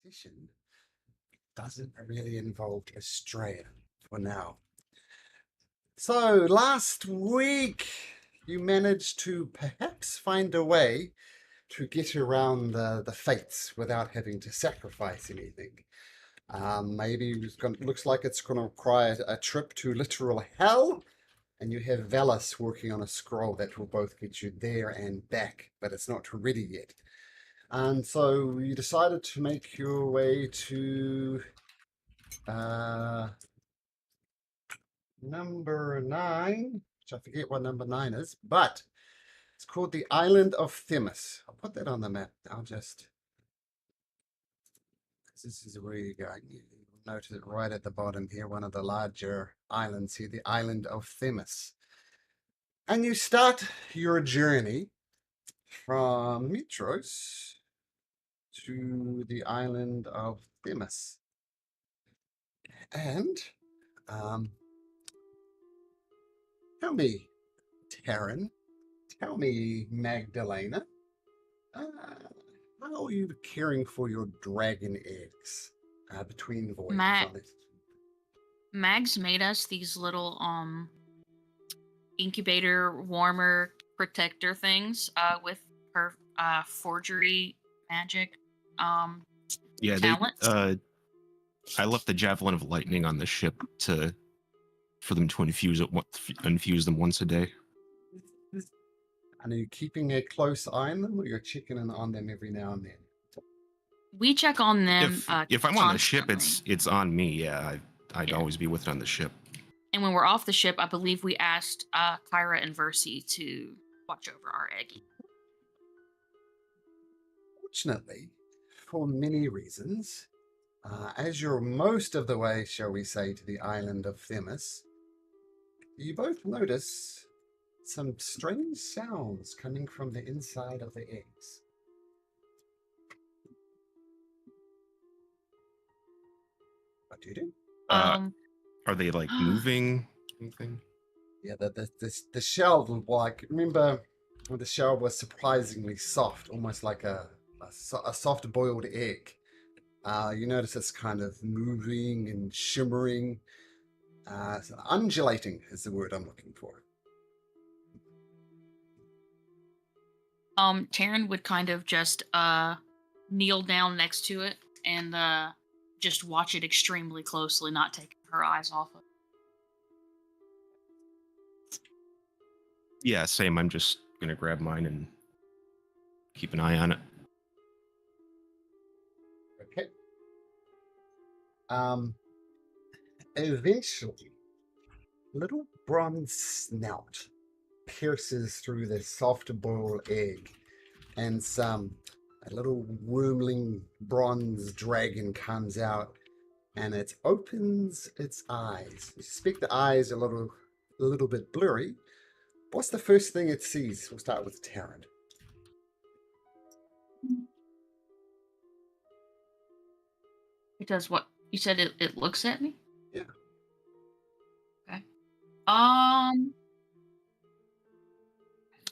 expedition doesn't really involve Australia for now. So last week, you managed to perhaps find a way to get around the fates without having to sacrifice anything. Maybe looks like it's going to require a trip to literal hell, and you have Velas working on a scroll that will both get you there and back, but it's not ready yet. And so you decided to make your way to number 9, which I forget what number 9 is, but it's called the Island of Themis. I'll put that on the map. This is where you're going. You'll notice it right at the bottom here, one of the larger islands here, the Island of Themis. And you start your journey from Mitros to the Island of Themis. And tell me, Taryn, tell me, Magdalena, how are you caring for your dragon eggs between voyages on this? Mags made us these little incubator warmer protector things with her forgery magic Yeah, talents. I left the javelin of lightning on the ship for them to infuse them once a day. And are you keeping a close eye on them, or you're checking in on them every now and then? We check on them. If I'm on the ship, constantly. it's on me. Yeah, I'd always be with it on the ship. And when we're off the ship, I believe we asked Kyra and Versi to watch over our eggie. Fortunately, for many reasons, as you're most of the way, shall we say, to the island of Themis, you both notice some strange sounds coming from the inside of the eggs. What do you do? Are they like moving? Anything? Yeah, the shell, like, remember when the shell was surprisingly soft, almost like a soft boiled egg. You notice it's kind of moving and shimmering. So undulating is the word I'm looking for. Taryn would kind of just kneel down next to it and just watch it extremely closely, not taking her eyes off of it. Yeah, same. I'm just gonna grab mine and keep an eye on it. Okay. Eventually, little bronze snout pierces through the soft boiled egg, and a little wormling bronze dragon comes out, and it opens its eyes. You suspect the eyes are a little bit blurry. What's the first thing it sees? We'll start with Taryn. It does what? You said it looks at me? Yeah. Okay.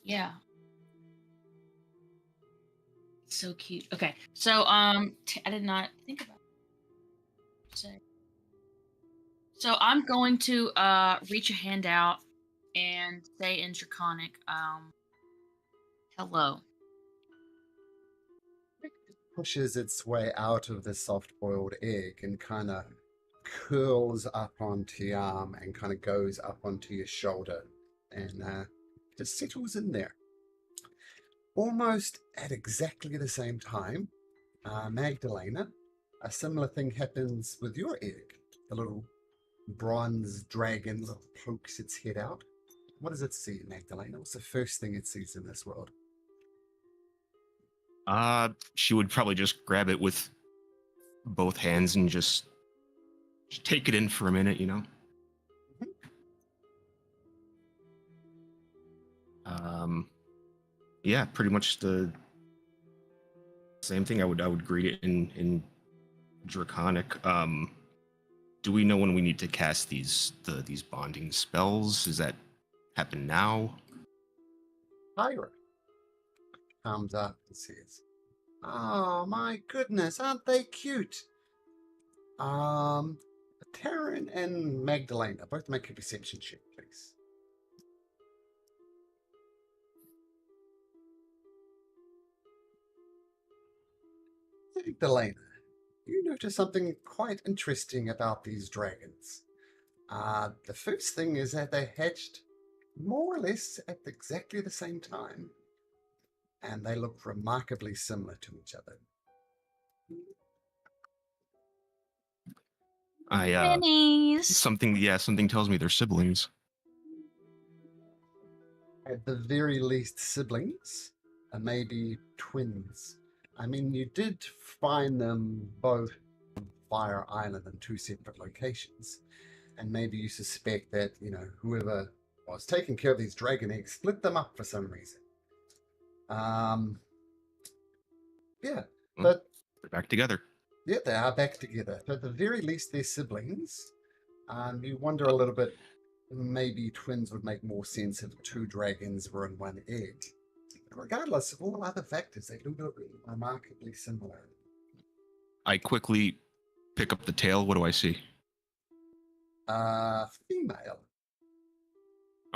Yeah. It's so cute. Okay. So I did not think about it. So I'm going to reach a hand out and say in Draconic, hello. It pushes its way out of the soft-boiled egg and kind of curls up onto your arm and kind of goes up onto your shoulder and just settles in there. Almost at exactly the same time, Magdalena, a similar thing happens with your egg. The little bronze dragon pokes its head out. What does it see, Magdalena? What's the first thing it sees in this world? She would probably just grab it with both hands and just take it in for a minute, you know. Yeah, pretty much the same thing. I would greet it in Draconic. Do we know when we need to cast these bonding spells? Does that happen now? Kyra comes up and says, Oh my goodness, aren't they cute? Taryn and Magdalena, both make a perception check, please. Magdalena, you notice something quite interesting about these dragons. The first thing is that they hatched more or less at exactly the same time, and they look remarkably similar to each other. Pennies. Something tells me they're siblings. At the very least, siblings, and maybe twins. I mean, you did find them both on Fire Island in two separate locations, and maybe you suspect that, whoever was taking care of these dragon eggs split them up for some reason. Yeah, but They're back together. yeah, they are back together. So at the very least, they're siblings. You wonder a little bit, maybe twins would make more sense if two dragons were in one egg. Regardless of all other factors, they do look remarkably similar. I quickly pick up the tail. What do I see? Female.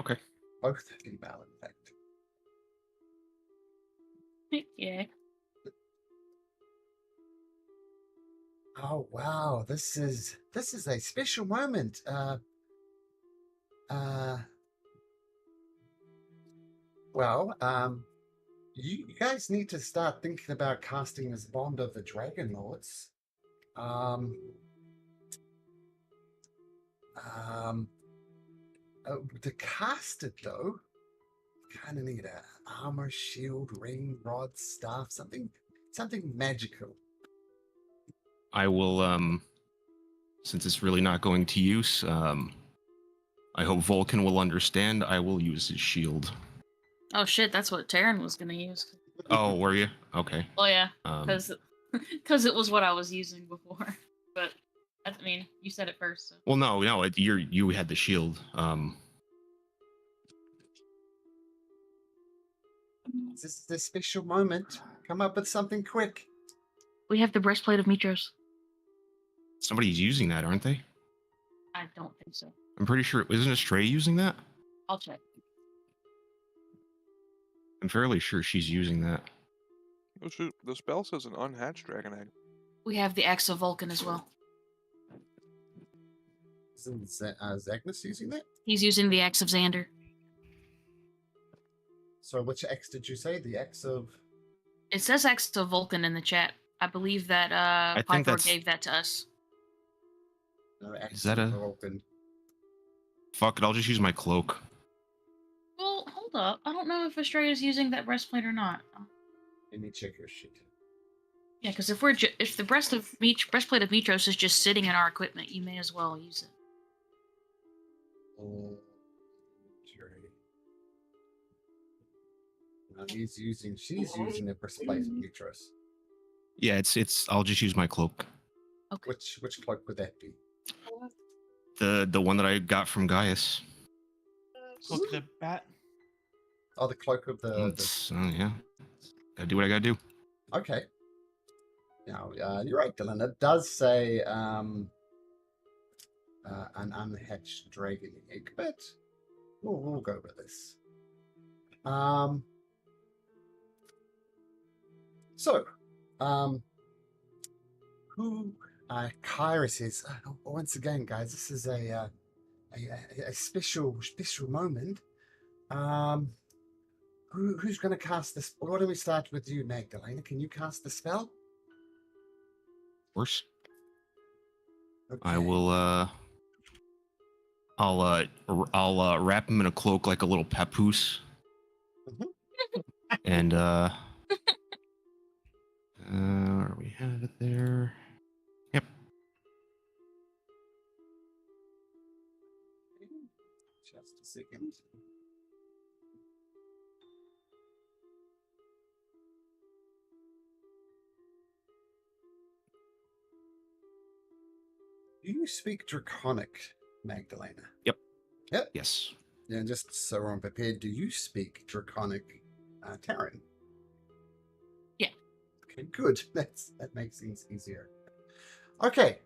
Okay. Both female, in fact. Yeah. Oh wow, this is a special moment. You guys need to start thinking about casting this bond of the Dragonlords. To cast it though, kind of need a armor, shield, ring, rod, staff, something magical. I will, since it's really not going to use, I hope Vulcan will understand. I will use his shield. Oh shit, that's what Taryn was gonna use. Oh, were you? Okay. Oh yeah, because it was what I was using before. But I mean, you said it first. So. Well, no, you had the shield. This is the special moment. Come up with something quick. We have the breastplate of Mitros. Somebody's using that, aren't they? I don't think so. I'm pretty sure. Isn't Astray using that? I'll check. I'm fairly sure she's using that. Oh shoot, the spell says an unhatched dragon egg. We have the Axe of Vulcan as well. Isn't Zagnus using that? He's using the Axe of Xander. So which X did you say? The X of... It says Axe of Vulcan in the chat. I believe that think Pythor that's- gave that to us. No, X Is that of a- Vulcan. Fuck it, I'll just use my cloak. Well, hold up. I don't know if Astray is using that breastplate or not. Let me check your shit. Yeah, because if if the breastplate of Mitros is just sitting in our equipment, you may as well use it. She's using the breastplate of Mitros. Yeah, it's. I'll just use my cloak. Okay. Which cloak would that be? The one that I got from Gaius. Look at the bat. Oh, the cloak of the... Yeah. Gotta do what I gotta do. Okay. Now, you're right, Dylan. It does say an unhatched dragon egg, but we'll go with this. Who Kairos is once again, guys. This is a special moment. Who's going to cast this? Why don't we start with you, Magdalena? Can you cast the spell? Of course. Okay. I will. I'll wrap him in a cloak like a little papoose. Mhm. And where we have it there. Yep. Just a second. Do you speak Draconic, Magdalena? Yep. Yep. Yes. Yeah, just so we're prepared, do you speak Draconic, Taryn? Yeah. Okay, good. That makes things easier. Okay.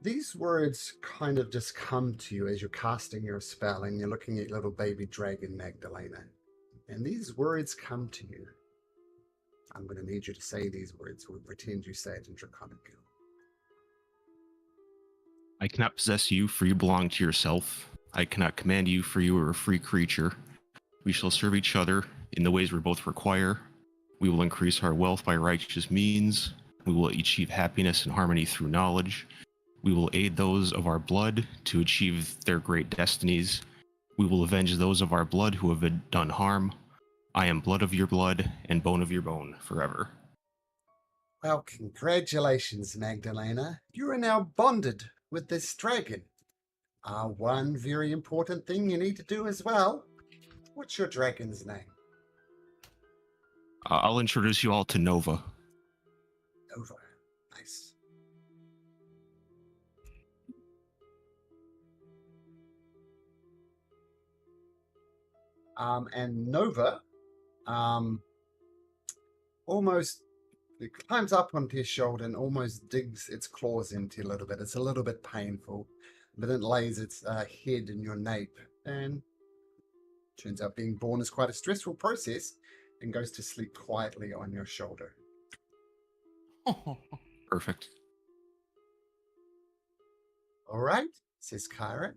These words kind of just come to you as you're casting your spell and you're looking at little baby dragon Magdalena. And these words come to you. I'm going to need you to say these words. We'll pretend you say it in Draconic. I cannot possess you, for you belong to yourself. I cannot command you, for you are a free creature. We shall serve each other in the ways we both require. We will increase our wealth by righteous means. We will achieve happiness and harmony through knowledge. We will aid those of our blood to achieve their great destinies. We will avenge those of our blood who have done harm. I am blood of your blood and bone of your bone forever. Well, congratulations, Magdalena. You are now bonded with this dragon. One very important thing you need to do as well. What's your dragon's name? I'll introduce you all to Nova. Nova. Nice. And Nova, almost it climbs up onto your shoulder and almost digs its claws into you a little bit. It's a little bit painful, but it lays its head in your nape. And turns out being born is quite a stressful process and goes to sleep quietly on your shoulder. Perfect. All right, says Kyra.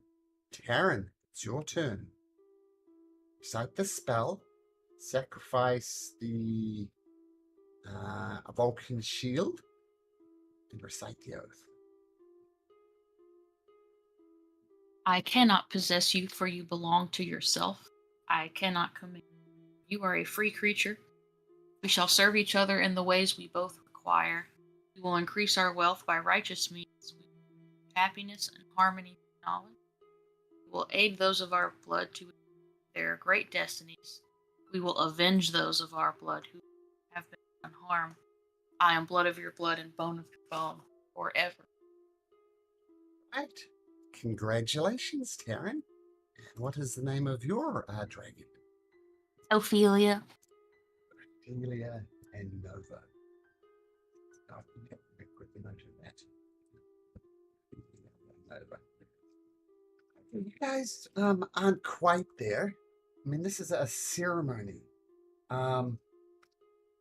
Taryn, it's your turn. Recite the spell. Sacrifice the Vulcan shield. And recite the oath. I cannot possess you, for you belong to yourself. I cannot command you. You are a free creature. We shall serve each other in the ways we both require. We will increase our wealth by righteous means. We will happiness and harmony with knowledge. We will aid those of our blood to their great destinies. We will avenge those of our blood who have been done harm. I am blood of your blood and bone of your bone forever. Right. Congratulations, Taryn. And what is the name of your dragon? Ophelia. Ophelia and Nova. Oh, yeah, quickly note that. Nova. You guys aren't quite there. I mean, this is a ceremony.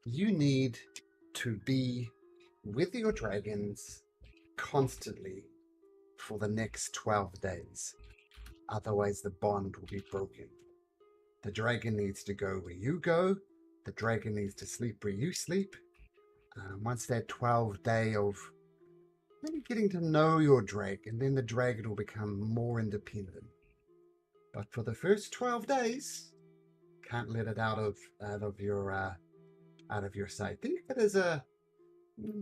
You need to be with your dragons constantly for the next 12 days. Otherwise, the bond will be broken. The dragon needs to go where you go. The dragon needs to sleep where you sleep. Once that 12 day of maybe getting to know your dragon, then the dragon will become more independent. But for the first 12 days, can't let it out of your sight. Think of it as a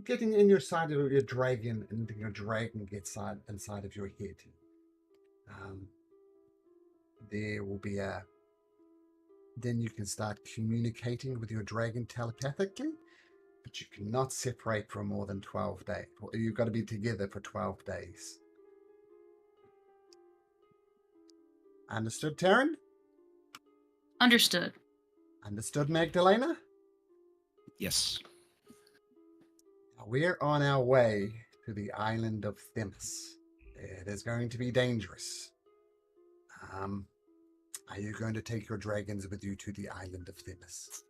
getting in your side of your dragon, and your dragon gets inside of your head. There will be then you can start communicating with your dragon telepathically, but you cannot separate for more than 12 days. You've got to be together for 12 days. Understood, Taryn? Understood. Understood, Magdalena? Yes. Now we're on our way to the island of Themis. It is going to be dangerous. Are you going to take your dragons with you to the island of Themis?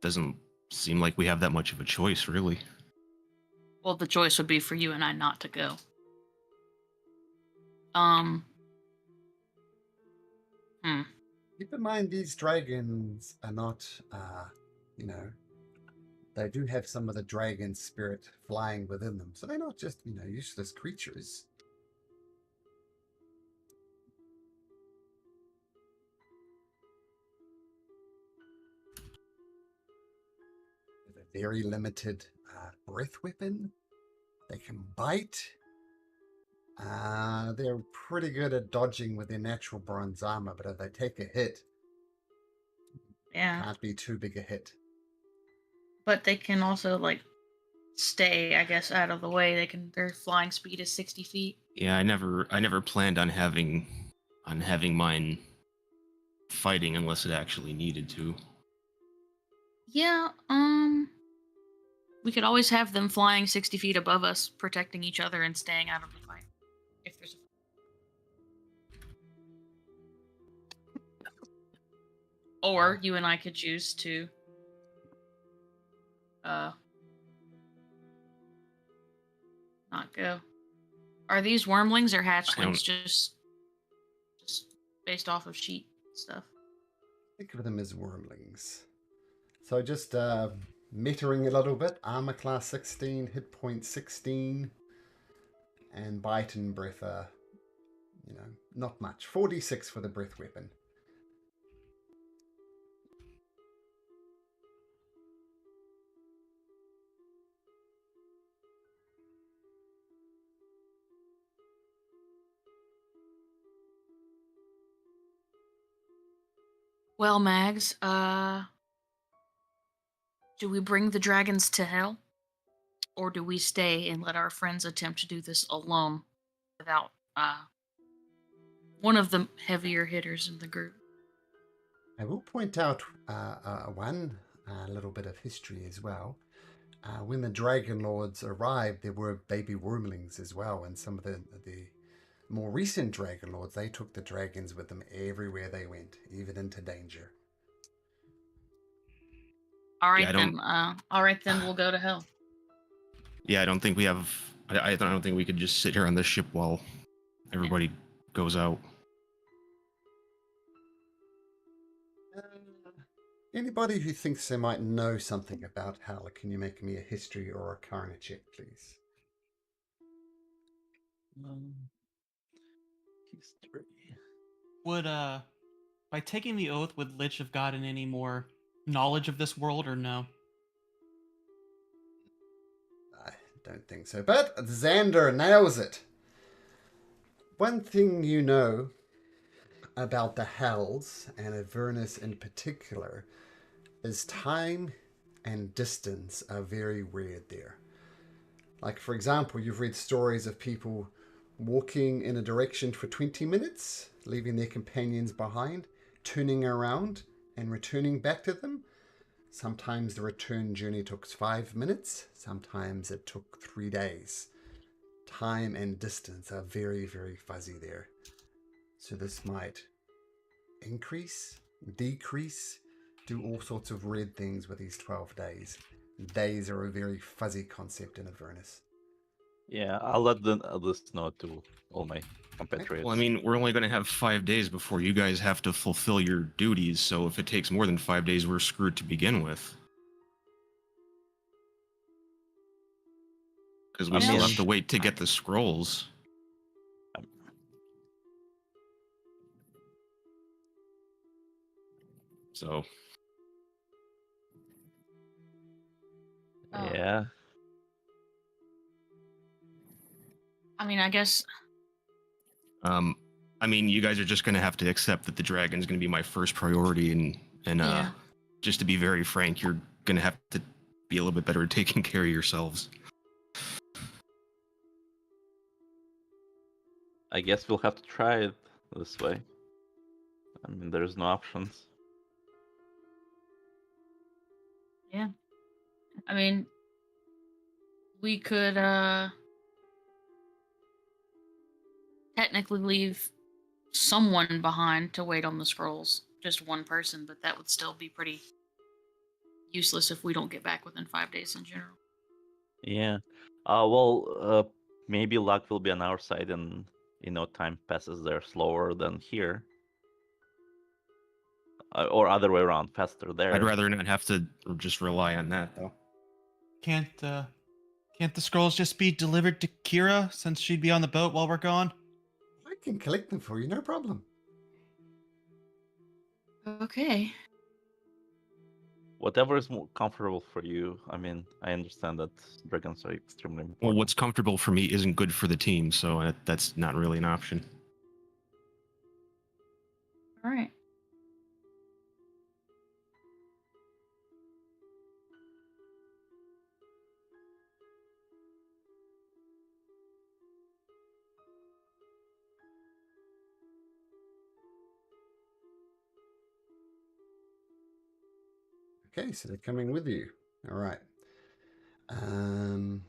Doesn't seem like we have that much of a choice, really. Well, the choice would be for you and I not to go. Keep in mind, these dragons are not, they do have some of the dragon spirit flying within them. So they're not just, useless creatures. They have a very limited breath weapon. They can bite. They're pretty good at dodging with their natural bronze armor, but if they take a hit, Yeah. can't be too big a hit. But they can also stay, I guess, out of the way. Their flying speed is 60 feet. Yeah, I never planned on having mine fighting unless it actually needed to. Yeah, we could always have them flying 60 feet above us, protecting each other and staying out of the fight. If there's a Or you and I could choose to not go. Are these wormlings or hatchlings just based off of sheet stuff? Think of them as wormlings. So just metering a little bit. Armor class 16, hit point 16, and bite and breath are, not much. 46 for the breath weapon. Well, Mags, do we bring the dragons to hell? Or do we stay and let our friends attempt to do this alone without one of the heavier hitters in the group? I will point out one little bit of history as well. When the Dragonlords arrived, there were baby wormlings as well, and some of the more recent Dragonlords, they took the dragons with them everywhere they went, even into danger. All right, Yeah, then. All right, then. We'll go to hell. Yeah, I don't think we have. I don't think we could just sit here on this ship while everybody goes out. Anybody who thinks they might know something about hell, can you make me a history or a Karna check, please? History. Would by taking the oath, would Lich have gotten any more knowledge of this world or no? I don't think so. But Xander nails it. One thing you know about the Hells, and Avernus in particular, is time and distance are very weird there. Like, for example, you've read stories of people walking in a direction for 20 minutes, leaving their companions behind, turning around and returning back to them. Sometimes the return journey took 5 minutes, sometimes it took 3 days. Time and distance are very, very fuzzy there. So this might increase, decrease, do all sorts of weird things with these 12 days. Days are a very fuzzy concept in Avernus. Yeah, I'll let this know to all my compatriots. Well, I mean, we're only going to have 5 days before you guys have to fulfill your duties, so if it takes more than 5 days, we're screwed to begin with. Because we still have to wait to get the scrolls. So. Yeah. I mean, I guess. I mean, you guys are just going to have to accept that the dragon's going to be my first priority, and just to be very frank, you're going to have to be a little bit better at taking care of yourselves. I guess we'll have to try it this way. I mean, there's no options. Yeah. I mean, we could technically leave someone behind to wait on the scrolls. Just one person, but that would still be pretty useless if we don't get back within 5 days in general. Yeah. Maybe luck will be on our side and, time passes there slower than here. Or other way around, faster there. I'd rather not have to just rely on that, though. Can't the scrolls just be delivered to Kira since she'd be on the boat while we're gone? I can collect them for you, no problem. Okay. Whatever is more comfortable for you. I mean, I understand that dragons are extremely important. Well, what's comfortable for me isn't good for the team, so that's not really an option. All right. Okay, so they're coming with you. All right. I'm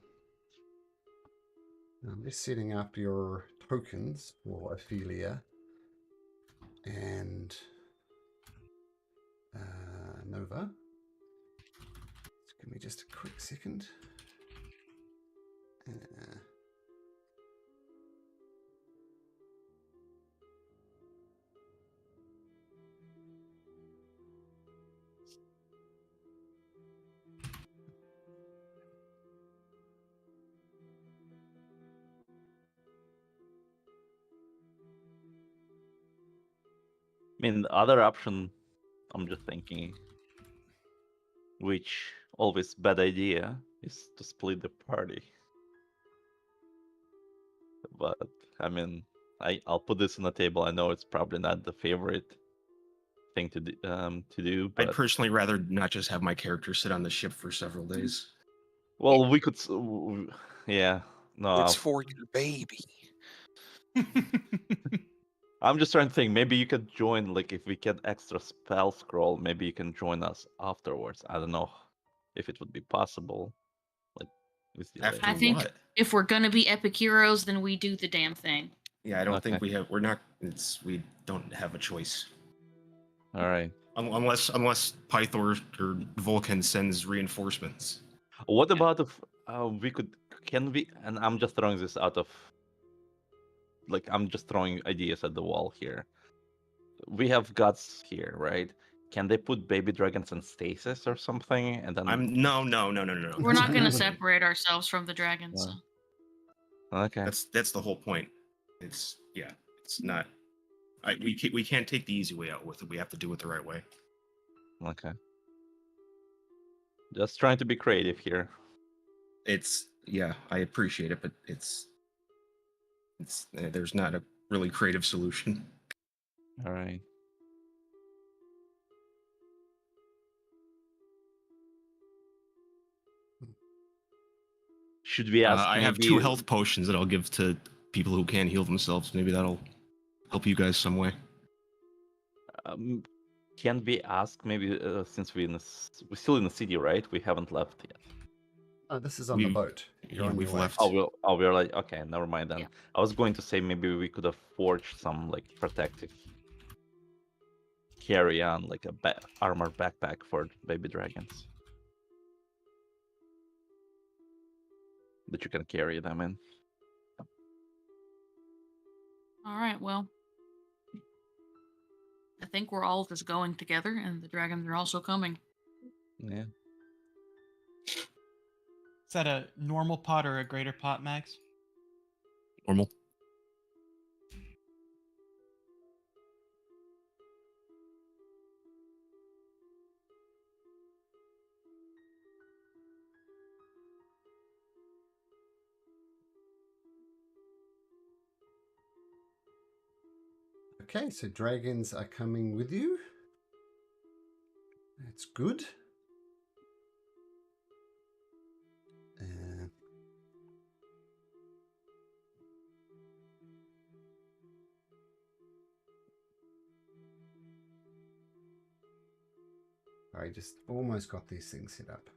just setting up your tokens for Ophelia and Nova. Just give me just a quick second. I mean, the other option, I'm just thinking, which always bad idea, is to split the party. But I mean, I'll put this on the table. I know it's probably not the favorite thing to do, I'd but personally rather not just have my character sit on the ship for several days. well, we could. Yeah, no, It's for your baby. I'm just trying to think. Maybe you could join. Like, if we get extra spell scroll, maybe you can join us afterwards. I don't know if it would be possible. Like, with the After I think what? if we're gonna be epic heroes, then we do the damn thing. Yeah, I don't Okay. think we have. We're not. We don't have a choice. All right. Unless Pythor or Vulcan sends reinforcements. What about if we could? Can we? And I'm just throwing this out of. Like, I'm just throwing ideas at the wall here. We have gods here, right? Can they put baby dragons in stasis or something? And then No. We're not gonna separate ourselves from the dragons. So. Okay. That's the whole point. It's not. We can't take the easy way out with it. We have to do it the right way. Okay. Just trying to be creative here. I appreciate it, but there's not a really creative solution. All right. Should we ask? I have maybe- 2 health potions that I'll give to people who can't heal themselves. Maybe that'll help you guys some way. Can we ask maybe since we're still in the city, right? We haven't left yet. Oh, this is on the boat. You're on we've your way. left. We're like, okay, never mind then. Yeah. I was going to say maybe we could have forged some like protective carry on, like a armored backpack for baby dragons that you can carry them in. All right. Well, I think we're all just going together, and the dragons are also coming. Yeah. Is that a normal pot or a greater pot, Max? Normal. Okay, so dragons are coming with you. That's good. I just almost got these things set up.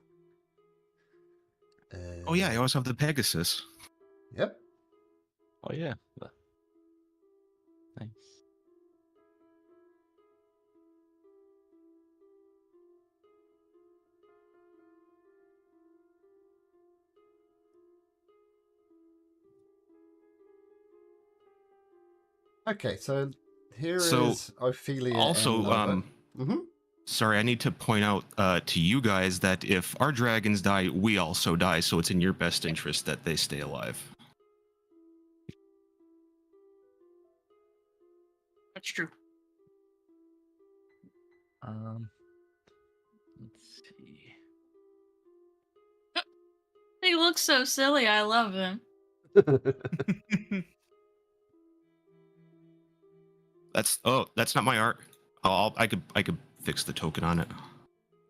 Oh yeah, I also have the Pegasus. Yep. Oh yeah. Nice. Okay, so here is So, Ophelia Also, and Nova. Mhm. sorry, I need to point out to you guys that if our dragons die, we also die. So it's in your best interest that they stay alive. That's true. Let's see. He looks so silly. I love him. That's not my art. I could fix the token on it.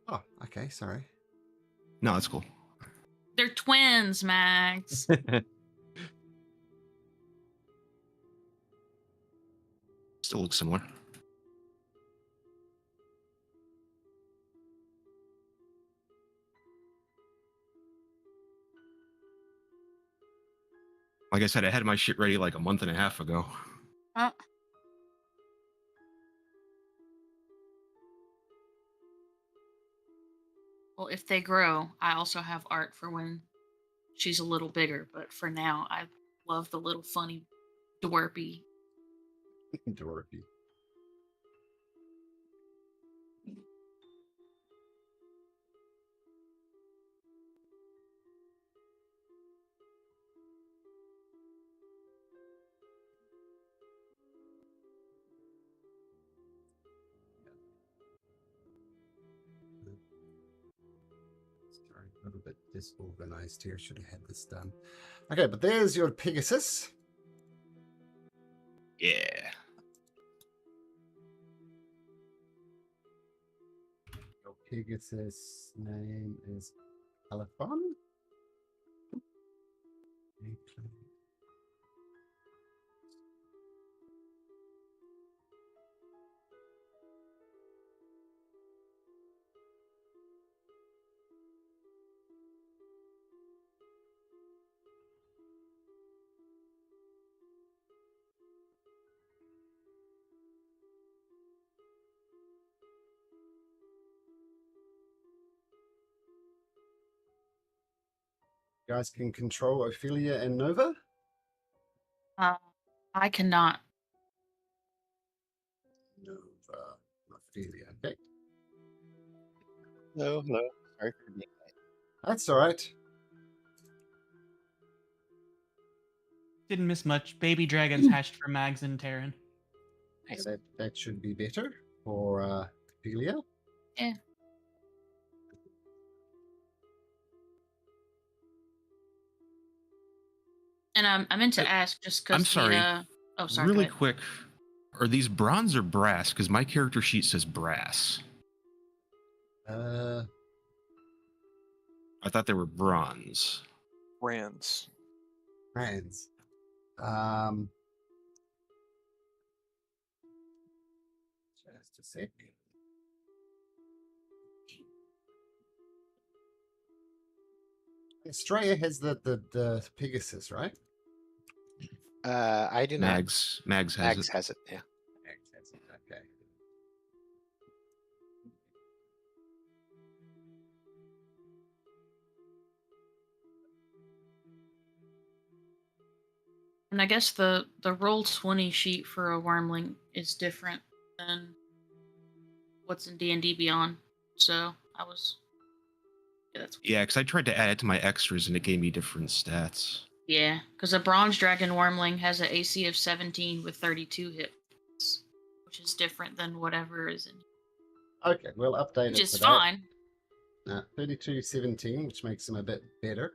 Oh, okay, sorry. No, that's cool. They're twins, Max. Still looks similar. Like I said, I had my shit ready like a month and a half ago. Uh, well, if they grow, I also have art for when she's a little bigger. But for now, I love the little funny dwarfy. Dorothy. Sorry, a little bit disorganized here. Should have had this done. Okay, but there's your Pegasus. Yeah. Your Pegasus name is Elephon. You guys can control Ophelia and Nova. I cannot. Nova, Ophelia. Okay, Hello, hello. Sorry for being late. that's all right. Didn't miss much. Baby dragons hatched for Mags and Terran. Yeah, Nice. that should be better for Ophelia. And I meant to ask just because I'm sorry. oh, sorry. Really go ahead. quick, are these bronze or brass? Because my character sheet says brass. Uh, I thought they were bronze. Brands. Hands. Just a sec. Estrella has the Pegasus, right? I do not. Mags has Mags it. has it. Yeah. Okay. And I guess the roll 20 sheet for a wormling is different than what's in D&D Beyond. So I was that's Yeah, because I tried to add it to my extras and it gave me different stats. yeah, because a bronze dragon wormling has an AC of 17 with 32 hits, which is different than whatever is in, Okay, we'll update which it is to fine. that. 32-17, which makes them a bit better.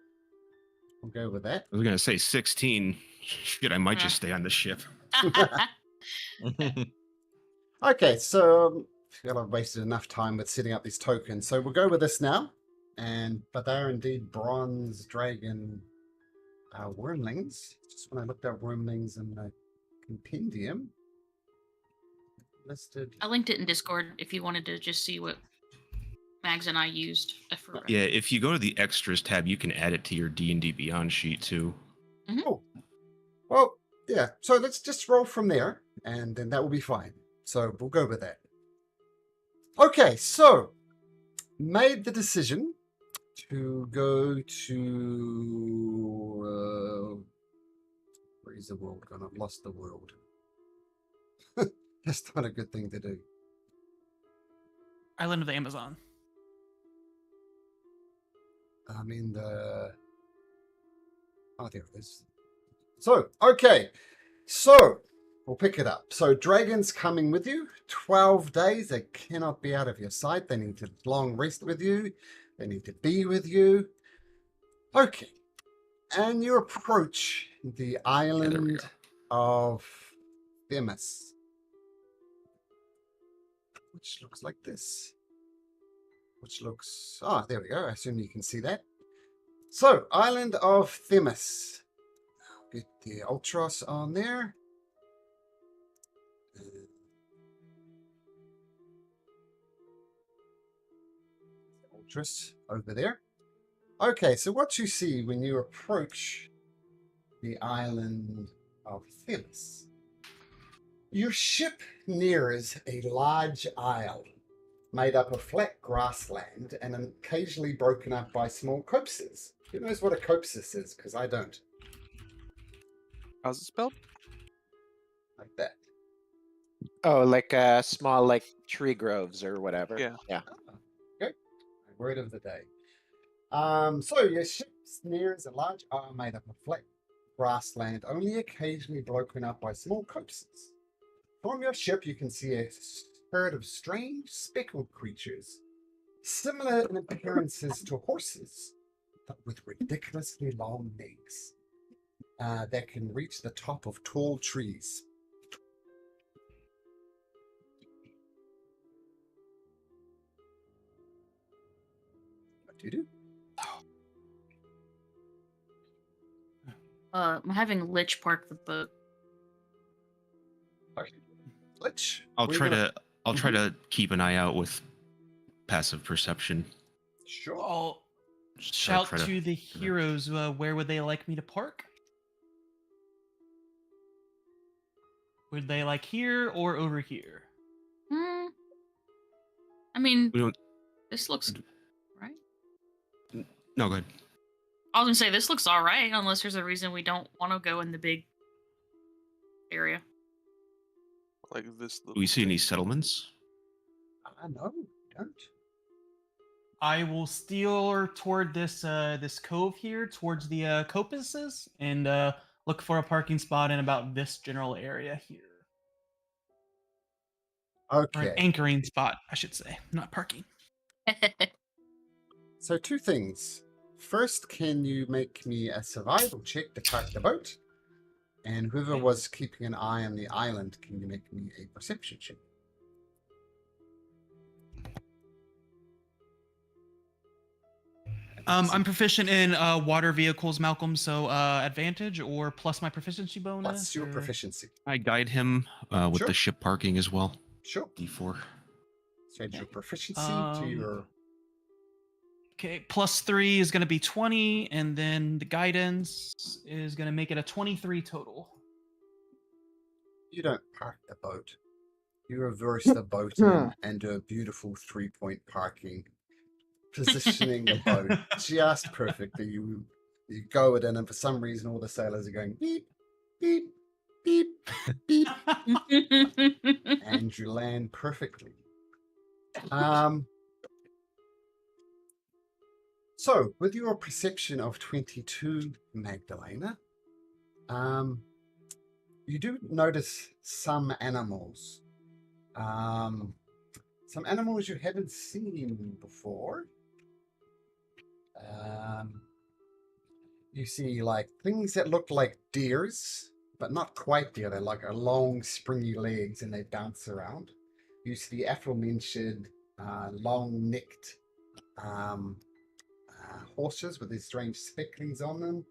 We'll go with that. I was gonna say 16. Shit, I might Yeah. just stay on the ship. Okay, so I feel I've wasted enough time with setting up these tokens. So we'll go with this now. But they're indeed bronze dragon wormlings. Just when I looked up wormlings in the compendium, listed. I linked it in Discord if you wanted to just see what Mags and I used for. Yeah, if you go to the extras tab, you can add it to your D&D Beyond sheet too. Oh, well, yeah. So let's just roll from there, and then that will be fine. So we'll go with that. Okay, so made the decision to go to where is the world gone? I've lost the world. That's not a good thing to do. Island of the Amazon. I mean the there it is. So, okay. So we'll pick it up. So dragons coming with you. 12 days. They cannot be out of your sight. They need to long rest with you. They need to be with you. Okay. And you approach the Yeah, there we island go. of Themis, which looks like this. Which looks... Ah, there we go. I assume you can see that. So, island of Themis. Get the Ultros on there. Ultros over there. Okay, so what you see when you approach the island of Themis. Your ship nears a large isle made up of flat grassland and occasionally broken up by small copses. Who knows what a copsis is? Because I don't. How's it spelled? Like that. Oh, like small like tree groves or whatever. Yeah. Yeah. Okay. Word of the day. So your ship nears a large isle made up of flat grassland, only occasionally broken up by small copses. From your ship, you can see a herd of strange speckled creatures, similar in appearances to horses, but with ridiculously long legs that can reach the top of tall trees. What do you do? I'm having Lich park the boat. Lich, I'll what are try you gonna- to I'll try to keep an eye out with passive perception. Sure. I'll Just shout try to the heroes. Where would they like me to park? Would they like here or over here? Hmm. I mean, We don't. this looks right. No, go ahead. I was gonna say this looks all right, unless there's a reason we don't want to go in the big area. Like this Do little we see any thing. settlements? No, don't. I will steer toward this this cove here, towards the copuses, and look for a parking spot in about this general area here, or an Okay. anchoring spot, I should say, not parking. So two things. First, can you make me a survival check to park the boat? And whoever Okay. was keeping an eye on the island, can you make me a perception check? I'm proficient in water vehicles, Malcolm. So advantage or plus my proficiency bonus. What's your or- proficiency? I guide him with Sure. the ship parking as well. Sure. D4. So add your Okay. proficiency to your. Okay, +3 is going to be 20, and then the guidance is going to make it a 23 total. You don't park the boat. You reverse the boat in and do a beautiful 3-point parking, positioning the boat just perfectly. You go it in, and for some reason, all the sailors are going beep, beep, beep, beep, and you land perfectly. So, with your perception of 22, Magdalena, you do notice some animals. Some animals you haven't seen before. You see like things that look like deers, but not quite deer. They're like a long, springy legs and they bounce around. You see the aforementioned long-necked horses with these strange specklings on them.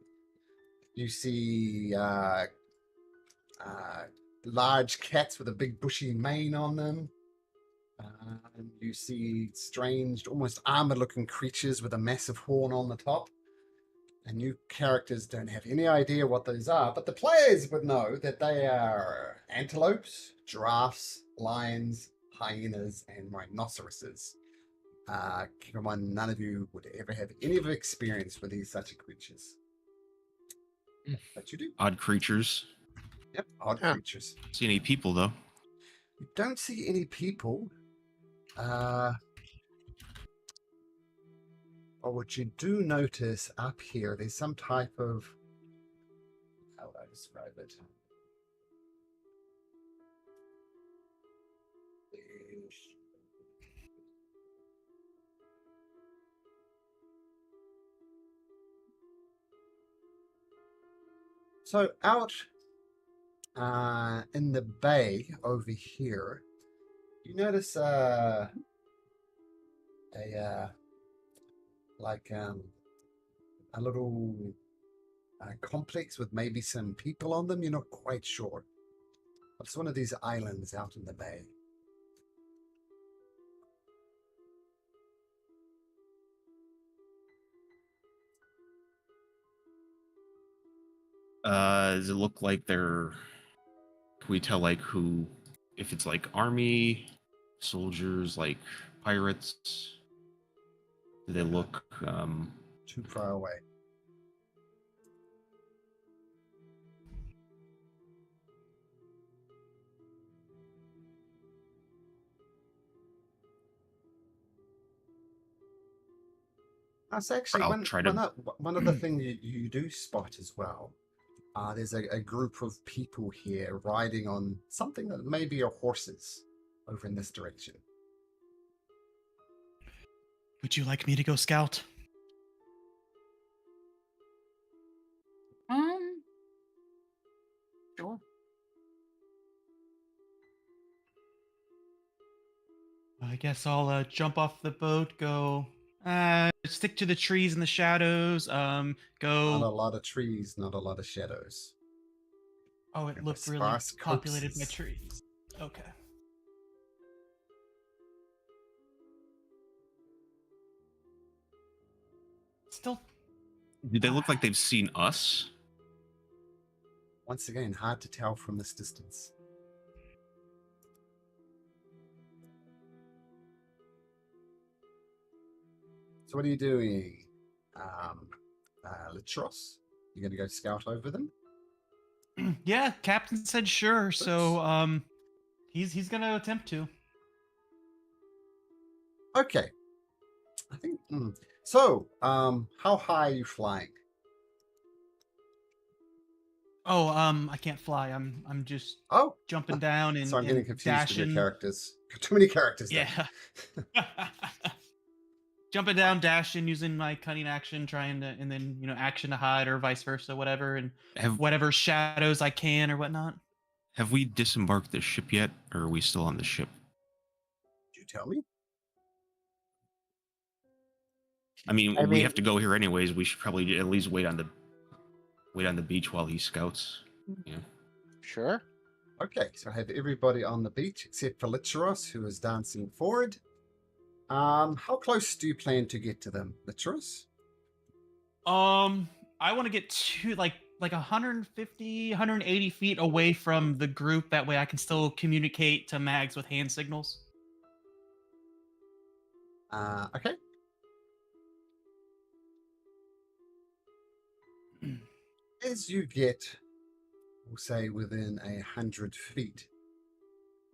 You see large cats with a big bushy mane on them. You see strange, almost armored-looking creatures with a massive horn on the top. And you characters don't have any idea what those are, but the players would know that they are antelopes, giraffes, lions, hyenas, and rhinoceroses. Come on, none of you would ever have any of experience with these such creatures. But you do. Odd creatures. Yep, odd Huh. creatures. See any people though? You don't see any people. But what you do notice up here, there's some type of, how would I describe it? So out in the bay over here, you notice a little complex with maybe some people on them. You're not quite sure. It's one of these islands out in the bay. Does it look like they're? Can we tell like who? If it's like army, soldiers, like pirates? Do they look? Too far away. That's actually I'll try to. one of the things you do spot as well. There's a group of people here riding on something that maybe are horses over in this direction. Would you like me to go scout? Sure. I guess I'll jump off the boat, go stick to the trees in the shadows, Not a go. lot of trees, not a lot of shadows. Oh, it Kind of looked really sparse populated by copses. trees. Okay. Still, Do they look like they've seen us? Once again, hard to tell from this distance. So what are you doing? Litros? You gonna go scout over them? yeah, Captain said sure, so he's gonna attempt to. Okay. I think so. How high are you flying? Oh, I can't fly. I'm just Oh, jumping down and, so I'm getting and confused with your dashing. characters. Too many characters. Then. Yeah. Jumping down, dashing, using my cunning action, trying to, and then action to hide or vice versa, whatever, and whatever shadows I can or whatnot. Have we disembarked the ship yet, or are we still on the ship? Did you tell me? I mean, I we mean- have to go here anyways. We should probably at least wait on the beach while he scouts. You know. Sure. Okay, so I have everybody on the beach except for Litros, who is dancing forward. How close do you plan to get to them, Litros? I want to get to like 150, 180 feet away from the group. That way, I can still communicate to Mags with hand signals. Okay. As you get, we'll say, within 100 feet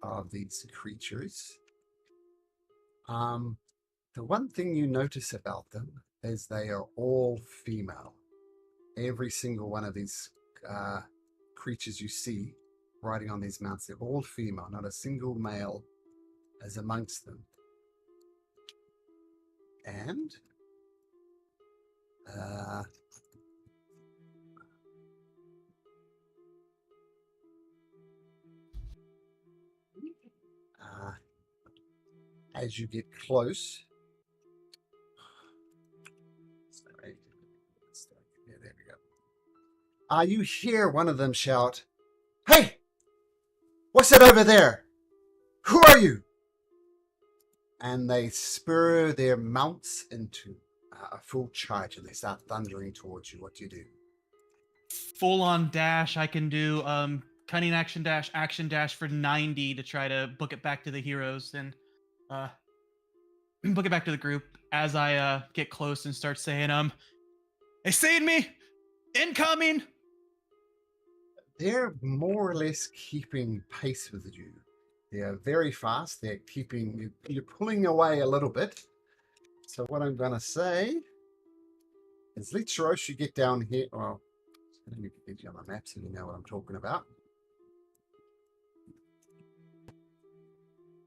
of these creatures, the one thing you notice about them is they are all female. Every single one of these creatures you see riding on these mounts, they're all female. Not a single male is amongst them. And as you get close, yeah, there we go. You hear one of them shout, "Hey, what's that over there? Who are you?" And they spur their mounts into a full charge, and they start thundering towards you. What do you do? Full on dash. I can do cunning action dash for 90 to try to book it back to the heroes and book it back to the group as I get close and start saying they seeing me, incoming. They're more or less keeping pace with you. They're very fast. They're keeping you're pulling away a little bit. So what I'm gonna say is, let Shiroshi get down here. Well, let me get you on the map so you know what I'm talking about.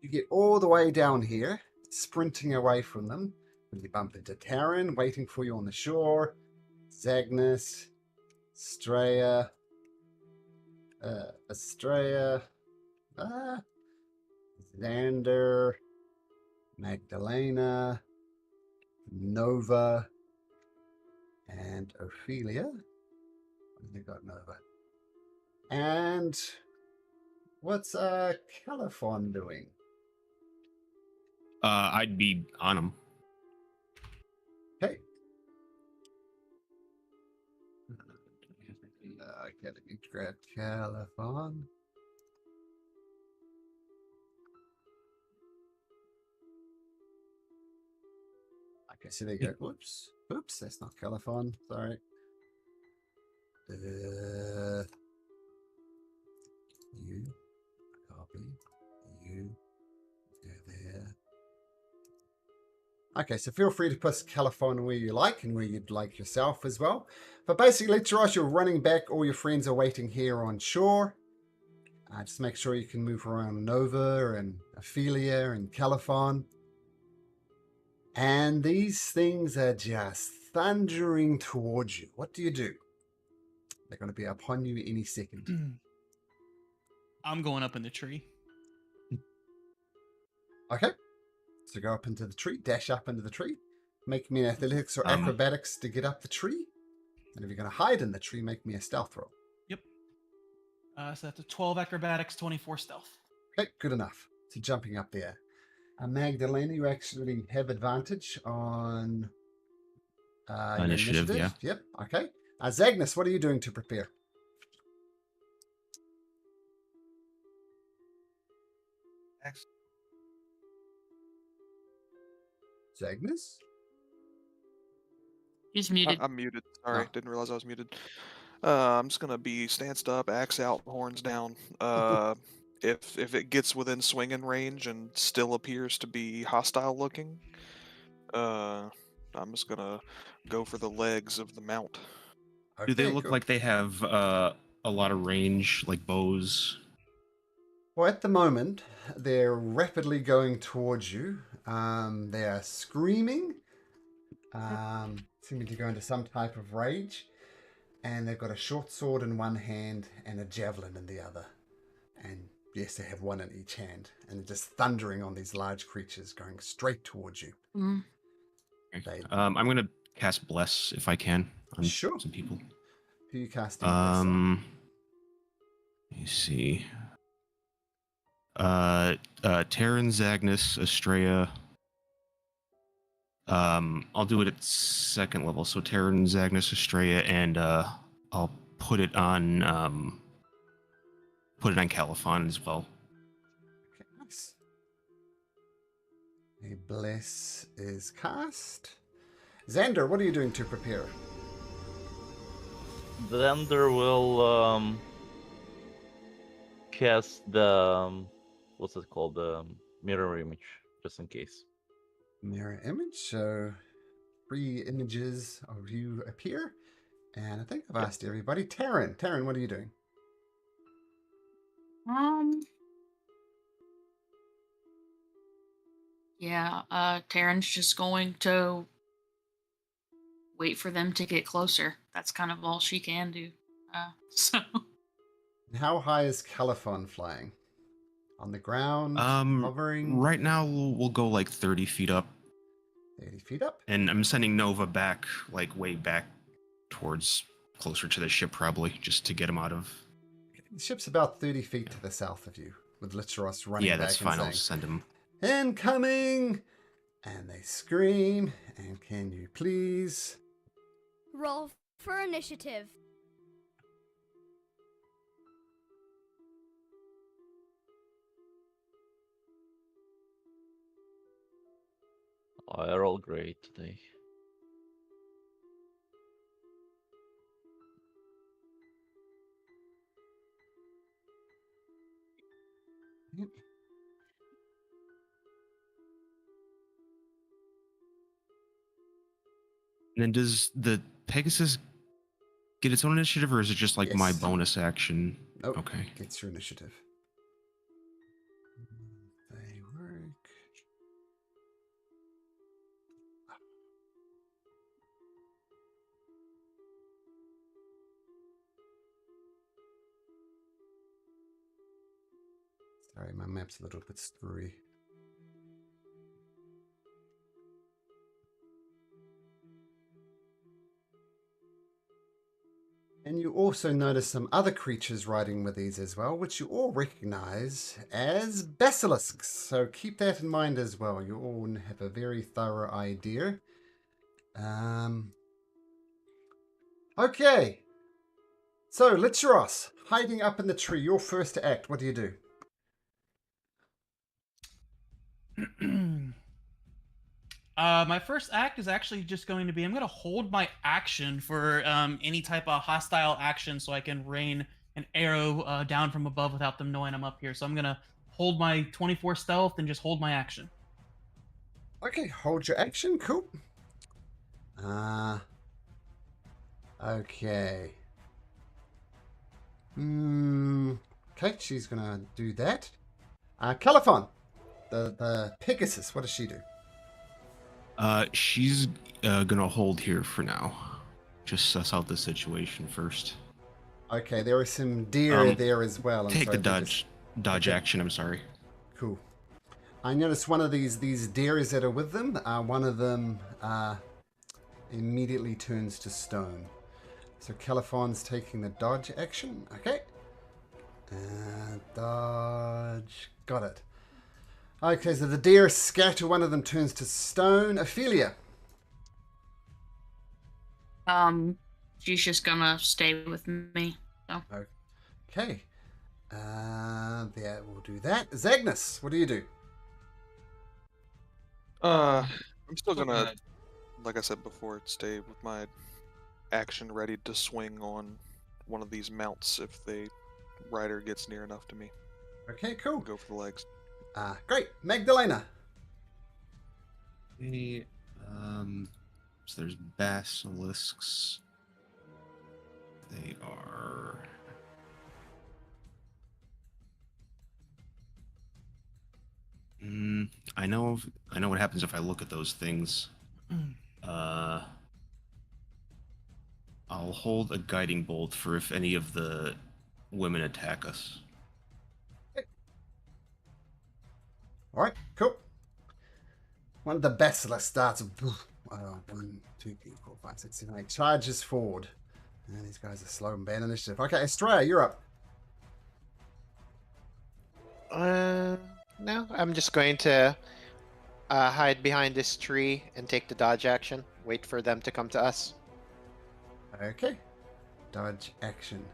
You get all the way down here, sprinting away from them. When you bump into Taryn, waiting for you on the shore, Zagnus, Straya, Xander, Magdalena, Nova, and Ophelia. They got Nova. And what's Califon doing? I'd be on him. Okay. Okay, let me grab Californ. Okay, so there you go. Whoops. Oops, that's not Californ. Sorry. You copy. You go there. Okay, so feel free to put Californ where you like and where you'd like yourself as well. But basically, Taros, you're running back. All your friends are waiting here on shore. Just make sure you can move around Nova and Ophelia and Californ. And these things are just thundering towards you. What do you do? They're going to be upon you any second. I'm going up in the tree. Okay. So go up into the tree, dash up into the tree. Make me an athletics or Um, acrobatics to get up the tree. And if you're going to hide in the tree, make me a stealth roll. Yep. So that's a 12 acrobatics, 24 stealth. Okay, good enough. So jumping up there. Magdalena, you actually have advantage on your Initiative, yeah. Yep, okay. Zagnus, what are you doing to prepare? Zagnus? He's muted. I'm muted. Sorry, Oh. didn't realize I was muted. I'm just gonna be stanced up, axe out, horns down. If it gets within swinging range and still appears to be hostile looking, I'm just gonna go for the legs of the mount. Do they Okay, look cool. like they have a lot of range, like bows? Well, at the moment, they're rapidly going towards you. They are screaming, seeming to go into some type of rage. And they've got a short sword in one hand and a javelin in the other. And yes, they have one in each hand. And they're just thundering on these large creatures going straight towards you. Mm. They, I'm gonna cast Bless if I can on Sure. some people. Who are you casting this on? Let me see. Terran, Zagnus, Estrella. I'll do it at second level. So Terran, Zagnus, Estrella, and I'll put it on Califon as well. Okay, nice. A bless is cast. Xander, what are you doing to prepare? Xander will cast the what's it called? The mirror image, just in case. Mirror image. So 3 images of you appear. And I think I've asked everybody. Taryn, what are you doing? Yeah, Taryn's just going to wait for them to get closer. That's kind of all she can do. So How high is Califon flying? On the ground? Hovering? Right now we'll go like 30 feet up, 80 feet up? and I'm sending Nova back, like way back towards closer to the ship, probably just to get him out of. The ship's about 30 feet to the south of you, with Litteros running Yeah, back that's and fine. I'll saying, send him. "Incoming!" And they scream. And can you please? Roll for initiative. Oh, I roll great today. And then does the Pegasus get its own initiative, or is it just like my Yes. bonus action? Nope. Okay. Gets your initiative. They work. Sorry, my map's a little bit screwy. And you also notice some other creatures riding with these as well, which you all recognize as basilisks. So keep that in mind as well. You all have a very thorough idea. Okay. So, Licheros, hiding up in the tree, your first act, what do you do? My first act is actually just going to be I'm going to hold my action for any type of hostile action so I can rain an arrow down from above without them knowing I'm up here. So I'm going to hold my 24 stealth and just hold my action. Okay, hold your action, cool. Okay. Okay, she's gonna do that. Caliphon, the Pegasus, what does she do? She's gonna hold here for now. Just suss out the situation first. Okay, there are some deer there as well. I'm Take sorry, the dodge Okay. action. I'm sorry. Cool. I noticed one of these deers that are with them. One of them immediately turns to stone. So Caliphon's taking the dodge action. Okay. Dodge. Got it. Okay, so the deer scatter. One of them turns to stone. Ophelia. She's just gonna stay with me. So. Okay. Yeah, we'll do that. Zagnus, what do you do? I'm still gonna, like I said before, stay with my action ready to swing on one of these mounts if the rider gets near enough to me. Okay, cool. Go for the legs. Great. Magdalena. Okay, so there's basilisks. They are. I know what happens if I look at those things. I'll hold a guiding bolt for if any of the women attack us. All right, cool. One of the basilisks starts. 1, 2, 3, 4, 5, 6, 7, 8. Charges forward. And these guys are slow and bad initiative. Okay, Estrella, you're up. No, I'm just going to hide behind this tree and take the dodge action. Wait for them to come to us. Okay. Dodge action.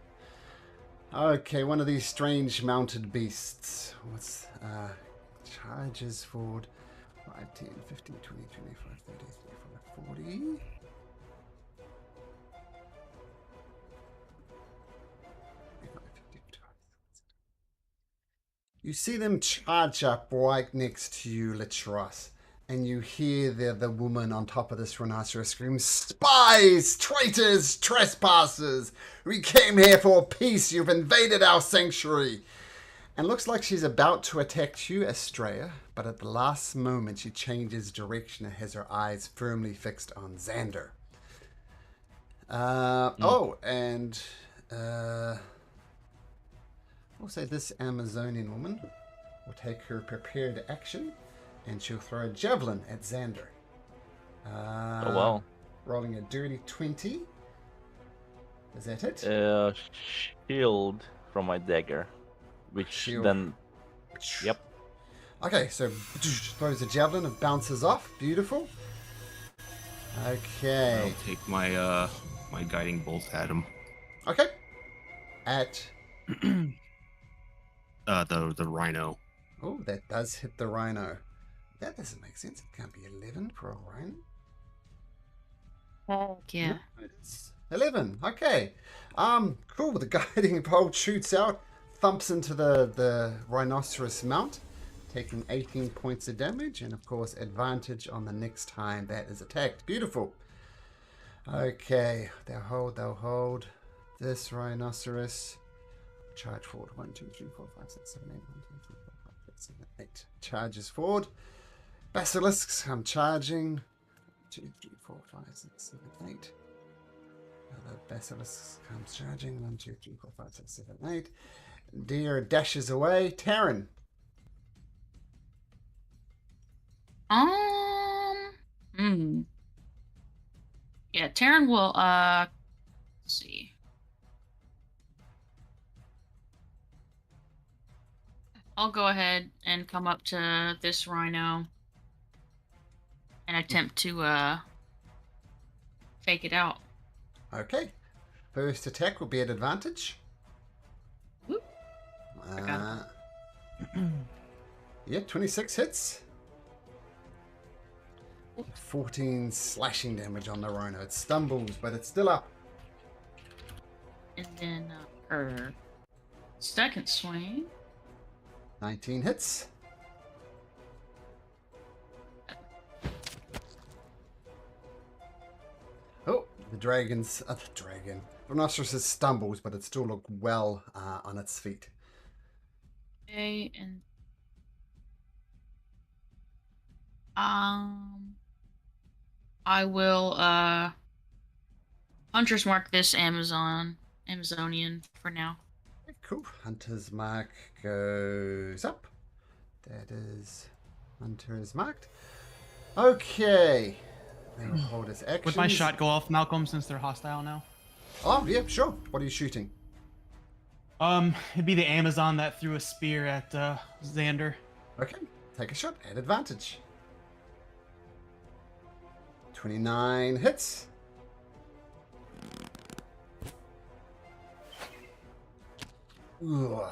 Okay, one of these strange mounted beasts. What's charges forward? 5, 10, 15, 20, 25, 30, 35, 40. You see them charge up right next to you, Licheros, and you hear the woman on top of this rhinoceros scream, "Spies! Traitors! Trespassers! We came here for peace. You've invaded our sanctuary." And looks like she's about to attack you, Estrella, but at the last moment she changes direction and has her eyes firmly fixed on Xander. Oh, and also this Amazonian woman will take her prepared action and she'll throw a javelin at Xander. Oh wow. Rolling a dirty 20. Is that it? Shield from my dagger, which Shield. then, yep. Okay, so throws a javelin, it bounces off. Beautiful. Okay. I'll take my my guiding bolt at him. Okay. At The rhino. oh, that does hit the rhino. That doesn't make sense. It can't be 11 for a rhino. Yeah. No, it's 11. Okay. Cool. The guiding bolt shoots out, thumps into the rhinoceros mount, taking 18 points of damage, and of course advantage on the next time that is attacked. Beautiful. Okay, they'll hold. This rhinoceros. Charge forward. 1, 2, 3, 4, 5, 6, 7, 8. 1, 2, 3, 4, 5, 6, 7, 8. Charges forward. Basilisks come charging. 2, 3, 4, 5, 6, 7, 8. Another basilisk comes charging. 1, 2, 3, 4, 5, 6, 7, 8. Deer dashes away. Taryn. Yeah, Taryn will let's see. I'll go ahead and come up to this rhino and attempt to fake it out. Okay. First attack will be at advantage. Whoop. Yeah, 26 hits. 14 slashing damage on the Rhino. It stumbles, but it's still up. And then her second swing. 19 hits. Oh, the rhinoceros stumbles, but it still looks well on its feet. Okay, and I will Hunter's Mark this Amazonian for now. Cool. Hunter's mark goes up. That is Hunter is marked. Okay. Then hold his action. Would my shot go off, Malcolm, since they're hostile now? Oh, yeah, sure. What are you shooting? It'd be the Amazon that threw a spear at Xander. Okay. Take a shot at advantage. 29 hits. Ooh,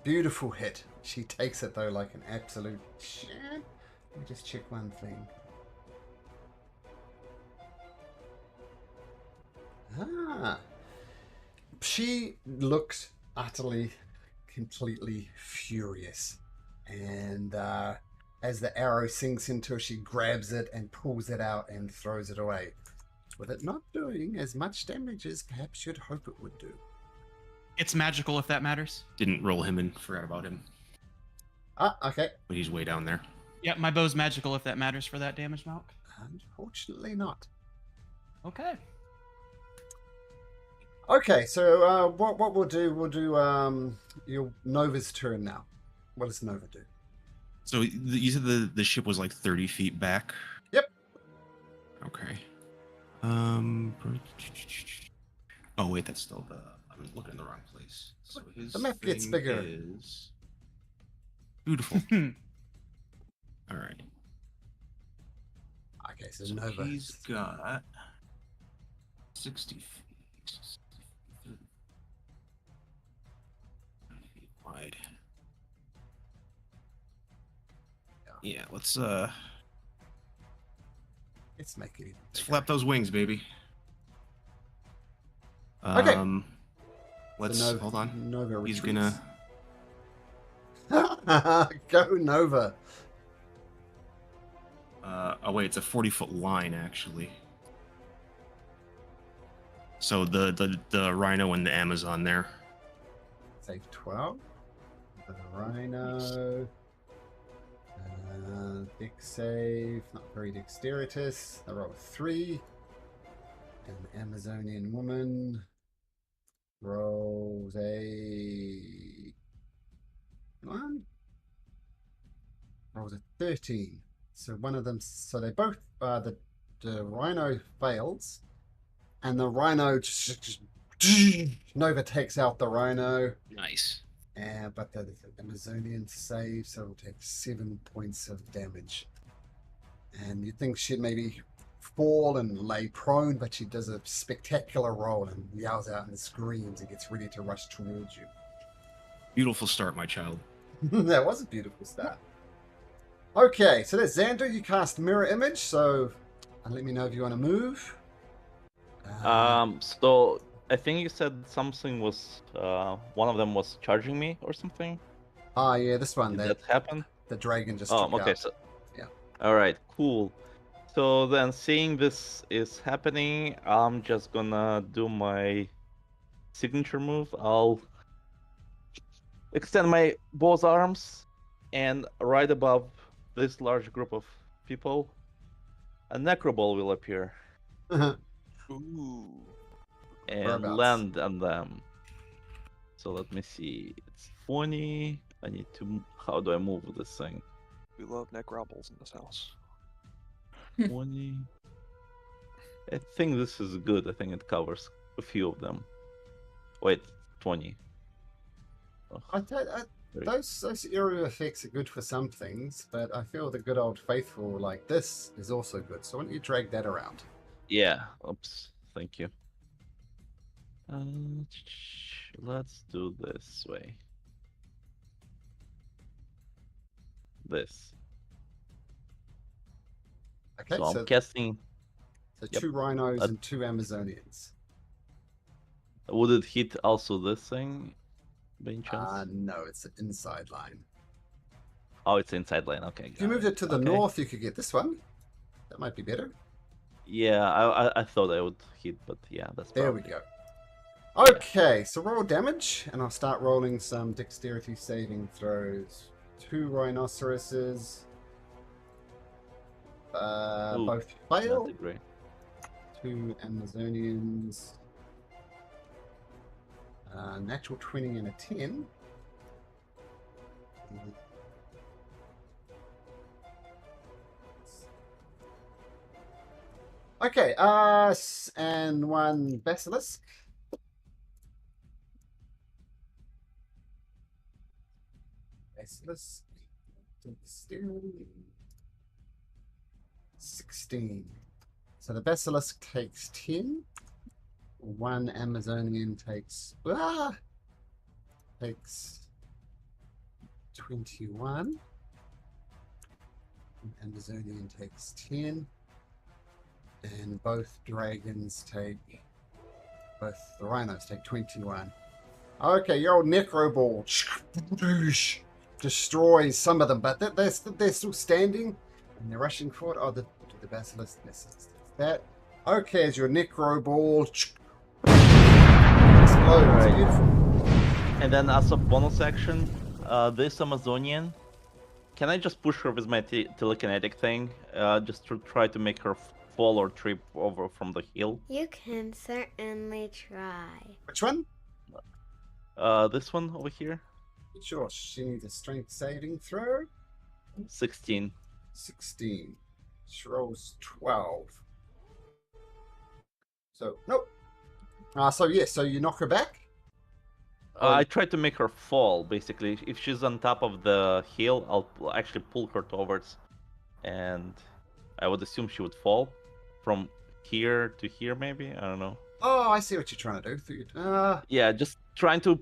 beautiful hit. She takes it though like an absolute shit. Let me just check one thing. She looks utterly, completely furious. And as the arrow sinks into her, she grabs it and pulls it out and throws it away. With it not doing as much damage as perhaps you'd hope it would do. It's magical, if that matters. Didn't roll him and forgot about him. Ah, okay. But he's way down there. Yeah, my bow's magical, if that matters for that damage, Malk. Unfortunately not. Okay. Okay, so what we'll do your Nova's turn now. What does Nova do? So you said the ship was like 30 feet back? Yep. Okay. Oh wait, that's still the. I'm looking in the wrong place. So his The map gets thing bigger. Is beautiful. All right. Okay, so So Nova. he's got 60 feet. 30 feet wide. Yeah, let's Let's make it. let's flap those wings, baby. Okay. Let's Nova, hold on. Nova He's retreats. gonna. Go Nova. Oh wait, it's a 40-foot line actually. So the rhino and the Amazon there. Save 12. The Rhino. Dex save. Not very dexterous. I roll 3. And the Amazonian woman rolls a 1. Rolls a 13. So one of them. So they both. The Rhino fails, and the Rhino just Nova takes out the Rhino. Nice. But the Amazonian saves, so it'll take 7 points of damage. And you'd think she'd maybe fall and lay prone, but she does a spectacular roll and yells out and screams and gets ready to rush towards you. Beautiful start, my child. That was a beautiful start. Okay, so that's Xander. You cast Mirror Image, so let me know if you want to move. So I think you said something was one of them was charging me or something. Yeah, this one. Did that happen? The dragon just Oh, took okay. out. So Yeah. All right, cool. So then, seeing this is happening, I'm just gonna do my signature move. I'll extend my both arms, and right above this large group of people, a necroball will appear Ooh. and Whereabouts? land on them. So let me see. It's 20. I need to. How do I move this thing? We love necrobbles in this house. 20. I think this is good. I think it covers a few of them. Wait, 20. Ugh, very- Those area effects are good for some things, but I feel the good old faithful like this is also good. So why don't you drag that around? Yeah. Oops. Thank you. Let's do this way. This. Okay, So I'm so casting. Yep. 2 rhinos Uh, and 2 Amazonians. Would it hit also this thing, by any chance? No, it's an inside line. Oh, it's inside lane. Okay. If you got moved it to the Okay. north, you could get this one. That might be better. Yeah, I thought I would hit, but yeah, that's There we probably. go. Okay, so roll damage, and I'll start rolling some dexterity saving throws. 2 rhinoceroses. Ooh, Both Not fail. that great. 2 Amazonians. Natural 20 and a 10. Okay, and 1 basilisk. Basilisk. Dexterity. 16. So the basilisk takes 10. 1 Amazonian takes 21. An Amazonian takes 10. And both the rhinos take 21. Okay, your old necro ball destroys some of them, but they're still standing and they're rushing forward. Oh, the basilisk misses that. Okay, as your necro ball explodes. Right. Beautiful. And then as a bonus action, this Amazonian, can I just push her with my telekinetic thing? Just to try to make her fall or trip over from the hill? You can certainly try. Which one? This one over here? Sure, she needs a strength saving throw. 16. 16. She rolls 12. So, nope. So you knock her back? I tried to make her fall, basically. If she's on top of the hill, I'll actually pull her towards, and I would assume she would fall from here to here, maybe? I don't know. Oh, I see what you're trying to do. Yeah, just trying to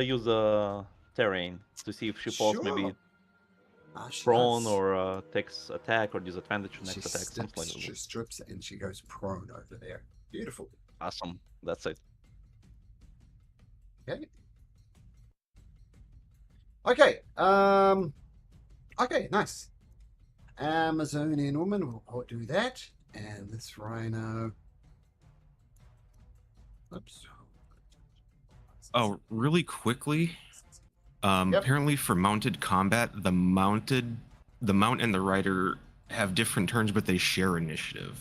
use terrain to see if she falls maybe Sure. She prone does. or takes attack or disadvantage She next attack, something like strips, she that. strips and she goes prone over there. Beautiful. Awesome. That's it. Okay. Okay. Okay. Nice. Amazonian woman will do that, and this rhino. Oops. Oh, really quickly. Yep. Apparently, for mounted combat, the mount and the rider have different turns, but they share initiative.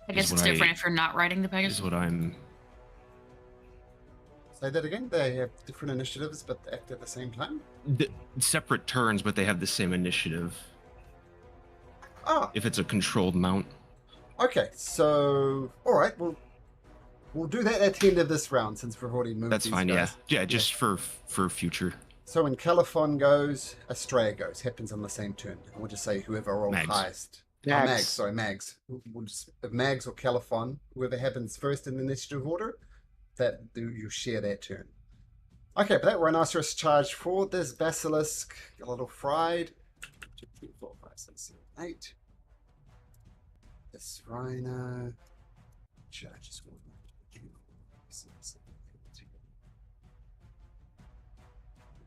I guess it's different if you're not riding the Pegasus. Is what I'm. Say that again. They have different initiatives, but act at the same time. Separate turns, but they have the same initiative. Ah. If it's a controlled mount. Okay. So, all right. We'll do that at the end of this round since we've already moved. That's these fine. guys. Yeah. Just for future. So when Califon goes, Estrella goes. Happens on the same turn. And we'll just say whoever rolled Mags. highest. Mags. Mags. Sorry, Mags. We'll just, if Mags or Califon, whoever happens first in the initiative order, that you share that turn. Okay, but that rhinoceros charged forward. This basilisk, a little fried. 2, 3, 4, 5, 6, 7, 8. This rhino charges forward.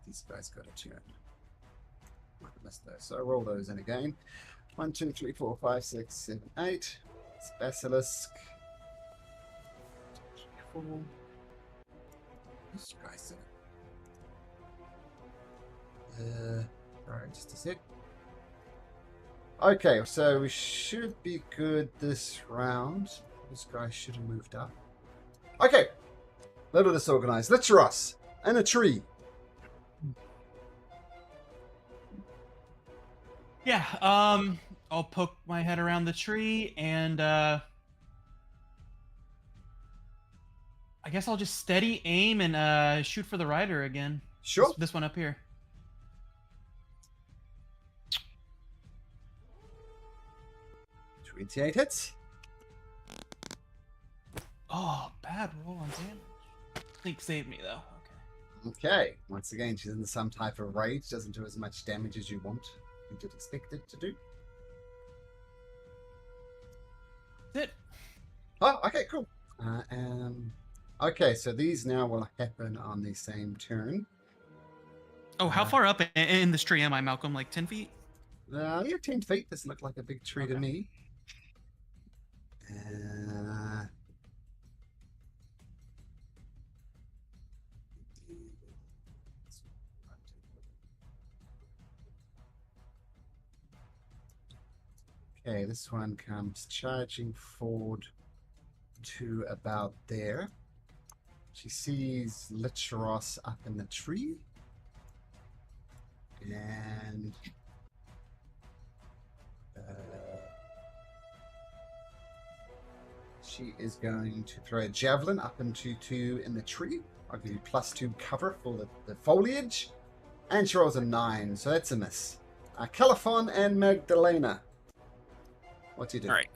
These guys got a turn. Might have missed those. So I roll those in again. 1, 2, 3, 4, 5, 6, 7, 8. It's basilisk. 2, 3, 4. This guy's alright, just a sec. Okay, so we should be good this round. This guy should have moved up. Okay, little disorganized. Let's Ross and a tree. Yeah, I'll poke my head around the tree and I guess I'll just steady aim and shoot for the rider again. Sure. This one up here. $28 hits. Oh, bad roll on damage. Sleep saved me though. Okay. Okay. Once again, she's in some type of rage. Doesn't do as much damage as you would expect it to do. That's it. Oh, okay, cool. Okay, so these now will happen on the same turn. Oh, how far up in this tree am I, Malcolm? Like 10 feet? Yeah, 10 feet. Doesn't look like a big tree to Okay. me. Okay, this one comes charging forward to about there. She sees Licheros up in the tree. And she is going to throw a javelin up into 2 in the tree. I'll give you +2 cover for the foliage. And she rolls a 9, so that's a miss. Califon and Magdalena. What do you do? All right.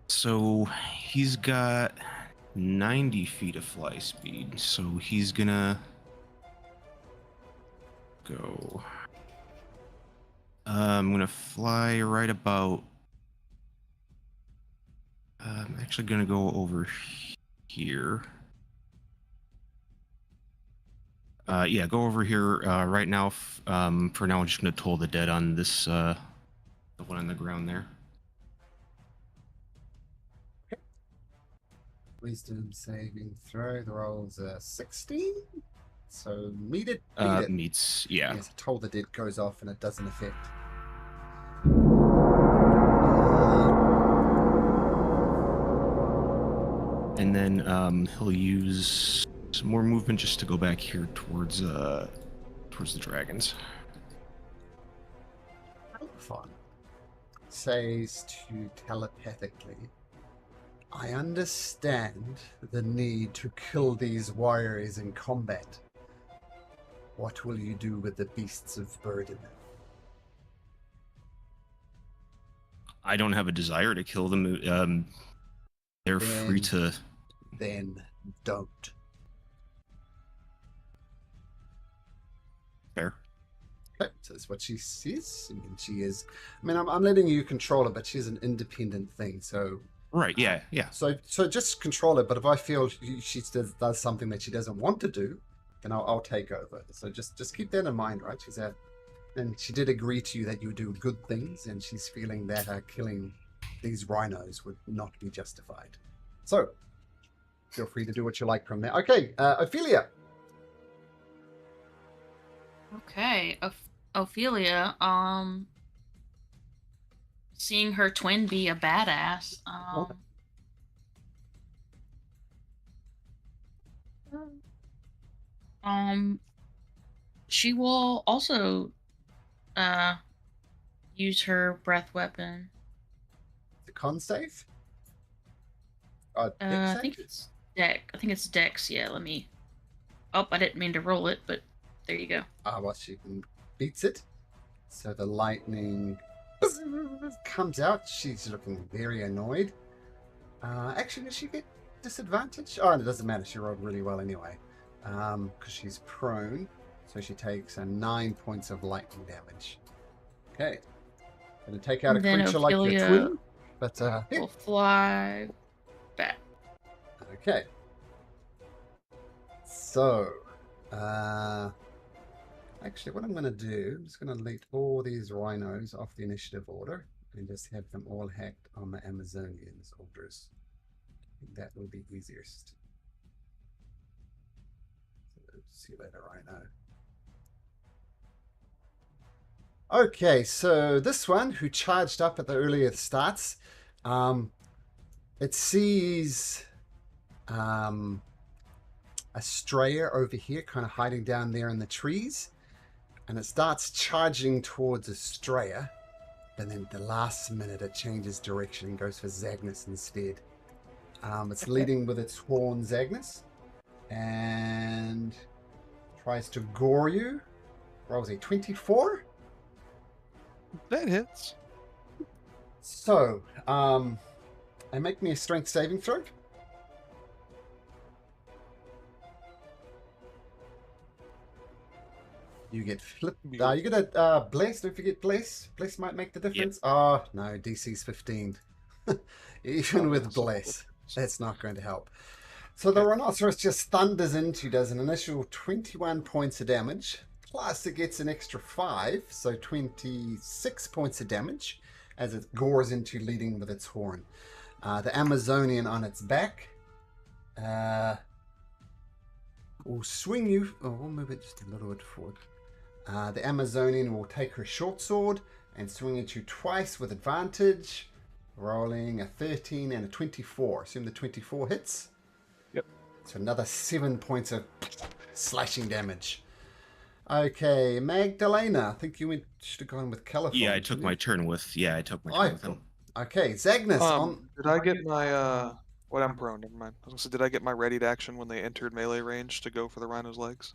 So he's got 90 feet of fly speed. So he's gonna go. I'm gonna fly right about. I'm actually gonna go over here. Yeah, go over here right now. For now, I'm just gonna toll the dead on this, the one on the ground there. Wisdom saving throw. The roll's 16. So meet it. Beat it. Meets, yeah. Yes, toll the dead goes off and it doesn't affect. And then he'll use some more movement just to go back here towards the dragons. Fun. Says to telepathically, I understand the need to kill these warriors in combat. What will you do with the beasts of burden? I don't have a desire to kill them. They're free to. Then don't. Fair. Okay, so that's what she says. I mean, she is. I mean, I'm letting you control her, but she's an independent thing. So. Right. Yeah. Yeah. So just control it. But if I feel she does something that she doesn't want to do, then I'll take over. So just keep that in mind, right? And she did agree to you that you do good things, and she's feeling that killing these rhinos would not be justified. So feel free to do what you like from there. Okay, Ophelia. Okay, Ophelia. Seeing her twin be a badass. She will also use her breath weapon. The con save? Dex I save? think it's Dex. I think it's Dex. Yeah, let me. Oh, I didn't mean to roll it, but there you go. Well, she beats it. So the lightning comes out. She's looking very annoyed. Actually, does she get disadvantage? Oh, it doesn't matter. She rolled really well anyway. Because she's prone. So she takes 9 points of lightning damage. Okay. Gonna take out a Then creature like your Ophelia twin. But, will fly back. Okay. So, actually, what I'm going to do, I'm just going to delete all these rhinos off the initiative order and just have them all hacked on the Amazonians orders. I think that will be easiest. So, see you later, rhino. Okay, so this one who charged up at the earlier starts, it sees Estrella over here, kind of hiding down there in the trees, and it starts charging towards Estrella, and then at the last minute it changes direction and goes for Zagnus instead. It's leading with its horn, Zagnus, and tries to gore you. Rolls a 24. That hits. So, and make me a strength saving throw. You get flip. Beautiful. You get a bless. Don't forget bless. Bless might make the difference. Oh no, DC's 15. Even Oh, with yeah, so bless, that's not going to help. So the rhinoceros just thunders into, does an initial 21 points of damage, plus it gets an extra 5, so 26 points of damage as it gores into, leading with its horn. The Amazonian on its back will swing you. Oh, we'll move it just a little bit forward. The Amazonian will take her short sword and swing at you twice with advantage, rolling a 13 and a 24. Assume the 24 hits. Yep. So another 7 points of slashing damage. Okay, Magdalena. I think you should have gone with California. Yeah, I took my turn with him. Okay, Zagnus on. Did I get my what? I'm prone. Never mind. I was gonna say, did I get my readied action when they entered melee range to go for the rhino's legs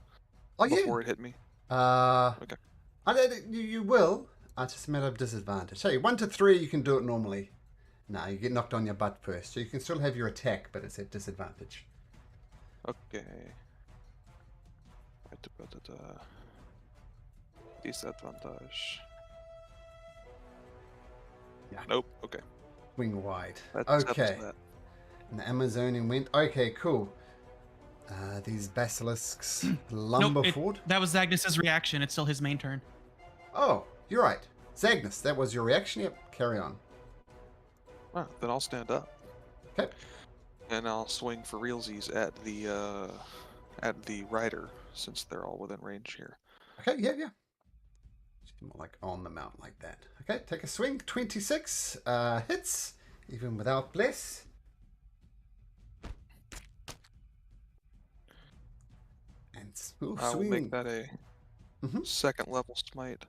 Oh yeah. before it hit me? Okay. You will. It's just a matter of disadvantage. Hey, 1 to 3, you can do it normally. No, you get knocked on your butt first, so you can still have your attack, but it's at disadvantage. Okay. Disadvantage. Yeah. Nope. Okay. Wing wide. That's Okay. that. And the Amazonian went. Okay, cool. These basilisks lumber Nope, forward. that was Zagnus's reaction. It's still his main turn. Oh, you're right. Zagnus, that was your reaction. Yep, carry on. Well, then I'll stand up. Okay. And I'll swing for realsies at the rider, since they're all within range here. Okay, yeah. Just more like on the mount like that. Okay, take a swing. 26 hits, even without bless. And I will swing. make that a Mhm. second level smite.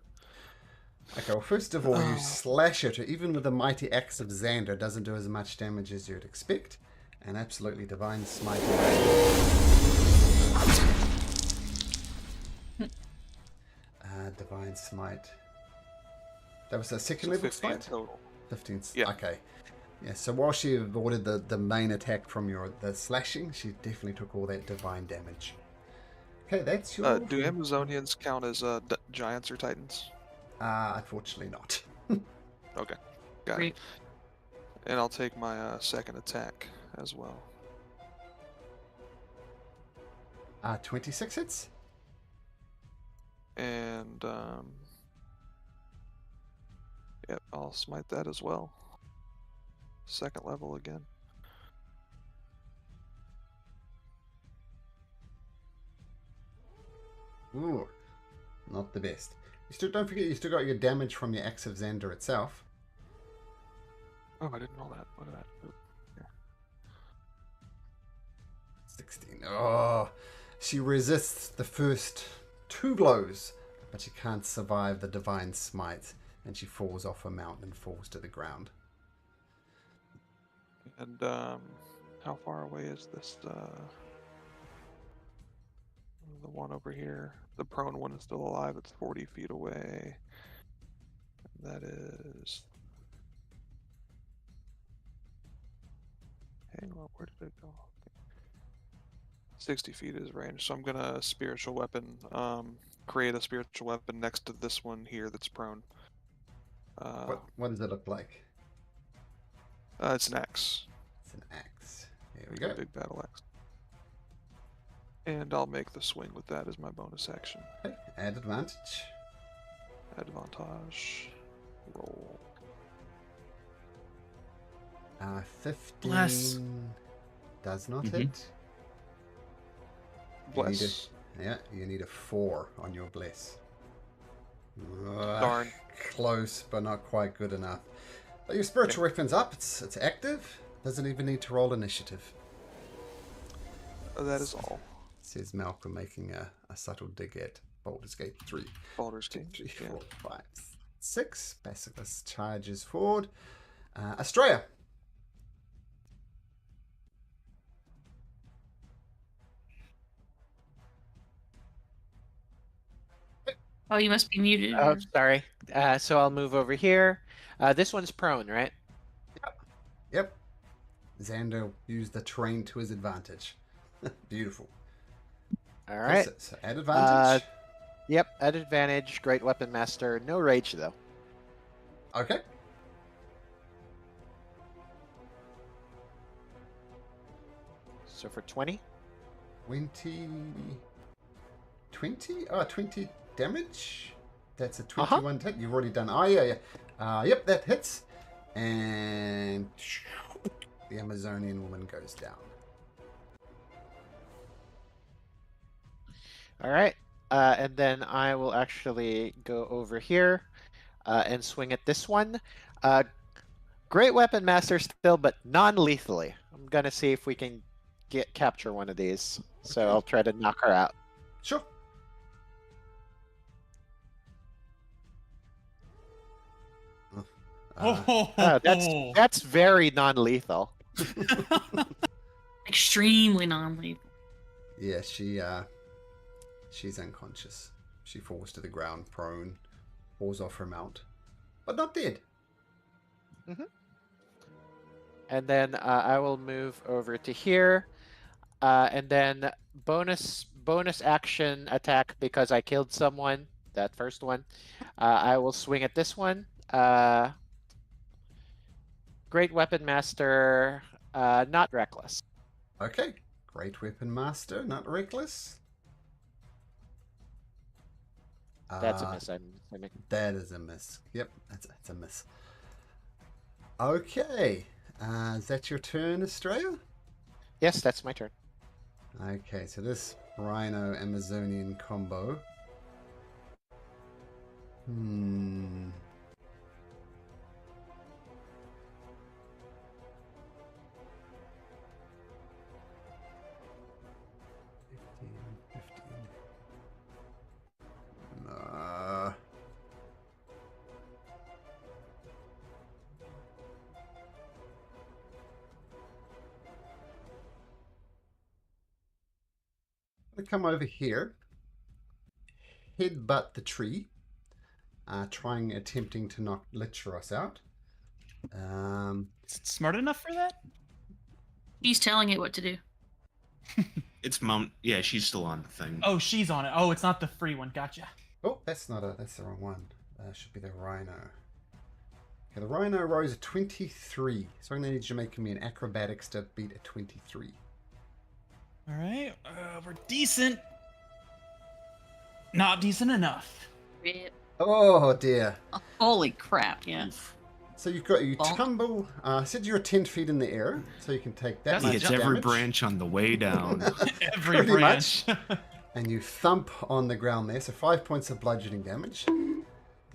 Okay, well, first of all, you slash it. Even with the mighty axe of Xander, doesn't do as much damage as you'd expect. And absolutely divine smite. Divine smite. That was a second So level 15 smite? total. 15. Yeah. Okay. Yeah, so while she avoided the main attack from the slashing, she definitely took all that divine damage. Okay, that's your... Do Amazonians count as giants or titans? Unfortunately not. Okay, got Great. it. And I'll take my second attack as well. 26 hits? And yep, I'll smite that as well. Second level again. Ooh, not the best. Don't forget, you still got your damage from your axe of Xander itself. Oh, I didn't know that. Look at that. Oop. 16. Oh, she resists the first 2 blows, but she can't survive the divine smite, and she falls off her mount and falls to the ground. And how far away is this? The one over here. The prone one is still alive. It's 40 feet away. And that is. Hang on, where did it go? 60 feet is range, so I'm gonna spiritual weapon. Create a spiritual weapon next to this one here that's prone. What does it look like? It's an axe. It's an axe. Here we A go. big battle axe. And I'll make the swing with that as my bonus action. Okay, add advantage. Advantage. Roll. 15 Bless. does not Mhm. hit. Bless. You need a 4 on your bless. Darn. Close, but not quite good enough. But your spiritual weapon's up. It's active. Doesn't even need to roll initiative. That is all. Says Malcolm, making a subtle dig at Baldur's Gate 3. Baldur's 2, Gate. 3, Yeah. 4, 5, 6. Basilisk charges forward. Australia. Oh, you must be muted. Oh, or- sorry. So I'll move over here. This one's prone, right? Yep. Xander used the terrain to his advantage. Beautiful. All right. So add advantage. Yep, at advantage, Great Weapon Master. No rage, though. Okay. So for 20? 20. 20? Oh, 20 damage? That's a 21 hit. You've already done. Oh, yeah. Yep, that hits. And the Amazonian woman goes down. All right. And then I will actually go over here and swing at this one. Great Weapon Master still, but non-lethally. I'm going to see if we can capture one of these. So Okay. I'll try to knock her out. Sure. That's very non-lethal. Extremely non-lethal. Yeah, she's unconscious. She falls to the ground, prone, falls off her mount, but not dead. And then I will move over to here, and then bonus action attack because I killed someone. That first one, I will swing at this one. Great Weapon Master, not reckless. Okay, Great Weapon Master, not reckless. That's a miss. I'm assuming. That is a miss. Yep, that's a miss. Okay, is that your turn, Australia? Yes, that's my turn. Okay, so this Rhino Amazonian combo. Hmm. I'm gonna come over here, headbutt the tree, attempting to knock Litros out. Is it smart enough for that? He's telling it what to do. It's Mount. Yeah, she's still on the thing. Oh, she's on it. Oh, it's not the free one. Gotcha. Oh, that's the wrong one. Should be the Rhino. Okay, the Rhino rose a 23, so I'm gonna need you making me an acrobatics to beat a 23. All right, we're decent. Not decent enough. Rip. Oh dear. Oh, holy crap! Yeah. So you Bonk. tumble. Said you're 10 feet in the air, so you can take that That's He much hits every damage, branch on the way down. Every Pretty branch. and you thump on the ground there. So 5 points of bludgeoning damage. The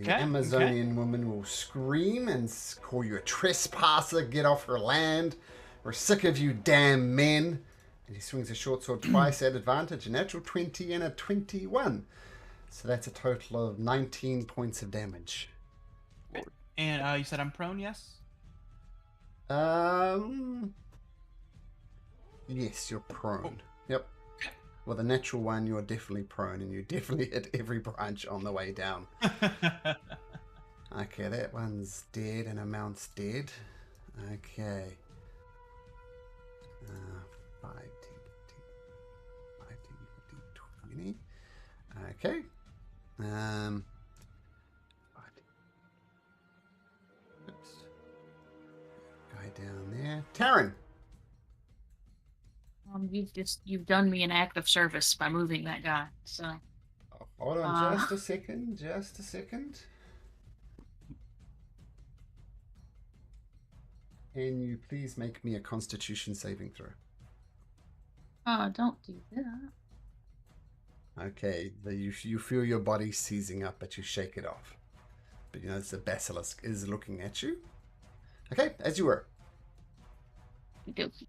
Okay, Amazonian woman will scream and call you a trespasser. Get off her land. We're sick of you, damn men. And he swings a short sword twice at advantage, a natural 20 and a 21. So that's a total of 19 points of damage. And you said I'm prone, yes? Yes, you're prone. Yep. Well, the natural one, you're definitely prone, and you definitely hit every branch on the way down. Okay, that one's dead, and a mount's dead. Okay. 5, 10, 20. Okay. 5, 10. Oops. Guy down there. Taryn. You've done me an act of service by moving that guy. So Oh, hold on just a second. Just a second. Can you please make me a Constitution saving throw? don't do that. Okay, you feel your body seizing up, but you shake it off. But you know the basilisk is looking at you. Okay, as you were. Okey-dokey.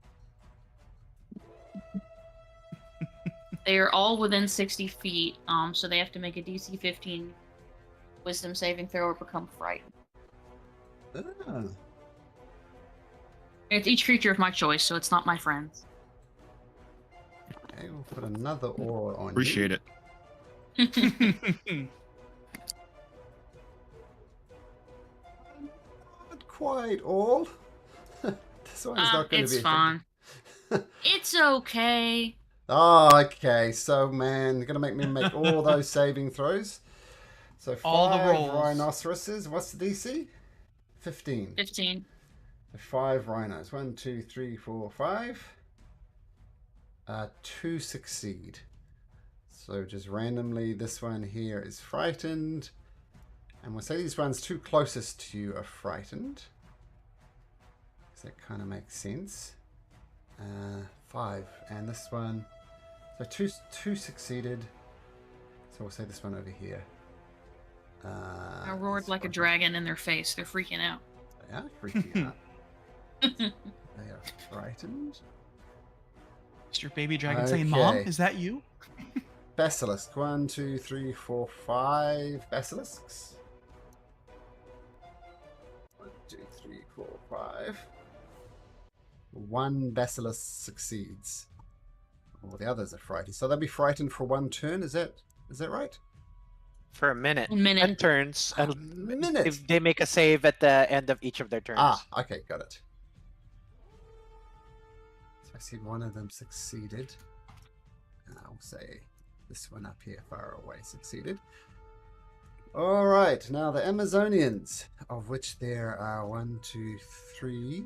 They are all within 60 feet, so they have to make a DC 15 Wisdom saving throw or become frightened. Ah, It's each creature of my choice, so it's not my friends. okay, we'll put another aura on Appreciate you. it. Not quite all. This one's not going to be. It's fine. It's okay. Oh, okay. So, man, you're going to make me make all those saving throws. So, All the 5 rolls. rhinoceroses. What's the DC? 15. 15. 5 rhinos. 1, 2, 3, 4, 5. 2 succeed. So just randomly, this one here is frightened. And we'll say these ones two closest to you are frightened. Because that kind of makes sense. 5. And this one. So two succeeded. So we'll say this one over here. I roared this like a one. dragon in their face. They're freaking out. They are freaking out. They are frightened. Mr. Baby Dragon saying, Mom, Okay. is that you? Basilisk. 1, 2, 3, 4, 5 basilisks. 1, 2, 3, 4, 5. 1 basilisk succeeds. Well, the others are frightened. So they'll be frightened for 1 turn. Is that right? For a minute. 1 minute. 10 turns. A And minute. if they make a save at the end of each of their turns. Ah, okay, got it. So I see one of them succeeded. I'll say this one up here far away succeeded. All right, now the Amazonians, of which there are 1, 2, 3,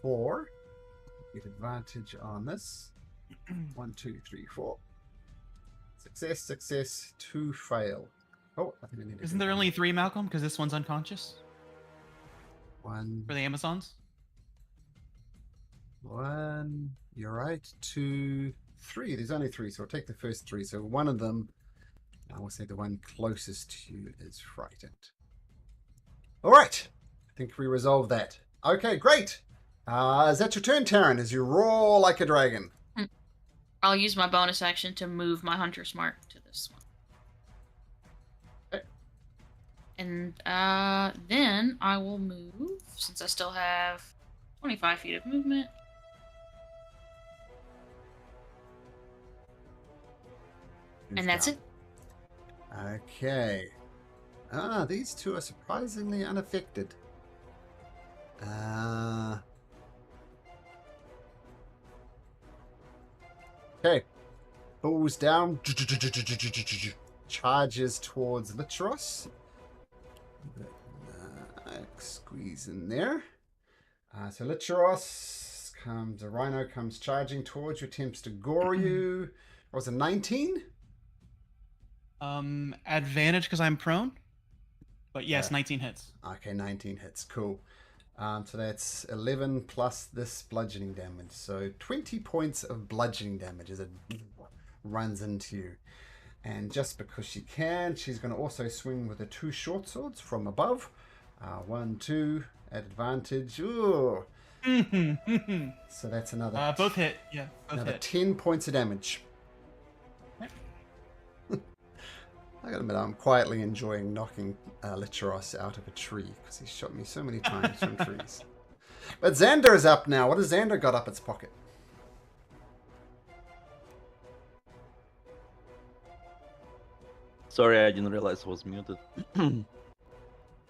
4. Get advantage on this. 1, 2, 3, 4. Success, success, 2 fail. Oh, I think I need to Isn't do there one. only 3, Malcolm? Because this one's unconscious 1, for the Amazons. 1. You're right. 2, 3. There's only 3, so I'll take the first 3. So one of them, I will say the one closest to you is frightened. All right. I think we resolved that. Okay, great. Is that your turn, Taryn? As you roar like a dragon. I'll use my bonus action to move my Hunter's Mark to this one. Okay. And then I will move, since I still have 25 feet of movement. And that's it. Okay. These two are surprisingly unaffected. Okay. Pulls down. Charges towards Litros. Squeeze in there. So Litros comes, a rhino comes charging towards you, attempts to gore you. What was it, 19? Advantage because I'm prone. But yes, 19 hits. Okay, 19 hits. Cool. So that's 11 plus this bludgeoning damage. So 20 points of bludgeoning damage as it runs into you. And just because she can, she's going to also swing with the 2 short swords from above. 1, 2 at advantage. Ooh. So that's another. Both hit. Yeah, both Another hit. 10 points of damage. Yep. I gotta admit, I'm quietly enjoying knocking Litros out of a tree because he's shot me so many times from trees. But Xander is up now. What has Xander got up its pocket? Sorry, I didn't realize I was muted.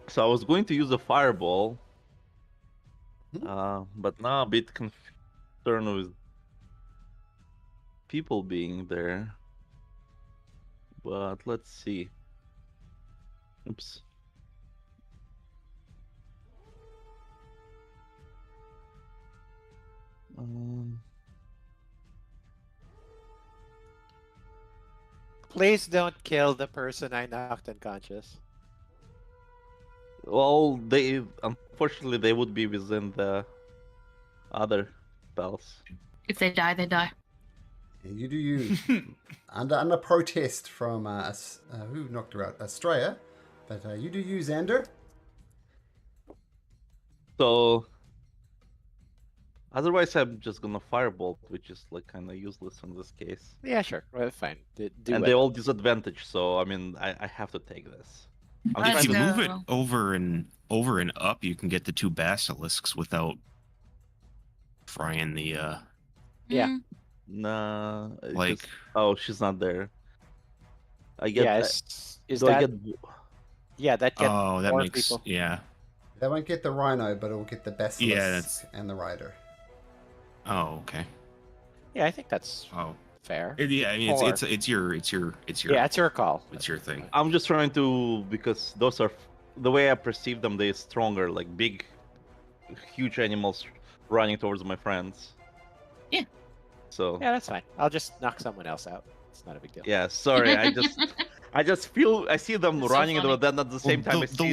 So I was going to use a fireball, but now a bit concerned with people being there. But let's see. Oops. Please don't kill the person I knocked unconscious. Well, unfortunately they would be within the other spells. If they die, they die. Yeah, you do you. under protest from who knocked her out? Australia. But you do you, Xander. So otherwise I'm just gonna firebolt, which is like kind of useless in this case. Yeah, sure. Well, fine. Do And it. they all disadvantage, so I mean I have to take this. I'm Let's If you trying to- move it go. over and up, you can get the 2 basilisks without frying the Yeah. Mm, Nah, it like. just- oh, she's not there. I get. Yeah, I- is do I that... get? Yeah, that gets Oh, that more makes people. yeah. They won't get the rhino, but it will get the basilisk Yeah, that's- and the rider. Oh, okay. Yeah, I think that's Oh, fair. yeah. I mean, Or- it's your Yeah, it's your call. it's your thing. I'm just trying to, because those are the way I perceive them. They're stronger, like big, huge animals running towards my friends. Yeah. So Yeah, that's fine. I'll just knock someone else out. It's not a big deal. yeah, sorry. I just feel I see them That's so running, funny. but then at the same time I see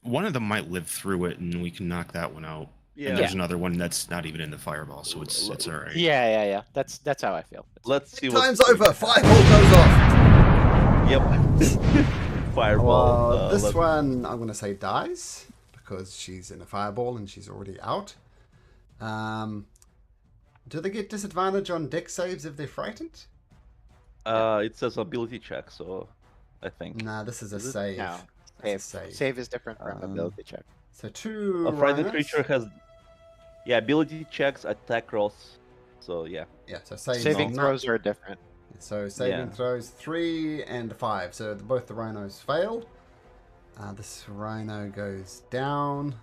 one of them might live through it, and we can knock that one out. yeah. And there's another one that's not even in the fireball, so it's all right. Yeah. That's how I feel. Let's see what Time's over. Fireball goes off. Yep. Fireball. Well, this let's- one I'm gonna say dies because she's in a fireball and she's already out. Do they get disadvantage on deck saves if they're frightened? It says ability check, so I think. Nah, this is a Is it? save. No. That's a Save is different from ability check. So two. A frightened rhinos. creature has, ability checks, attack rolls. So yeah. Yeah, so saves Saving not- throws are different. So saving Yeah. throws 3 and 5. So both the rhinos failed. This rhino goes down.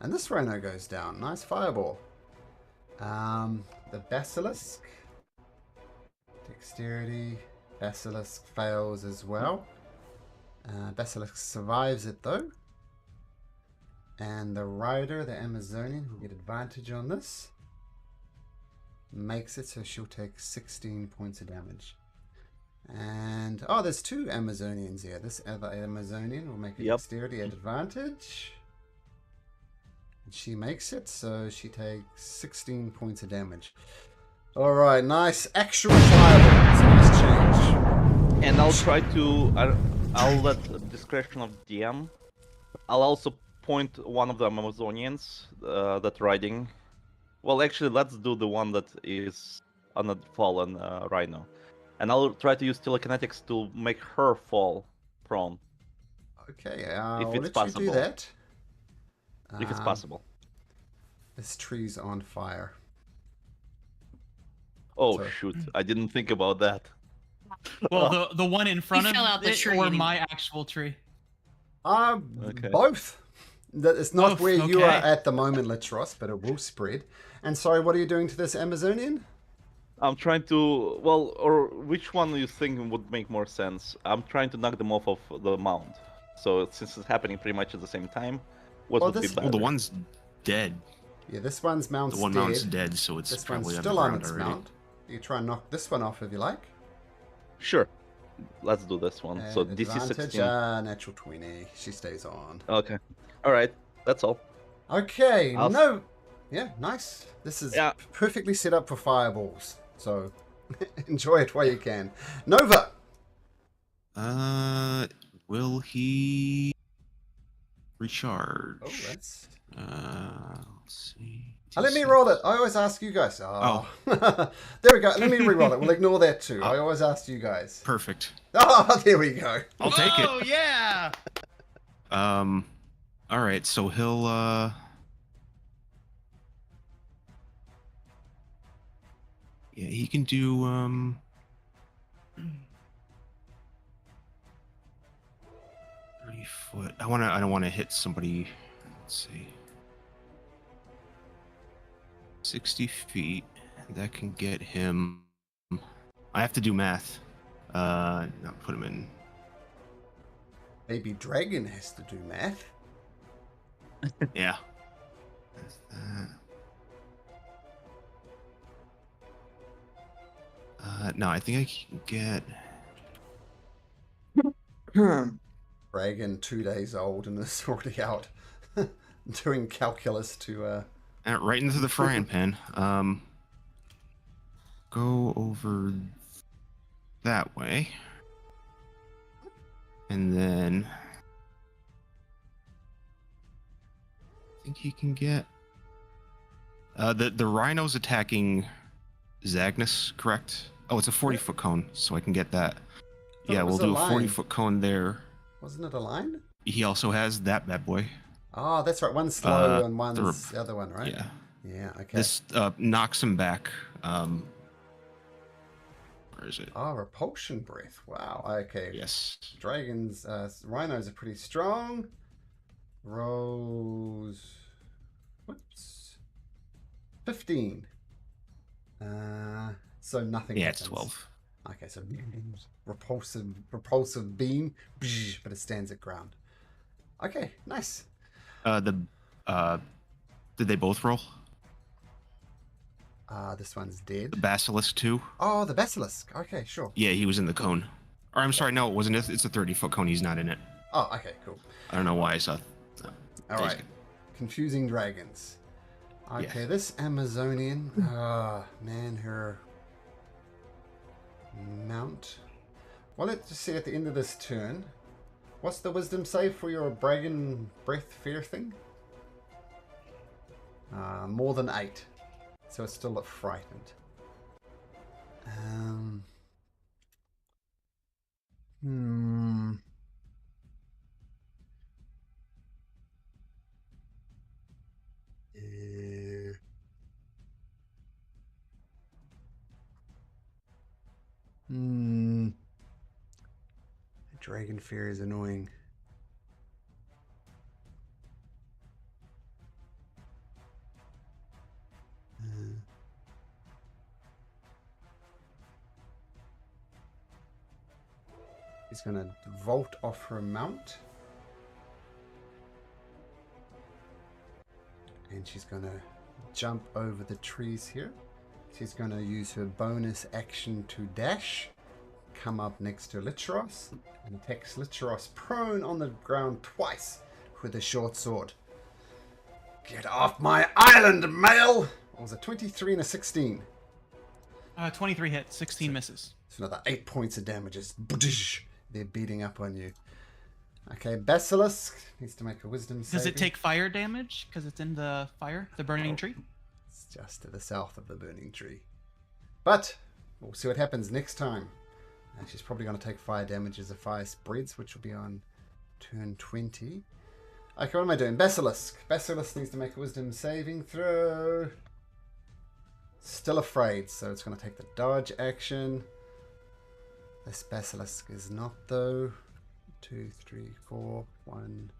And this rhino goes down. Nice fireball. The basilisk. Dexterity. Basilisk fails as well. Basilisk survives it though. And the rider, the Amazonian, will get advantage on this. Makes it so she'll take 16 points of damage. And there's two Amazonians here. This other Amazonian will make a Yep. dexterity at advantage. And she makes it, so she takes 16 points of damage. Alright, nice actual fireball. It's a nice change. And I'll try to. I'll let the discretion of DM. I'll also point one of the Amazonians that riding. Well, actually, let's do the one that is on a fallen rhino, and I'll try to use telekinetics to make her fall prone, Okay, I'll it's let you possible. do that. if it's Um, possible. This tree's on fire. Oh so- shoot! I didn't think about that. Well, the one in front of fell out the it tree or and he- my actual tree? Okay. Both. That it's not Both, where you are okay. at the moment, Litros, but it will spread. And sorry, what are you doing to this Amazonian? I'm trying to. Well, or which one you think would make more sense? I'm trying to knock them off of the mound. So since it's happening pretty much at the same time, what Well, would be this- better? Well, the one's dead. Yeah, this one's mount's The one dead. mount's dead, so it's This one's probably still on underground its already. mount. You try and knock this one off if you like. Sure. Let's do this one. So And DC advantage, 16. natural 20. She stays on. Okay. All right. That's all. Okay, I'll- no. Yeah, nice. This is Yeah. perfectly set up for fireballs. So enjoy it while you can. Nova! Will he recharge? Oh, that's... Let's see. let me DC. roll it. I always ask you guys. Oh. There we go. Let me re-roll it. We'll ignore that too. I always ask you guys. Perfect. Oh, there we go. I'll take it. Oh yeah. All right. So he'll yeah, he can do 30 foot. I don't want to hit somebody. Let's see. 60 feet. That can get him. I have to do math. Not put him in. Maybe Dragon has to do math. Yeah. That's that. No, I think I can get. Dragon 2 days old and is already out doing calculus to Right into the frying pan. Go over that way. And then I think he can get the rhino's attacking Zagnus, correct? Oh, it's a 40-foot cone, so I can get that. Thought Yeah, it we'll was do a a line. 40-foot cone there. wasn't it a line? He also has that bad boy. Oh, that's right. One's slow and the one's the other one, right? Yeah. Yeah, okay. This knocks him back. Where is it? Oh, repulsion breath. Wow. Okay. Yes. Dragons, rhinos are pretty strong. Rose. Whoops. 15. So nothing. Yeah, it's happens. 12. Okay, so repulsive beam, but it stands at ground. Okay, nice. Did they both roll? This one's dead. The basilisk too? Oh, the basilisk. Okay, sure. Yeah, he was in the cone. Or I'm sorry, no, it wasn't. It's a 30-foot cone. He's not in it. Oh, okay, cool. I don't know why I saw. All right. Confusing dragons. Okay, Yeah. this Amazonian. Man, her mount. Well, let's just see at the end of this turn. What's the wisdom save for your dragon breath fear thing? More than 8. So it's still frightened. Dragon fear is annoying. He's going to vault off her mount. And she's going to jump over the trees here. She's going to use her bonus action to dash. Come up next to Licheros. And attacks Licheros prone on the ground twice with a short sword. Get off my island, male! What was it, 23 and a 16? 23 hits, 16 misses. So another 8 points of damages. They're beating up on you. Okay, Basilisk needs to make a wisdom save. Does it take fire damage because it's in the fire, the burning tree? It's just to the south of the burning tree. But we'll see what happens next time. She's probably going to take fire damage as the fire spreads, which will be on turn 20. Okay, what am I doing? Basilisk. Basilisk needs to make a wisdom saving throw. Still afraid, so it's going to take the dodge action. This basilisk is not, though. 2, 3, 4. 1,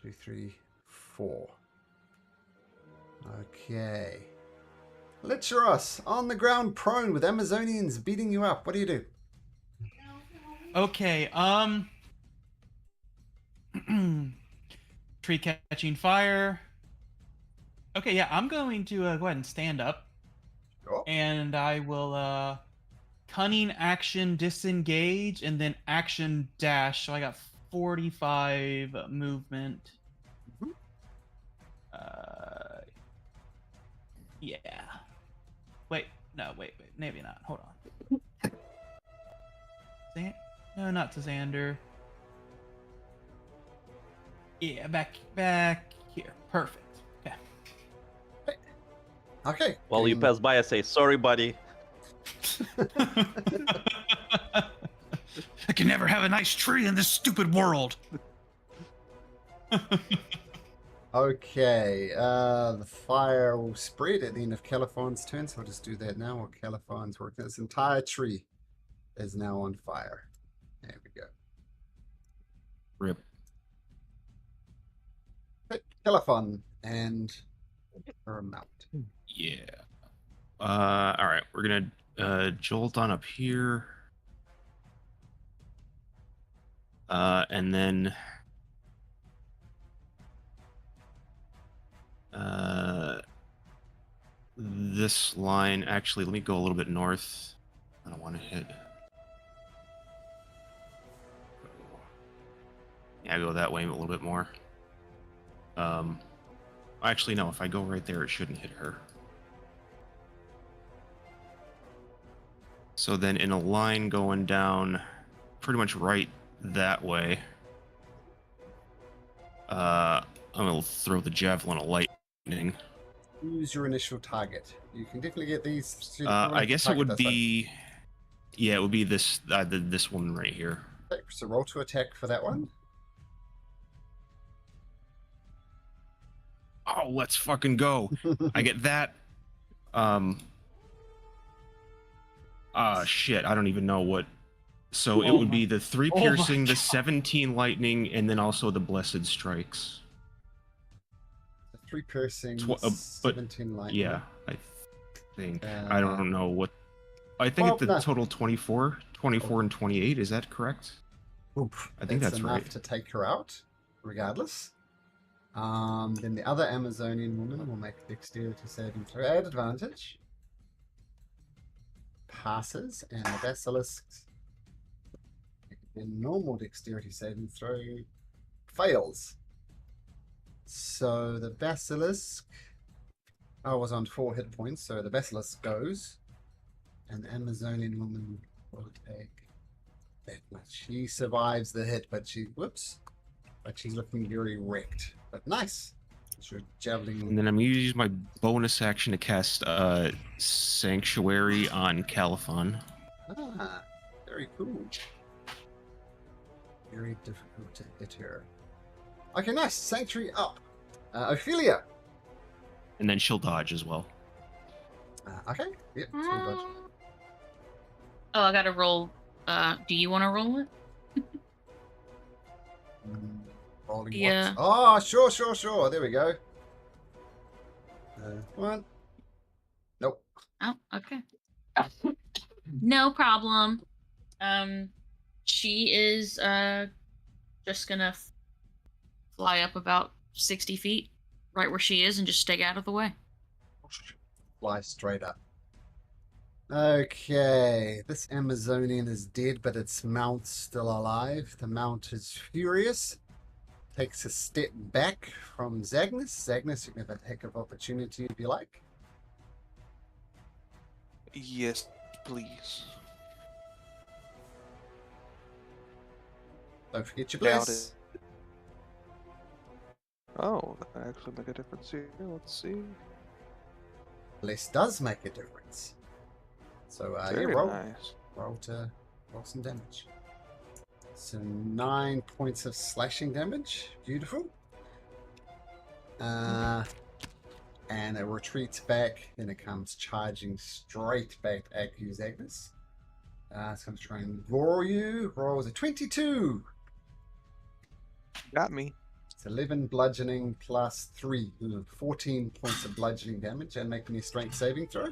2, 3, 4. Okay. Licheros, on the ground prone with Amazonians beating you up. What do you do? Okay, tree catching fire. Okay, yeah, I'm going to go ahead and stand up. Sure. And I will cunning action disengage and then action dash. So I got 45 movement. Mhm. Yeah. Wait, maybe not. Hold on. No, not to Xander. Yeah, back here. Perfect. Okay. Okay. While you pass by, I say, sorry, buddy. I can never have a nice tree in this stupid world. Okay, the fire will spread at the end of Californ's turn, so I'll just do that now while Californ's working. This entire tree is now on fire. There we go. Rip. Californ and her mount. Yeah. All right, we're gonna jolt on up here, and then this line. Actually, let me go a little bit north. I don't want to hit. Yeah, go that way a little bit more. Actually, no. If I go right there, it shouldn't hit her. So then in a line going down pretty much right that way, I'm going to throw the Javelin of Lightning. Who's your initial target? You can definitely get these. I guess it would be... Yeah, it would be this this one right here. Okay, so roll to attack for that one. Oh, let's fucking go. I get that. Shit, I don't even know what. So it would be the 3 piercing, the 17 lightning, and then also the blessed strikes. 3 piercing, but 17 lightning. Yeah, I think. Uh, I don't know what. I think well, the no. total 24, 24 and 28. Is that correct? Oof, I think that's enough right. to take her out, regardless. Then the other Amazonian woman will make a dexterity saving throw at advantage. Passes, and the basilisk, a normal dexterity saving throw, fails. So the basilisk, I was on 4 hit points, so the basilisk goes, and the Amazonian woman will take that much. She survives the hit, but she's looking very wrecked. But nice. Sure, javelin. And then I'm going to use my bonus action to cast Sanctuary on Califon. Ah, very cool. Very difficult to hit her. Okay, nice. Sanctuary up. Ophelia. And then she'll dodge as well. Okay. Yep. she'll dodge. Oh, I gotta roll. Do you want to roll it? Rolling Yeah. what? Oh, sure. There we go. One. Nope. Oh, okay. No problem. She is just gonna fly up about 60 feet, right where she is, and just stay out of the way. Fly straight up. Okay, this Amazonian is dead, but its mount's still alive. The mount is furious. Takes a step back from Zagnus. Zagnus, you can have a heck of opportunity if you like. Yes, please. Don't forget your Doubt bliss. Oh, that actually make a difference here. Let's see. Bliss does make a difference. So Very you roll. nice. Roll some damage. So 9 points of slashing damage. Beautiful. And it retreats back. Then it comes charging straight back at you, Zagnus. It's going to try and roar you. Rolls a 22. Got me. It's 11 bludgeoning plus 3. 14 points of bludgeoning damage. And make me a strength saving throw.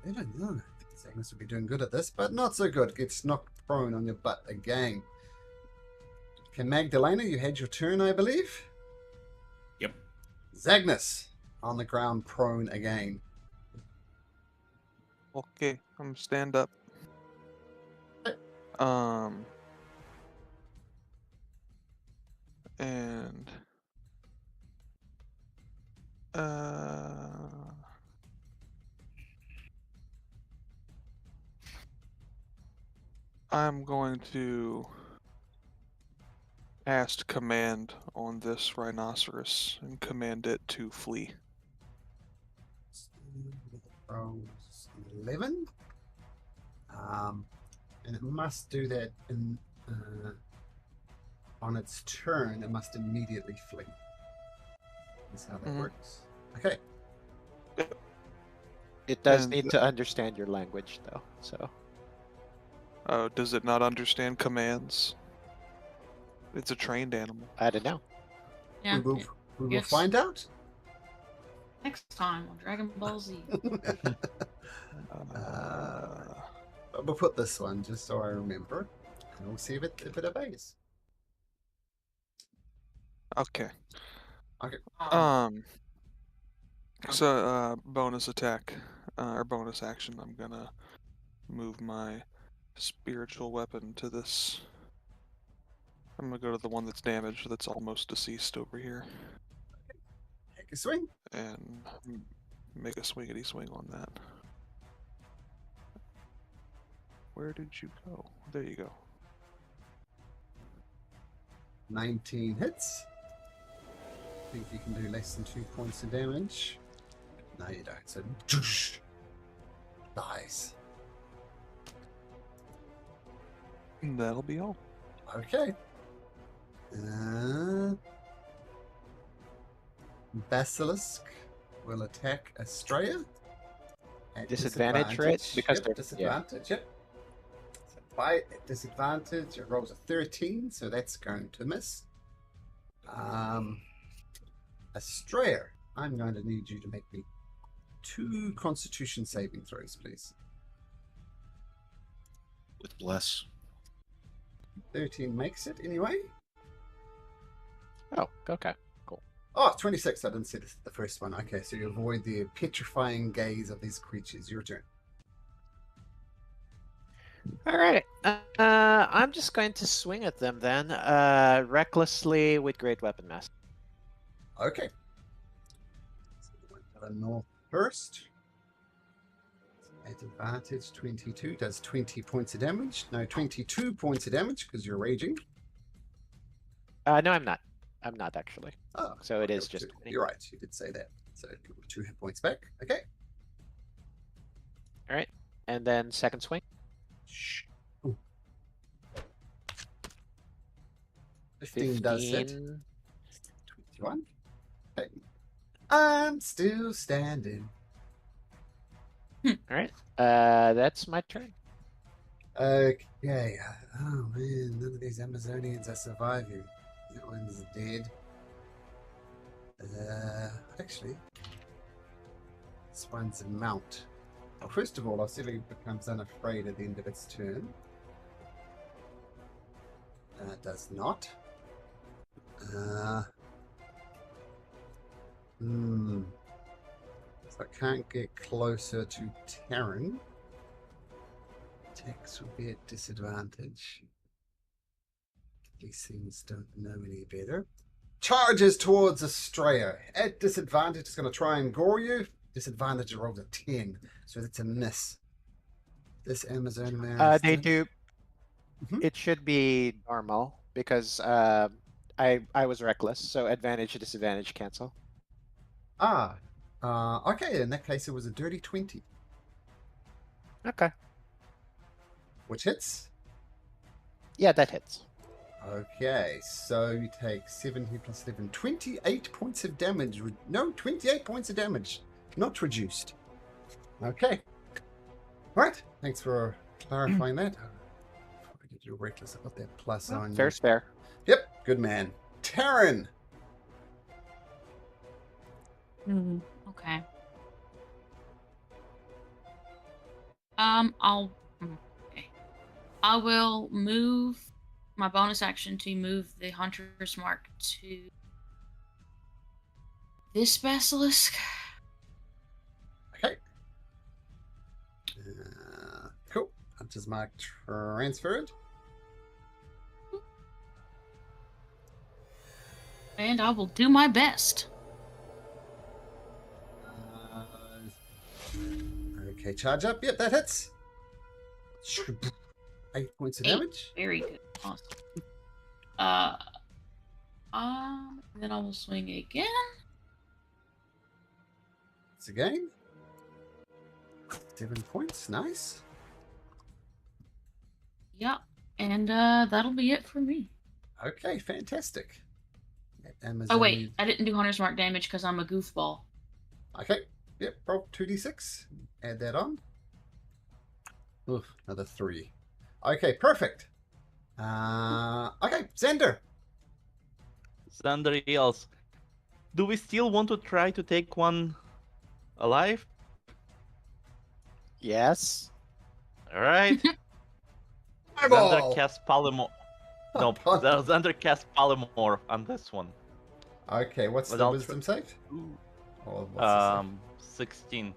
I don't know. I think Zagnus would be doing good at this, but not so good. Gets knocked prone on your butt again. Okay, Magdalena, you had your turn, I believe. Yep. Zagnus on the ground, prone again. Okay, I'm stand up. And I'm going to cast command on this rhinoceros and command it to flee. Rolls 11. And it must do that in on its turn. It must immediately flee. That's how that works. Okay. It does And need to understand your language, though. So Oh, does it not understand commands? It's a trained animal. I don't know. Yeah. we will yes. find out. Next time on Dragon Ball Z. But we'll put this one just so I remember, and we'll see if it obeys. Okay. Okay. So bonus attack or bonus action. I'm gonna move my spiritual weapon to this. I'm gonna go to the one that's damaged, that's almost deceased over here, Take a swing. and make a swingity swing on that. Where did you go? There you go. 19 hits. Think you can do less than 2 points of damage? No, you don't. So, dies. And that'll be all. Okay. Basilisk will attack Estrella. At Disadvantage, right? Because yep, they're disadvantage. Yep. So bite at disadvantage. It rolls a 13, so that's going to miss. Estrella, I'm going to need you to make me 2 Constitution saving throws, please. With bless. 13 makes it anyway. Oh, okay. Cool. Oh, 26. I didn't see the first one. Okay, so you avoid the petrifying gaze of these creatures. Your turn. All right. I'm just going to swing at them then, recklessly with Great Weapon Master. Okay. So we went to the north first. At advantage, 22 does 20 points of damage. No, 22 points of damage because you're raging. No, I'm not. I'm not actually. Oh, So it is okay, just so 20. you're right. You did say that. So 2 hit points back. Okay. All right. And then second swing. Shh. Ooh. 15 does hit. 21. Okay. I'm still standing. All right. That's my turn. Okay. Oh man, none of these Amazonians are surviving. That one's dead. Actually, this one's a mount. Well, first of all, I'll see if it becomes unafraid at the end of its turn. It does not. So I can't get closer to Terran. Attacks will be at disadvantage. These things don't know any better. Charges towards Estrella. At disadvantage, it's going to try and gore you. Disadvantage rolls a 10, so that's a miss. This Amazon man. They do. Mhm. It should be normal because I was reckless, so advantage disadvantage cancel. Okay, in that case it was a dirty 20, Okay. which hits. Yeah, that hits. Okay, so you take 17 plus 11, 28 points of damage. No, 28 points of damage, not reduced. Okay. Right, thanks for clarifying that. Before I get you reckless, I got that plus Well, on fair's fair. Yep, good man. Terran. Okay. Okay. I will move my bonus action to move the Hunter's Mark to this basilisk. Okay. Cool. Hunter's Mark transferred. And I will do my best. Okay, charge up. Yep, that hits. 8 points of 8. damage. Very good. Awesome. Then I will swing again. It's again. 7 points. Nice. Yeah, and that'll be it for me. Okay, fantastic. That Oh Amazon- wait, I didn't do Hunter's Mark damage because I'm a goofball. Okay. Yep, roll 2d6. Add that on. Oof, another 3. Okay, perfect. Okay, Xander. Xander yells, "Do we still want to try to take one alive?" Yes. All right. Fireball! Xander casts polymorph. No, Xander casts polymorph on this one. Okay, what's the Without wisdom save? Or what's the save? 16.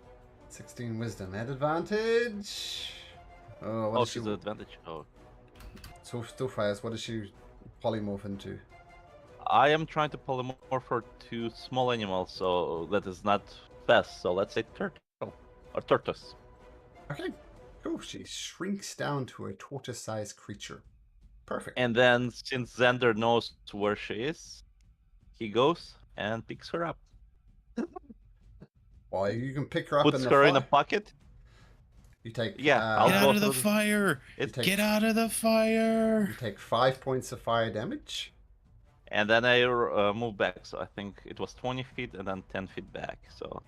16 wisdom. At advantage. Oh, what Oh, is she? she's an advantage. Oh. So still fires. What does she polymorph into? I am trying to polymorph her to small animals, so that is not fast. So let's say turtle or tortoise. Okay, cool. She shrinks down to a tortoise-sized creature. Perfect. And then, since Xander knows where she is, he goes and picks her up. Well, you can pick her up Puts in the her in a fire. pocket. You take Yeah, I'll Get go out of the through fire! It take- Get out of the fire! You take 5 points of fire damage. And then I move back. So I think it was 20 feet and then 10 feet back. So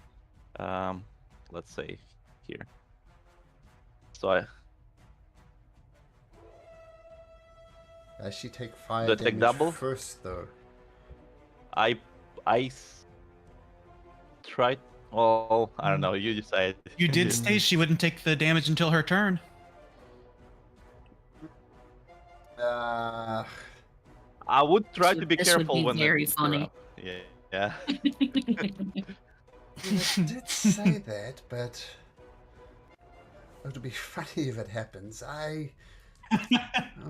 let's say here. So She take fire Do I take damage double? first, though. I tried. Well, I don't know. You decide. You did say she wouldn't take the damage until her turn. Uh, I would try to be This would careful be when very it's funny. up. Yeah. I did say that, but it would be funny if it happens.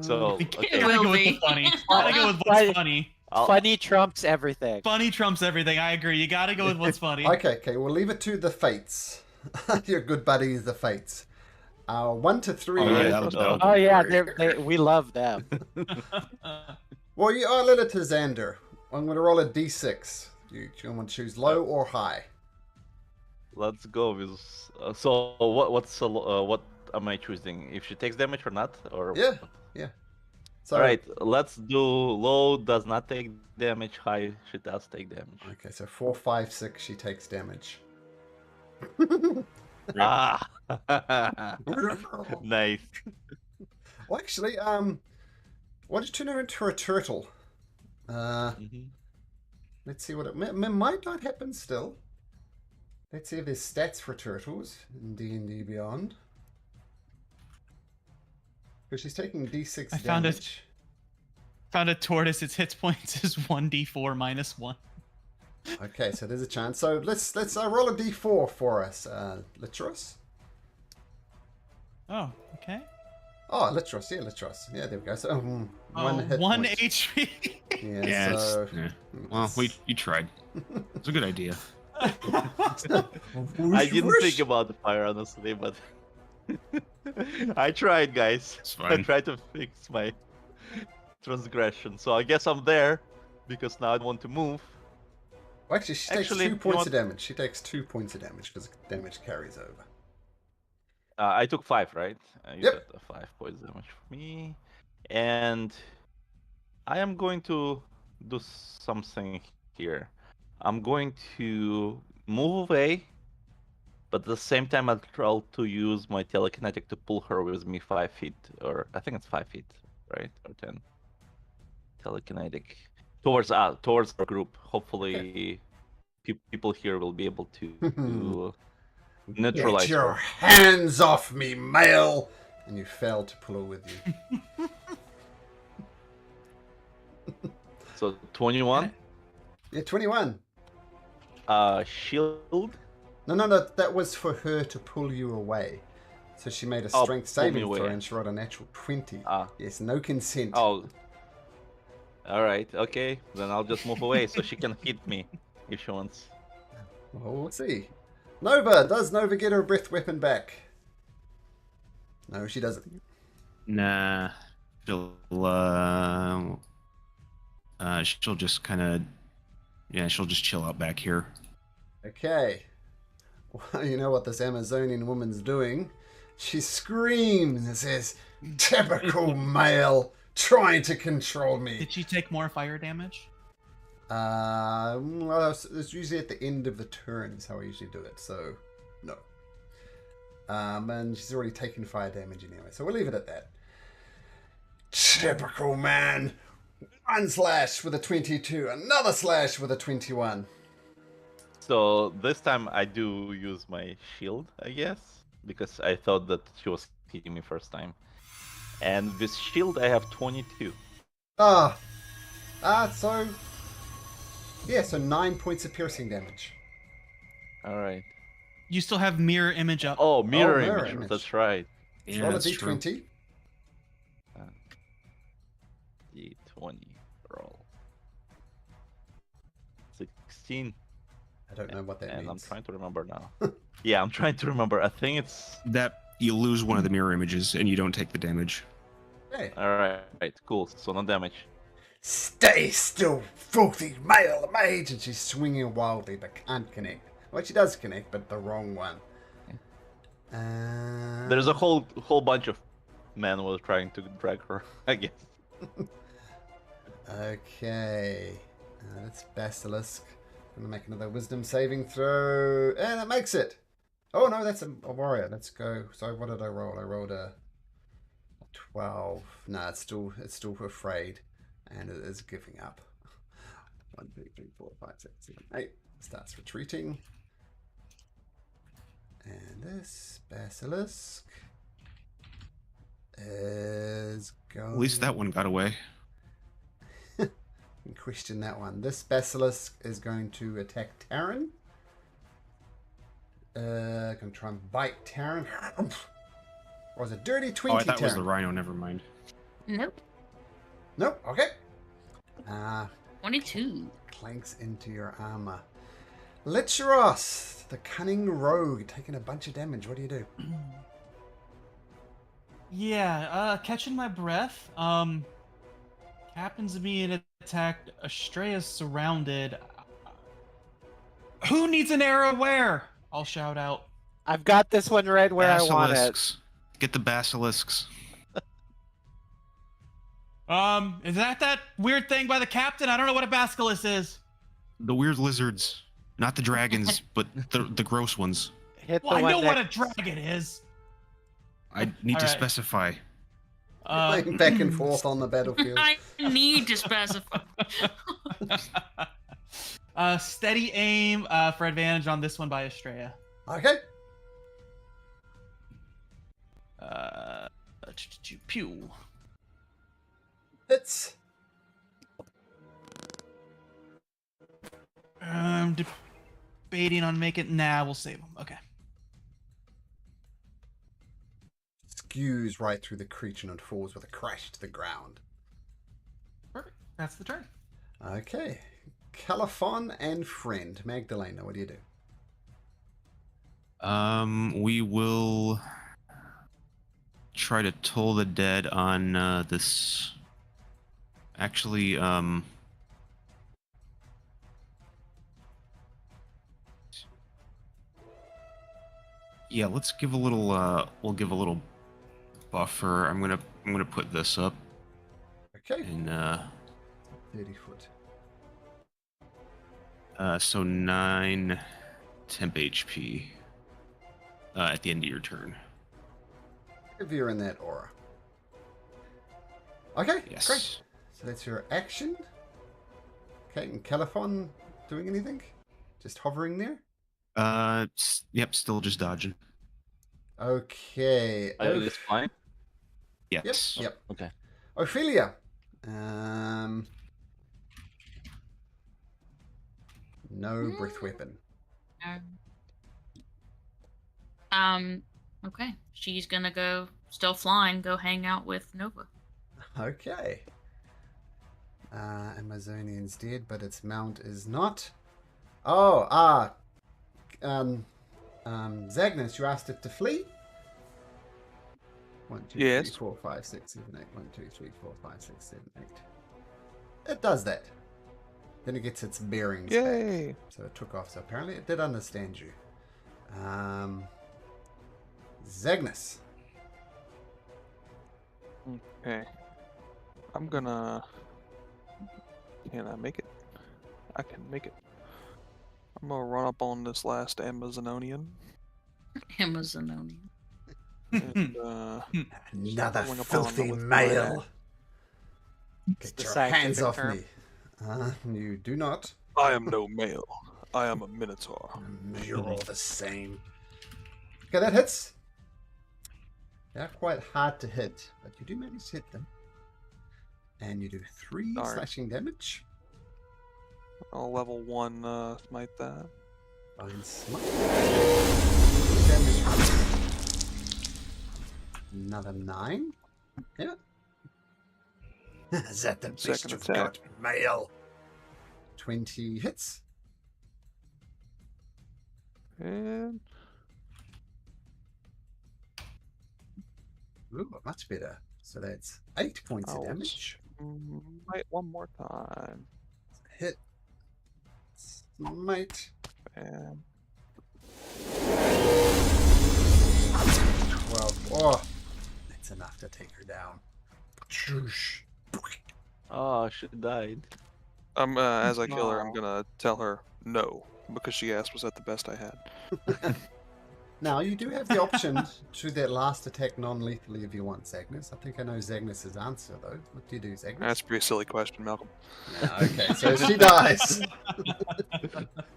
So You okay. gotta will go with be. the funny. Gotta go with what's funny. Funny trumps everything. Funny trumps everything. I agree. You gotta go with what's funny. Okay, we'll leave it to the fates. Your good buddies, the fates. 1 to 3. Oh, yeah, that would Oh be yeah, great. we love them. Well, I'll let it to Xander. I'm going to roll a d6. You want to choose low or high? Let's go with. So what am I choosing? If she takes damage or not? Or Yeah. So, All right, let's do low. Does not take damage. High. She does take damage. Okay, so 4, 5, 6. She takes damage. Ah. Nice. Well, actually, why don't you turn her into a turtle? Mhm. Let's see what it might not happen still. Let's see if there's stats for turtles in D&D Beyond. Because she's taking D6 I found it. damage. Found a tortoise. Its hit points is 1d4 minus 1. Okay, so there's a chance. So let's roll a D4 for us, Litros. Oh, okay. Oh, Litros, yeah, Litros. Yeah, there we go. So one hit 1 point. HP. Yeah, Yeah, so... well, you tried. It's a good idea. I didn't think about the fire honestly, but I tried, guys. It's I fine. tried to fix my transgression. So I guess I'm there because now I want to move. Well, actually, she takes Actually, 2 you points want- of damage. She takes 2 points of damage because damage carries over. I took 5, right? You Yep. got 5 points damage for me, and I am going to do something here. I'm going to move away, but at the same time I'll try to use my telekinetic to pull her with me 5 feet, or I think it's 5 feet, right? Or 10. Telekinetic towards our group. Hopefully, people here will be able to neutralize Get your her. hands off me, male! And you failed to pull her with you. So 21. Yeah, 21. Shield. No, that was for her to pull you away. So she made a Oh, strength pull me saving away. throw and she rolled a natural 20. Ah. Yes, no consent. Oh. All right. Okay. Then I'll just move away so she can hit me if she wants. Well, we'll see. Nova! Does Nova get her breath weapon back? No, she doesn't. Nah. She'll just kind of, she'll just chill out back here. Okay. Well, you know what this Amazonian woman's doing? She screams and says, "Typical male trying to control me." Did she take more fire damage? Well, it's usually at the end of the turn is how I usually do it, so no. And she's already taken fire damage anyway, so we'll leave it at that. Typical man. 1 slash with a 22, another slash with a 21. So this time I do use my shield, I guess, because I thought that she was hitting me first time. And with shield I have 22. So 9 points of piercing damage. All right. You still have mirror image up. Oh, mirror mirror image. image. That's right. Yeah, Roll a that's true. d20. D20 roll. 16. I don't know what that And I'm means. trying to remember now. Yeah, I'm trying to remember. I think it's That you lose one of the mirror images and you don't take the damage. Hey. all right. Cool. So no damage. Stay still, filthy male mage! And she's swinging wildly but can't connect. Well, she does connect, but the wrong one. There's a whole bunch of men who are trying to drag her, I guess. Okay. That's Basilisk. I'm going to make another wisdom saving throw. And it makes it! Oh no, that's a warrior. Let's go. So what did I roll? I rolled a 12. No, it's still afraid, and it is giving up. 1, 2, 3, 4, 5, 6, 7, 8. Starts retreating. And this basilisk is going. At least that one got away. Question that one. This basilisk is going to attack Taryn. Gonna try and bite Taryn. Was a dirty 20. Oh, I thought it was Taryn. the rhino. Never mind. Nope. Nope. Okay. 22. Clanks into your armor. Licheros, the cunning rogue, taking a bunch of damage. What do you do? Yeah, catching my breath. Happens to be an attack. Astrea's surrounded. Who needs an arrow where? I'll shout out. I've got this one right where I want it. Basilisks. Get the basilisks. Is that weird thing by the captain? I don't know what a basilisk is. The weird lizards. Not the dragons, but the gross ones. Hit the Well, I one know what a next- dragon is. I need to Alright. specify. Playing back and forth on the battlefield. I need to specify. Steady aim for advantage on this one by Astrea. Okay. Pew. Hits. Debating on making. Nah, we'll save him. Okay. Skews right through the creature and falls with a crash to the ground. Perfect. That's the turn. Okay. Califon and friend. Magdalena, what do you do? We will try to toll the dead on this. Actually, yeah, let's give a little. We'll give a little buffer. I'm gonna put this up Okay. and 30 foot. so 9 temp HP at the end of your turn. If you're in that aura. Okay, Yes. great. So that's your action. Okay, and Califon doing anything? Just hovering there? Yep, still just dodging. Okay. Are you fine? Yes. Yep. Okay. Ophelia. No breath weapon. Okay. She's gonna go, still flying, go hang out with Nova. Okay. Amazonian's dead, but its mount is not. Oh, Zagnus, you asked it to flee? 1, 2, Yes. 3, 4, 5, 6, 7, 8. 1, 2, 3, 4, 5, 6, 7, 8. It does that. Then it gets its bearings back. Yay! So it took off. So apparently it did understand you. Zagnus. Okay. I'm gonna. Can I make it? I can make it. I'm gonna run up on this last Amazonian. Amazonian. And, Another Pulling upon filthy with my male. Get the your hands scientific off term. me. You do not. I am no male. I am a minotaur. You're all the same. Okay, that hits. They're quite hard to hit, but you do manage to hit them. And you do 3 Darn. slashing damage. I'll level 1 smite that. Fine smite. Damage. Another 9. Yeah. Is that the best Second you've attack. got, male? 20 hits. And Ooh, much better. So that's 8 points of Ouch. damage. smite one more time. Hit. Smite. And 12. Oh, that's enough to take her down. Shoosh. Oh, she died. as I kill her, I'm Aw. gonna tell her no because she asked, "Was that the best I had?" Now, you do have the option to that last attack non-lethally if you want, Zagnus. I think I know Zagnus's answer, though. What do you do, Zagnus? That's a pretty silly question, Malcolm. Yeah, okay, so she dies.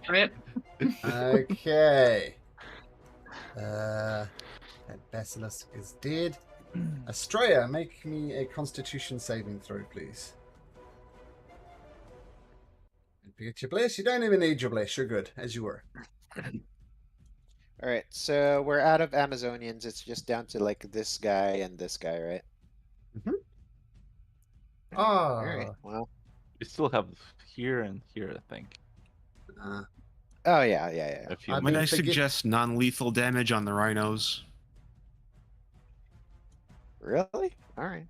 Rip. Okay. That basilisk is dead. Estrella, make me a constitution saving throw, please. And forget your bless. You don't even need your bless. You're good, as you were. All right, so we're out of Amazonians. It's just down to like this guy and this guy, right? All right. Oh. Well. We still have here and here, I think. Oh yeah. A few I Might mean, I forget- suggest non-lethal damage on the rhinos? Really? All right,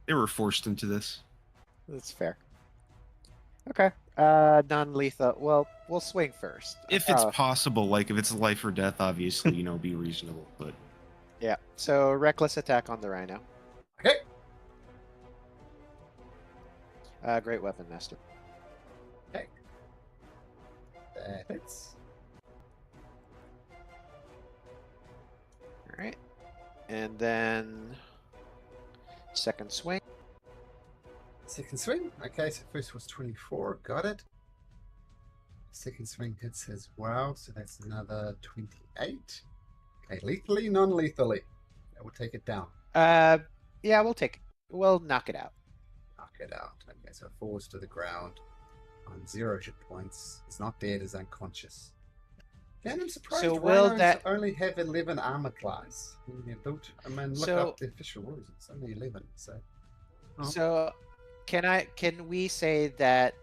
They were forced into this. that's fair. Okay. Non-lethal. Well, we'll swing first. If it's Oh, possible, like if it's life or death, obviously, be reasonable. But yeah. So reckless attack on the rhino. Okay. Great weapon master. That hits. All right, and then second swing. Second swing. Okay, so first was 24. Got it. Second swing hits as well, so that's another 28. Okay, lethally, non-lethally. That will take it down. Yeah, we'll knock it out. Knock it out. Okay, so it falls to the ground on 0 hit points. It's not dead, it's unconscious. And I'm surprised So will rhinos that- only have 11 armor class. Look So- up the official rules. It's only 11, so... Oh. So, can we say that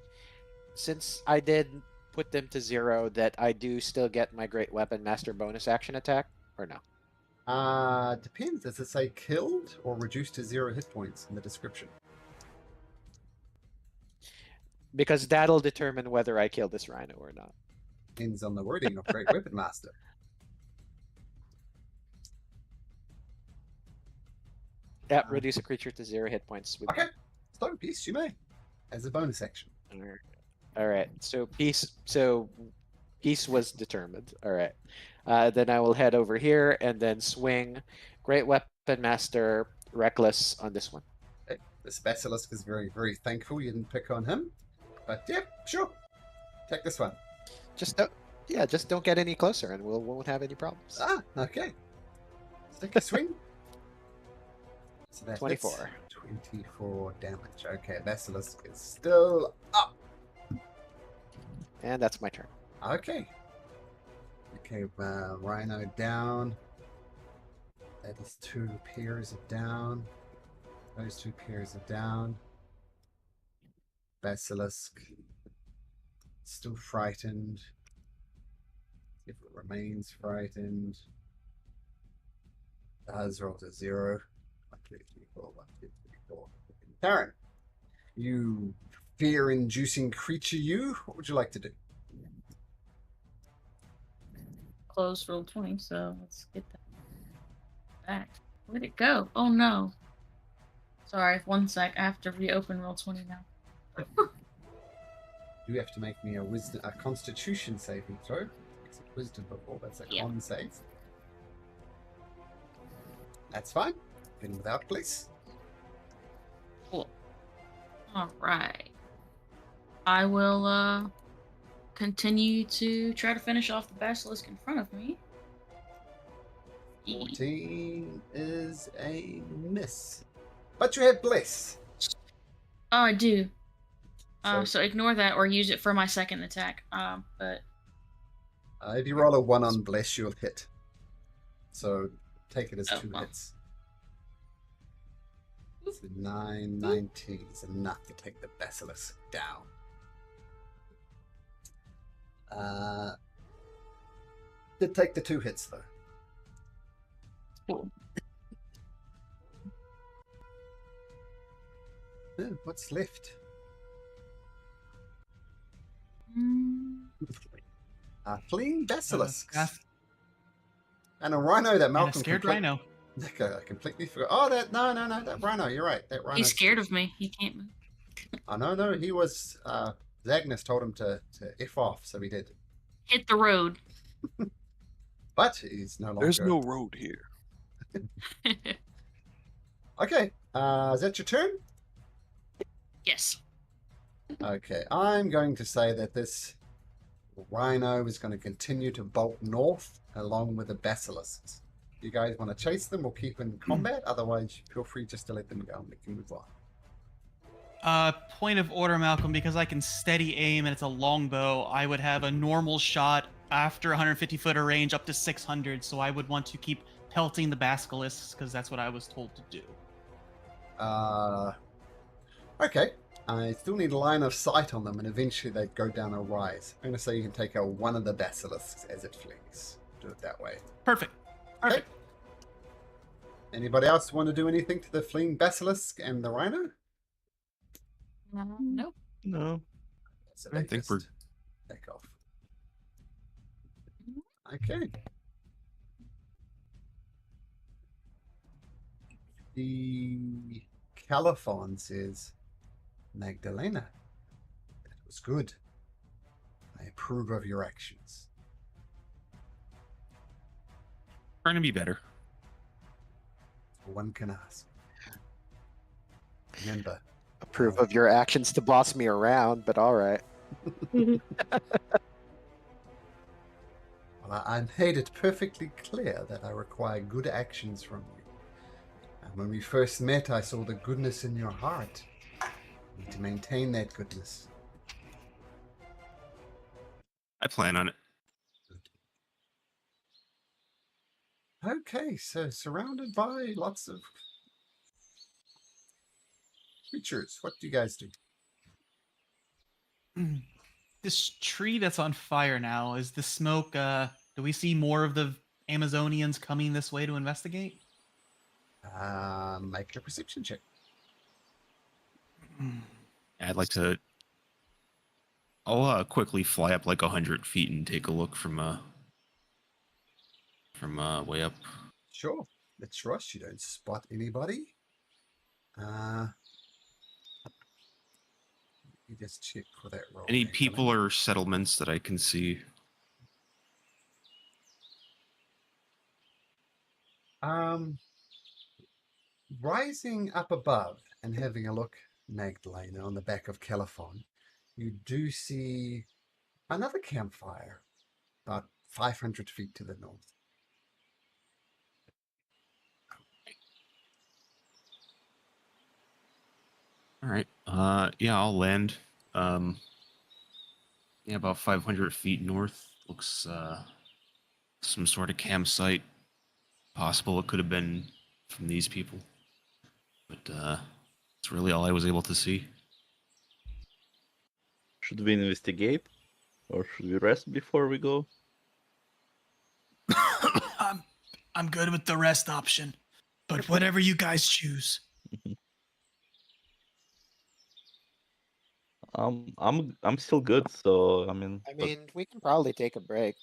since I did put them to 0, that I do still get my great weapon master bonus action attack, or no? Depends. Does it say killed or reduced to 0 hit points in the description? Because that'll determine whether I kill this rhino or not. Depends on the wording of Great Weapon Master. Yeah, reduce a creature to 0 hit points. With Okay. So, peace, you may. As a bonus action. All right. So peace. Peace was determined. All right. Then I will head over here and then swing. Great weapon master, reckless on this one. Okay. This basilisk is very, very thankful you didn't pick on him. But yeah, sure. Take this one. Just don't get any closer, and we won't have any problems. Ah, okay. Let's take a swing. So that hits 24. 24 damage. Okay, basilisk is still up. And that's my turn. Okay. Okay, rhino down. That is 2 pairs of down. Those 2 pairs of down. Basilisk. Still frightened. If it remains frightened. Does roll to 0. 1, 2, 3, 4, 1, 2, 3, 4. Taryn, you fear-inducing creature, you. What would you like to do? Close roll 20, so let's get that back. Where'd it go? Oh no. Sorry, 1 sec. I have to reopen roll 20 now. You have to make me a constitution saving throw. It's a wisdom before, that's a Yeah. con save. That's fine. In without, please. Cool. Alright. I will continue to try to finish off the basilisk in front of me. 14 is a miss. But you have bliss. Oh, I do. So- So ignore that or use it for my second attack. But If you roll a 1 on bliss, you'll hit. So take it as Oh, 2 well. hits. So 9, 19 is enough to take the basilisk down. Did take the 2 hits though. cool. What's left? A fleeing basilisk. And a rhino that And a Malcolm scared complete- rhino. I completely forgot. Oh, that rhino. You're right. That rhino. He's scared of me. He can't move. Oh no, he was. Zagnus told him to f off, so he did. Hit the road. but he's no longer. There's no road here. Okay, is that your turn? Yes. Okay, I'm going to say that this rhino is going to continue to bolt north along with the basilisks. You guys want to chase them or keep in combat? Otherwise, feel free just to let them go and we can move on. Point of order, Malcolm, because I can steady aim and it's a longbow, I would have a normal shot after 150 foot of range up to 600, so I would want to keep pelting the basilisks because that's what I was told to do. Okay. I still need a line of sight on them, and eventually they'd go down a rise. I'm going to say you can take out one of the basilisks as it flees. Do it that way. Perfect. Okay. Anybody else want to do anything to the fleeing basilisk and the rhino? Nope. No. So I they think just we're- back off. Okay. The Caliphon says, Magdalena, that was good. I approve of your actions. Trying to be better. One can ask. Remember, Approve of your actions to boss me around, but all right. well, I made it perfectly clear that I require good actions from you. And when we first met, I saw the goodness in your heart. You need to maintain that goodness. I plan on it. Okay, so surrounded by lots of creatures. What do you guys do? This tree that's on fire now, is the smoke, do we see more of the Amazonians coming this way to investigate? Make a perception check. I'd like to. I'll quickly fly up like 100 feet and take a look from way up. Sure. Let's rush. You don't spot anybody. You just check for that roll. Any Magdalena. people or settlements that I can see? Rising up above and having a look, Magdalena, on the back of Caliphon, you do see another campfire about 500 feet to the north. All right. Yeah, I'll land. Yeah, about 500 feet north. Looks some sort of campsite. Possible it could have been from these people, but it's really all I was able to see. Should we investigate? Or should we rest before we go? I'm good with the rest option, but whatever you guys choose. I'm still good, so I mean. I mean, we can probably take a break.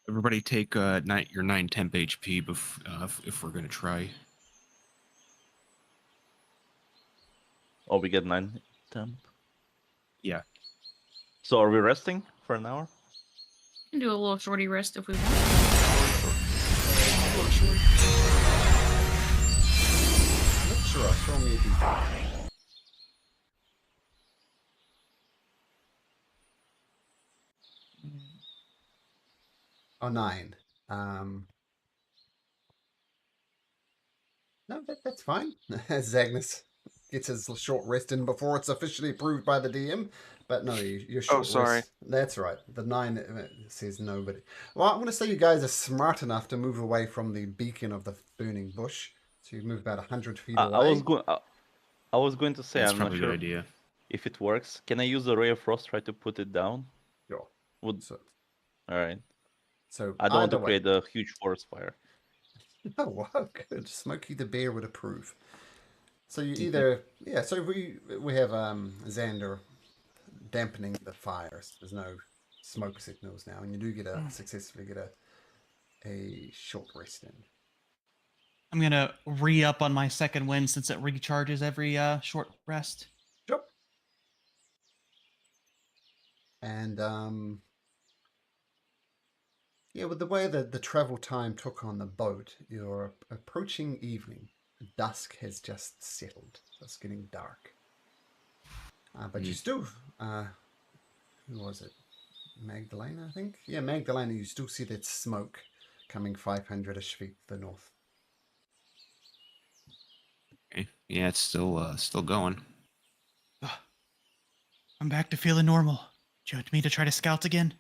Everybody take your 9 temp HP if we're gonna try. Oh, we get 9 temp. Yeah. So are we resting for an hour? We can do a little shorty rest if we want. Sure, show me a d4. Oh, 9. No, that's fine. Zagnus gets his short rest in before it's officially approved by the DM. But no, your short sorry. rest. That's right. The 9 says nobody. Well, I'm going to say you guys are smart enough to move away from the beacon of the burning bush. So you move about 100 feet away. I was going to say That's I'm not probably a sure good idea. if it works. Can I use the ray of frost try to put it down? Sure. Would So, all right. so I don't want to either way. create a huge forest fire. Oh, wow, good. Smokey the Bear would approve. So you either, yeah, so we have Xander dampening the fires. There's no smoke signals now, and you do get successfully get a short rest in. I'm gonna re-up on my second wind since it recharges every short rest. Sure. And yeah, with the way that the travel time took on the boat, you're approaching evening. Dusk has just settled. So it's getting dark. But you still, who was it? Magdalena, I think? Yeah, Magdalena, you still see that smoke coming 500-ish feet to the north. Okay. Yeah, it's still going. I'm back to feeling normal. Do you want me to try to scout again?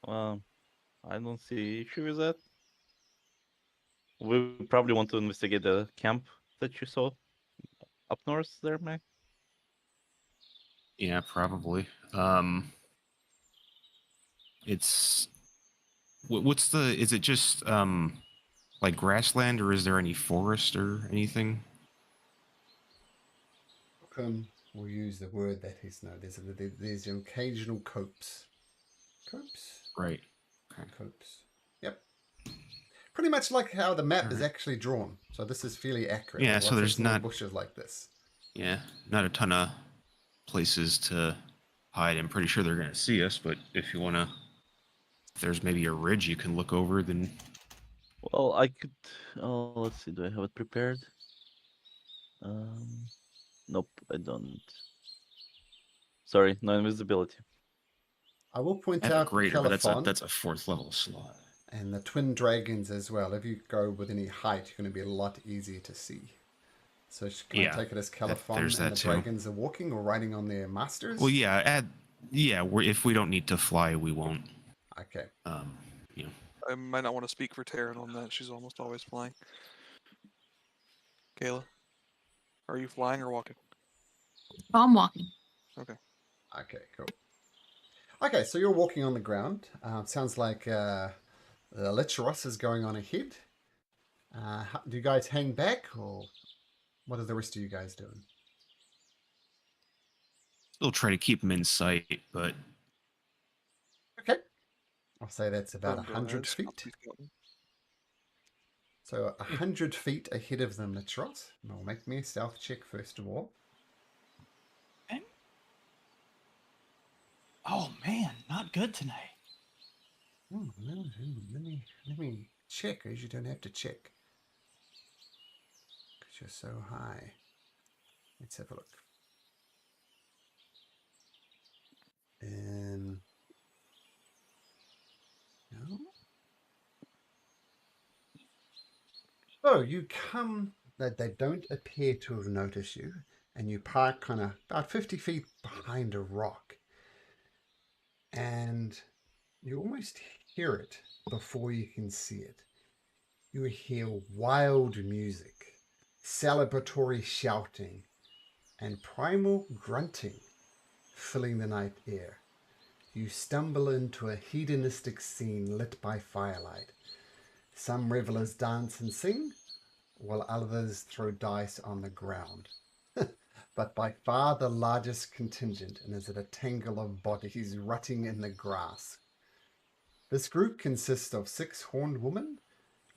I don't see issue with that. We probably want to investigate the camp that you saw up north there, Mac. Yeah, probably. It's what's the? Is it just like grassland, or is there any forest or anything? We'll use the word that is no. There's an occasional copse. Copse? Right. Okay. Copse. Yep. Pretty much like how the map is Alright. actually drawn. So this is fairly accurate. Yeah, Lots so of there's small not- bushes like this. Yeah, not a ton of places to hide. I'm pretty sure they're gonna see us, but if you wanna, if there's maybe a ridge you can look over, then Well, I could. Oh, let's see. Do I have it prepared? Nope, I don't. Sorry, no invisibility. I will point I have a out greater, but Caliphon that's a 4th level slot. and the twin dragons as well. If you go with any height, you're going to be a lot easier to see. So can I take it as Caliphon there's and that the too. dragons are walking or riding on their masters? Well, yeah, if we don't need to fly, we won't. Okay. You know. I might not want to speak for Taryn on that. She's almost always flying. Kayla, are you flying or walking? Oh, I'm walking. Okay, cool. Okay, so you're walking on the ground. Sounds like the Licheros is going on ahead. Do you guys hang back, or what are the rest of you guys doing? Still try to keep them in sight, but Okay. I'll say that's about Go 100 ahead, feet. keep going. So 100 feet ahead of them, Licheros. I'll make me a stealth check first of all. Oh man, not good tonight. Oh, no, let me check, as you don't have to check. Because you're so high. Let's have a look. No. So you come, that they don't appear to have noticed you, and you park kind of about 50 feet behind a rock. And you almost hear it before you can see it. You hear wild music, celebratory shouting, and primal grunting filling the night air. You stumble into a hedonistic scene lit by firelight. Some revelers dance and sing, while others throw dice on the ground. But by far the largest contingent is a tangle of bodies rutting in the grass. This group consists of 6 horned women,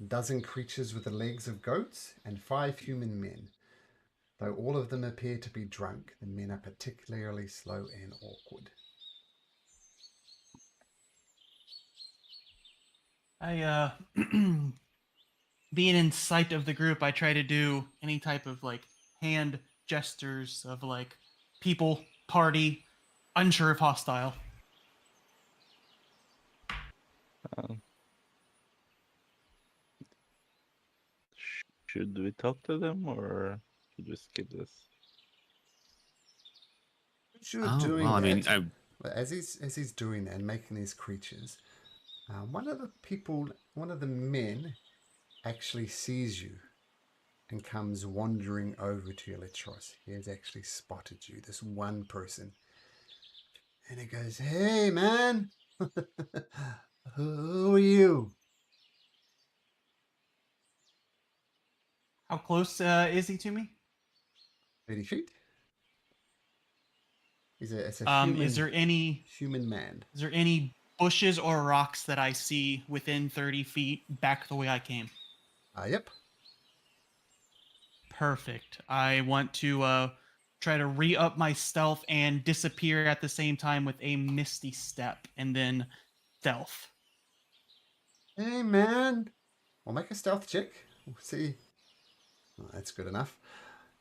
a dozen creatures with the legs of goats, and 5 human men. Though all of them appear to be drunk, the men are particularly slow and awkward. I being in sight of the group, I try to do any type of like hand gestures of like people, party, unsure if hostile. Should we talk to them or should we skip this? As you're doing well, I mean, that, as he's doing that and making these creatures, one of the men actually sees you and comes wandering over to you, Licheros. He has actually spotted you, this one person. And he goes, "Hey, man, who are you?" How close is he to me? 30 feet. It's a human, Is there any human man. Is there any bushes or rocks that I see within 30 feet back the way I came? Yep. perfect. I want to try to re-up my stealth and disappear at the same time with a misty step and then stealth. Hey, man. We'll make a stealth check. We'll see. Oh, that's good enough.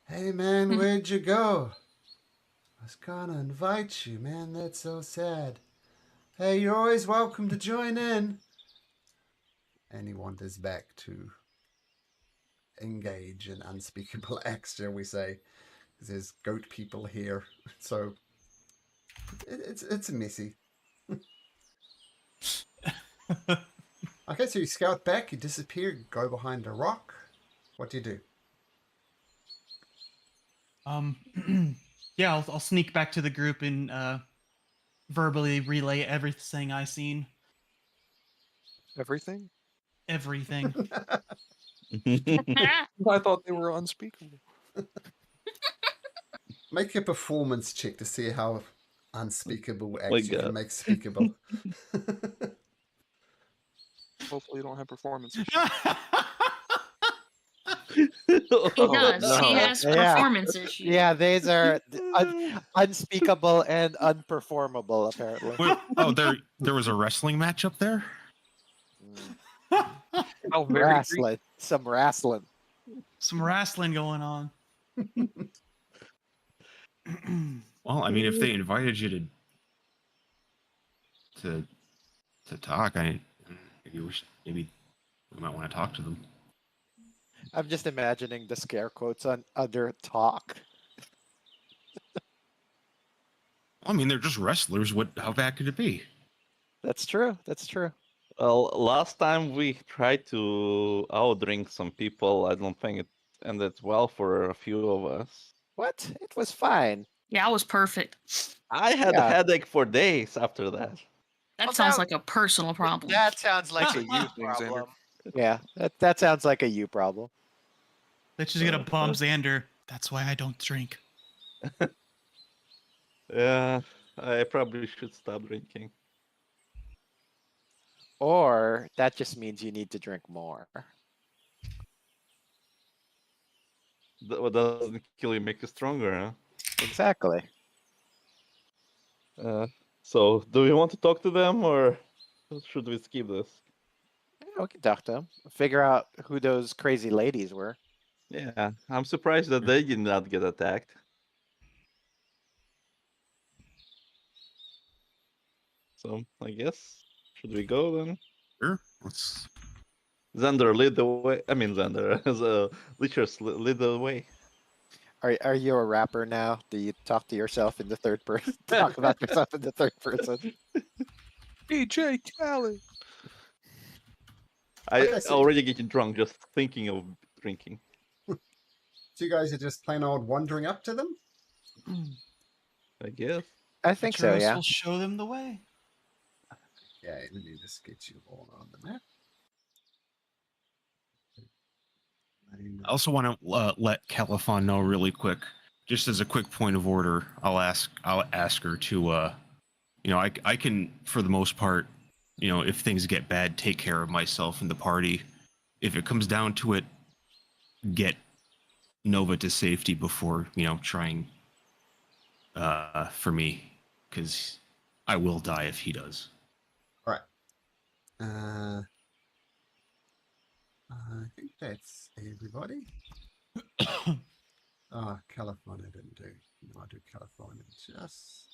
Hey, man, where'd you go? I was gonna invite you, man. That's so sad. Hey, you're always welcome to join in. And he wanders back to engage in unspeakable acts, shall we say. Because there's goat people here. So it's messy. Okay, so you scout back, you disappear, go behind a rock. What do you do? Yeah, I'll sneak back to the group and verbally relay everything I seen. Everything? Everything. I thought they were unspeakable. Make a performance check to see how unspeakable acts My you can God. make speakable. Hopefully you don't have performance He Oh, does. no. He has Yeah. performance issues. Yeah, these are unspeakable and unperformable, apparently. Wait, oh, there was a wrestling match up there. How very Wrestling. Some wrestling. Some wrestling going on. Well, I mean, if they invited you to talk, maybe we might want to talk to them. I'm just imagining the scare quotes on other talk. I mean, they're just wrestlers. How bad could it be? That's true. That's true. Well, last time we tried to outdrink some people, I don't think it ended well for a few of us. What? It was fine. Yeah, I was perfect. I had a Yeah. headache for days after that. That Well, sounds that- like a personal problem. That sounds like a you Things, Xander. problem. Yeah, that sounds like a you problem. Let's just get a bum Xander. That's why I don't drink. Yeah, I probably should stop drinking. Or that just means you need to drink more. What doesn't kill you make you stronger, Exactly. huh? So, do we want to talk to them or should we skip this? Yeah, we can talk to them. Figure out who those crazy ladies were. Yeah, I'm surprised that they did not get attacked. So, I guess, should we go then? Sure. Let's. Xander, lead the way. I mean, Xander, as a Lichers, lead the way. Are you a rapper now? Do you talk to yourself in the third person? Talk about yourself in the third person. DJ Khaled. I Okay, so- already getting drunk just thinking of drinking. So you guys are just plain old wandering up to them? I guess. I think so, Churros yeah. will show them the way. Yeah, let me just get you all on the map. I also want to let Califon know really quick, just as a quick point of order. I'll ask her to, I can, for the most part, if things get bad, take care of myself and the party. If it comes down to it, get Nova to safety before, trying for me, because I will die if he does. All right. I think that's everybody. California didn't do. No, I do California just.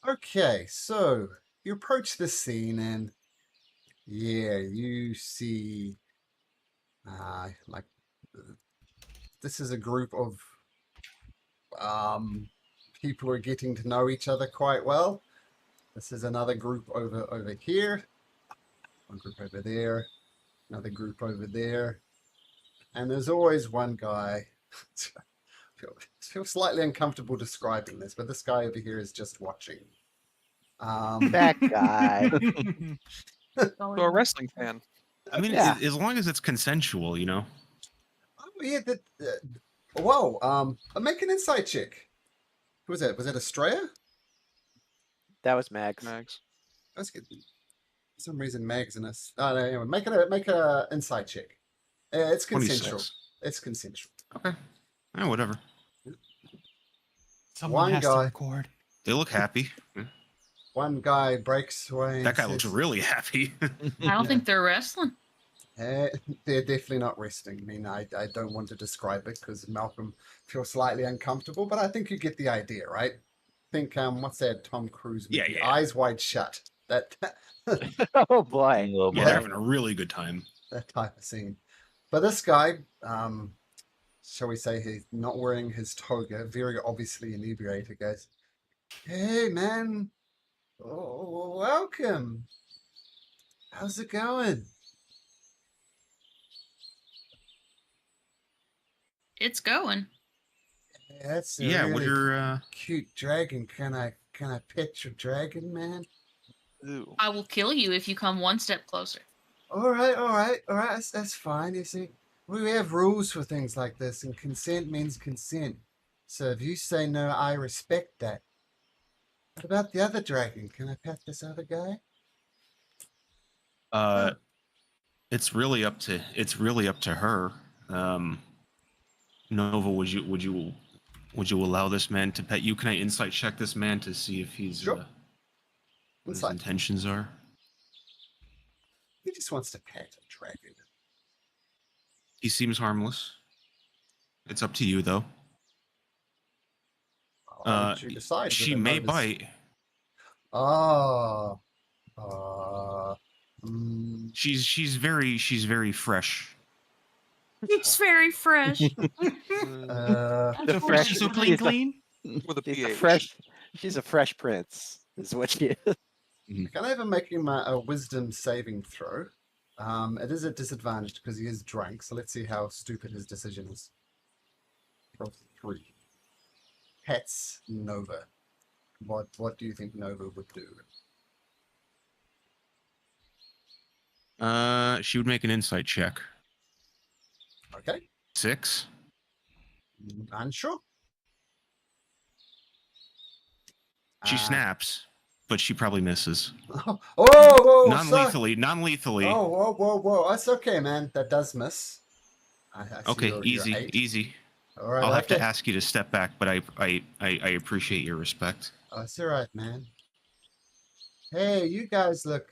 Okay, so you approach the scene and yeah, you see like this is a group of people who are getting to know each other quite well. This is another group over here, one group over there, another group over there, and there's always one guy. I feel slightly uncomfortable describing this, but this guy over here is just watching. That guy. So a wrestling fan. I mean, Yeah. as long as it's consensual, Oh yeah, whoa! Make an insight check. Who was that? Was that Estrella? That was Mags. Mags. That's good. For some reason, Mag's in us. Oh, no, anyway, make a insight check. It's consensual. 26. It's consensual. Okay. Whatever. Someone One has guy. to record. They look happy. One guy breaks away. That guy and looks says, really happy. I don't think they're wrestling. They're definitely not resting. I mean, I don't want to describe it because Malcolm feels slightly uncomfortable, but I think you get the idea, right? Think, what's that Tom Cruise movie? Yeah, yeah. Eyes Wide Shut. That Oh boy. Oh, Yeah, boy. they're having a really good time. that type of scene. But this guy, shall we say, he's not wearing his toga, very obviously inebriated, goes, "Hey, man, welcome. How's it going?" It's going. That's a Yeah, really we're cute dragon. Can I pet your dragon, man? Ooh. I will kill you if you come one step closer. All right. That's fine. You see, we have rules for things like this, and consent means consent. So if you say no, I respect that. What about the other dragon? Can I pet this other guy? it's really up to her. Nova, would you allow this man to pet you? Can I insight check this man to see if he's Sure. what his Insight. intentions are? He just wants to pet a dragon. He seems harmless. It's up to you though. I'll let you decide. She whether may Nova's- bite. Oh. She's very fresh. It's very fresh. The fresh, She's so clean, she's, clean. With a she's a PH. fresh. She's a fresh prince, is what she is. Can I even make him a wisdom saving throw? It is a disadvantage because he is drunk, so let's see how stupid his decision is. Roll 3. Pets Nova. What do you think Nova would do? She would make an insight check. Okay. 6. Unsure. She snaps, but she probably misses. Whoa, Non-lethally. Oh, whoa. That's okay, man. That does miss. I see Okay, you're easy. 8. All right. I'll have to okay. ask you to step back, but I appreciate your respect. Oh, it's all right, man. Hey, you guys look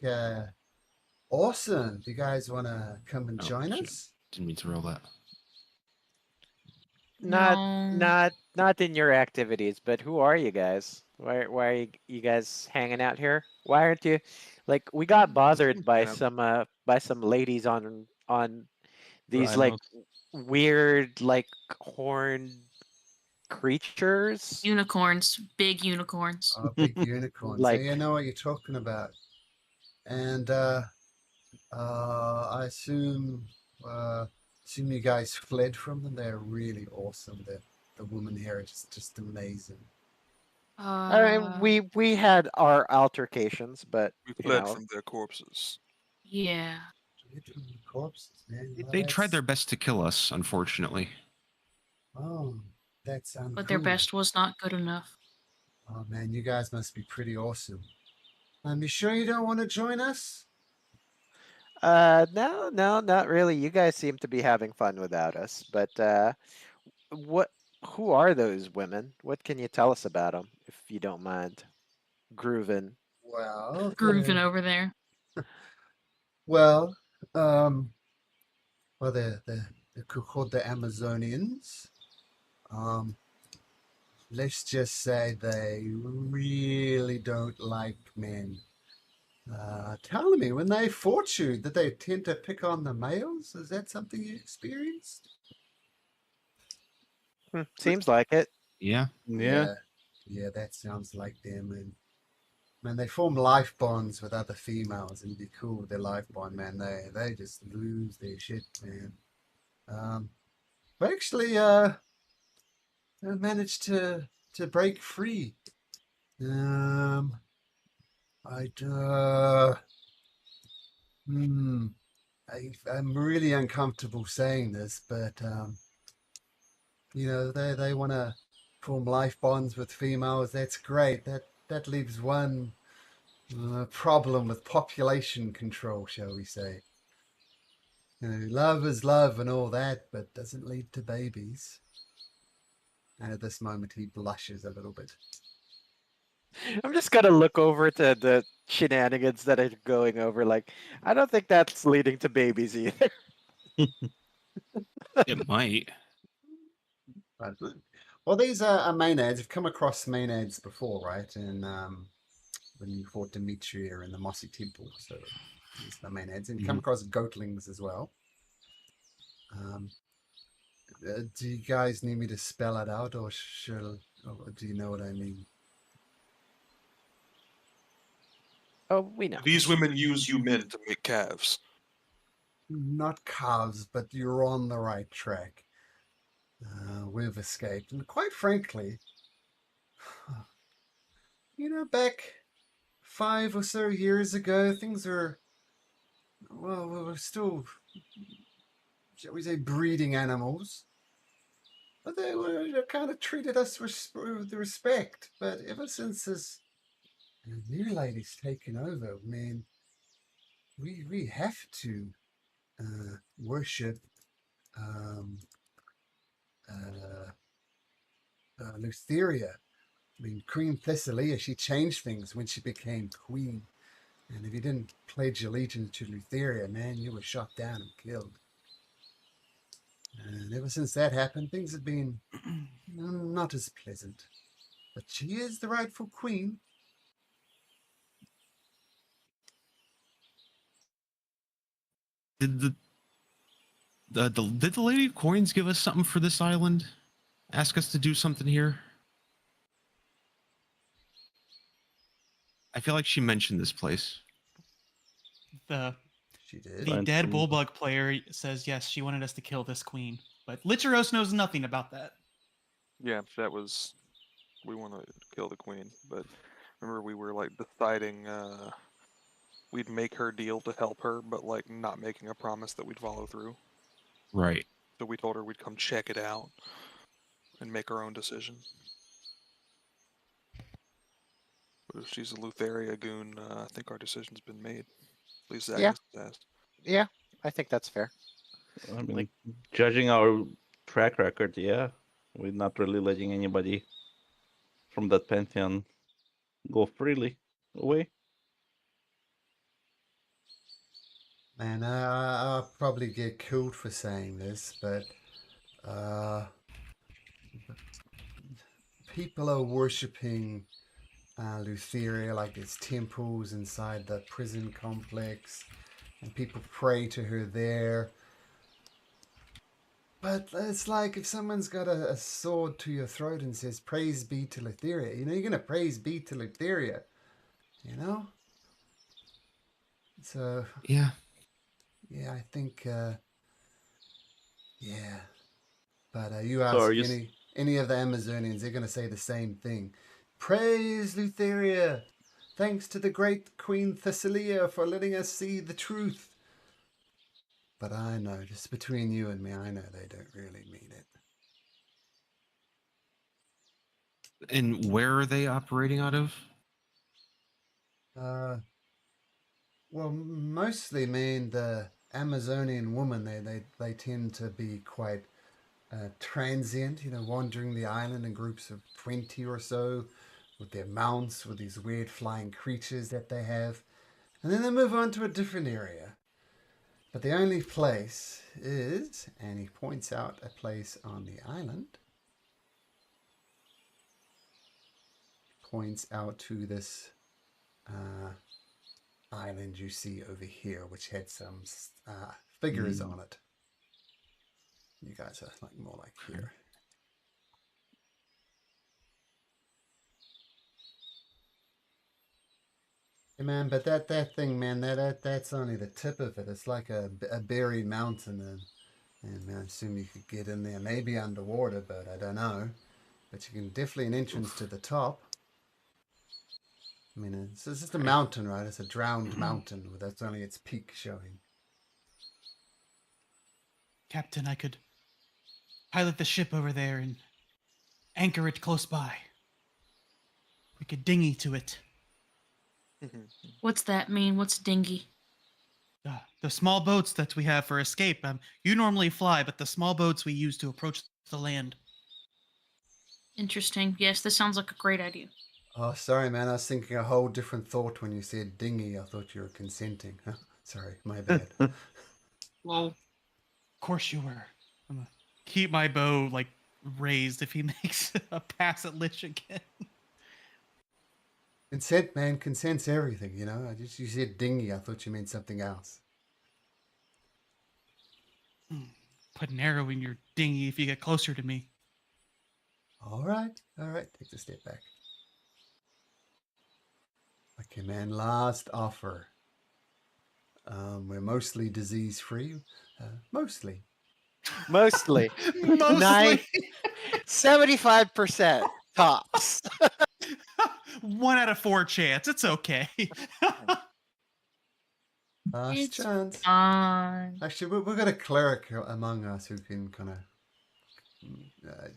awesome. Do you guys want to come and Oh, join shit. us? Didn't mean to roll that. No. Not in your activities, but who are you guys? Why are you guys hanging out here? Why aren't you like we got bothered by some ladies on these like Rhinos. weird like horned creatures? Unicorns. Big unicorns. Oh, big unicorns. Like- Yeah, you know what you're talking about. And I assume you guys fled from them. They're really awesome. The woman here is just amazing. I mean, we had our altercations, but We you fled know, from their corpses. Yeah. Corpses, man. Well, They tried their that's- best to kill us, unfortunately. Oh, that's uncool. But their best was not good enough. Oh man, you guys must be pretty awesome. You sure you don't want to join us? no, not really. You guys seem to be having fun without us, but who are those women? What can you tell us about them, if you don't mind? Groovin. Well, Grooving they're- over there. Well, they're called the Amazonians. Let's just say they really don't like men. Tell me, when they fought you, did they tend to pick on the males? Is that something you experienced? Seems like it. Yeah. Yeah. Yeah, that sounds like them. And man, they form life bonds with other females and be cool with their life bond, man. They just lose their shit, man. But actually, I managed to break free. I'm really uncomfortable saying this, but you know, they want to form life bonds with females. That's great. That leaves one problem with population control, shall we say. You know, love is love and all that, but doesn't lead to babies. And at this moment, he blushes a little bit. I'm just gonna look over to the shenanigans that are going over. Like, I don't think that's leading to babies either. It might. Right. Well, these are maenads. You've come across maenads before, right? And when you fought Demetria in the Mossy Temple. So these are the maenads. And you come across goatlings as well. Do you guys need me to spell it out, or do you know what I mean? Oh, we know. These women use you men to make calves. Not calves, but you're on the right track. We've escaped. And quite frankly, you know, back 5 or so years ago, things were, well, we were still, shall we say, breeding animals. But they kind of treated us with respect. But ever since this new lady's taken over, man, we have to worship Lutheria. I mean, Queen Thessalia, she changed things when she became queen. And if you didn't pledge allegiance to Lutheria, man, you were shot down and killed. And ever since that happened, things have been not as pleasant. But she is the rightful queen. Did the Lady of Coins give us something for this island? Ask us to do something here? I feel like she mentioned this place. She did. The Find dead some- Bulbug player says yes, she wanted us to kill this queen, but Licheros knows nothing about that. Yeah, that was. We want to kill the queen, but remember we were like deciding we'd make her deal to help her, but like not making a promise that we'd follow through. Right. So we told her we'd come check it out and make our own decision. But if she's a Lutheria goon, I think our decision's been made. At least Zach Yeah. has asked. Yeah, I think that's fair. I mean, Like- judging our track record, yeah, we're not really letting anybody from that pantheon go freely away. Man, I'll probably get killed for saying this, but people are worshipping Lutheria, like there's temples inside the prison complex, and people pray to her there. But it's like if someone's got a sword to your throat and says, praise be to Lutheria, you know, you're going to praise be to Lutheria, you know? So, Yeah. yeah, I think, yeah. But you So ask are you any of the Amazonians, they're going to say the same thing. Praise Lutheria! Thanks to the great Queen Thessalia for letting us see the truth. But I know, just between you and me, I know they don't really mean it. And where are they operating out of? Well, mostly, man, the Amazonian women, they tend to be quite transient, you know, wandering the island in groups of 20 or so with their mounts, with these weird flying creatures that they have. And then they move on to a different area. But the only place is, and he points out a place on the island, points out to this island you see over here, which had some figures on it. You guys are like more like here. Hey man, but that thing, man, that's only the tip of it. It's like a buried mountain, and I assume you could get in there, maybe underwater, but I don't know. But you can definitely an entrance to the top. I mean, it's just a mountain, right? It's a drowned mountain, but that's only its peak showing. Captain, I could pilot the ship over there anchor it close by. We could dinghy to it. What's that mean? What's dinghy? The small boats that we have for escape. You normally fly, but the small boats we use to approach the land. Interesting. Yes, this sounds like a great idea. Oh, sorry, man. I was thinking a whole different thought when you said dinghy. I thought you were consenting. Sorry, my bad. Well, Of course you were. I'm gonna keep my bow like raised if he makes a pass at Lich again. Consent, man. Consent's everything, you know. You said dinghy. I thought you meant something else. Put an arrow in your dinghy if you get closer to me. All right. Take a step back. Okay, man. Last offer. We're mostly disease-free. Mostly. Mostly. Mostly. 75% tops. 1 out of 4 chance. It's okay. Last it's chance. fine. Actually, we've got a cleric among us who can kind of...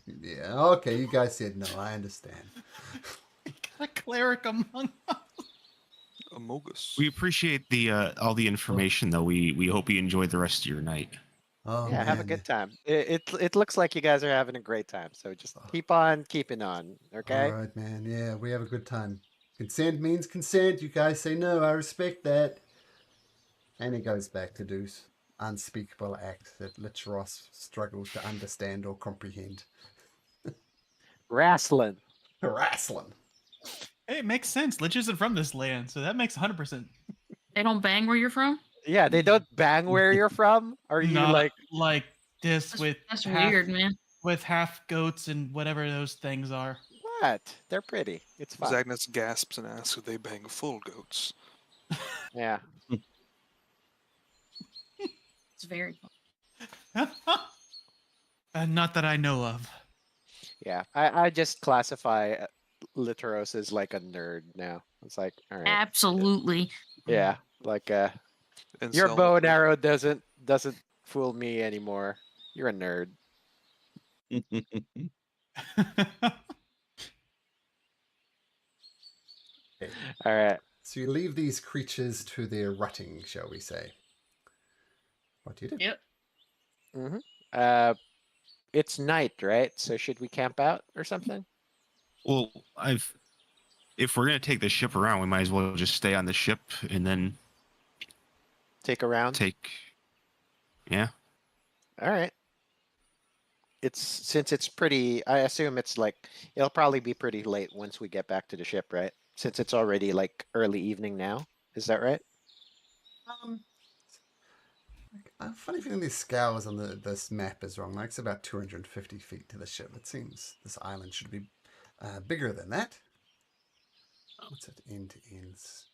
yeah, okay, you guys said no. I understand. A cleric among us. Amogus. We appreciate the all the information, though. We hope you enjoy the rest of your night. Oh, Yeah, man. have a good time. It looks like you guys are having a great time. So just keep on keeping on, okay? All right, man. Yeah, we have a good time. Consent means consent. You guys say no. I respect that. And he goes back to do unspeakable acts that Lich Ross struggles to understand or comprehend. Wrestling. Wrestling. Hey, it makes sense. Lich isn't from this land, so that makes 100%. They don't bang where you're from? Yeah, they don't bang where you're from. Are you Not like this That's, with that's half, weird, man. with half goats and whatever those things are. what? They're pretty. It's fun. Zagnus gasps and asks if they bang full goats. Yeah. It's very fun. Not that I know of. Yeah. I just classify Literos as like a nerd now. It's like, all right. Absolutely. Yeah. Like And your so- bow and arrow doesn't fool me anymore. You're a nerd. Okay. All right. So you leave these creatures to their rutting, shall we say? What do you do? Yep. It's night, right? So should we camp out or something? Well, if we're gonna take the ship around, we might as well just stay on the ship and then Take a round. Yeah. All right. Since it's pretty, I assume it's like it'll probably be pretty late once we get back to the ship, right? Since it's already like early evening now. Is that right? I'm funny feeling these scales on this map is wrong. Like it's about 250 feet to the ship. It seems this island should be bigger than that. What's it? End to ends.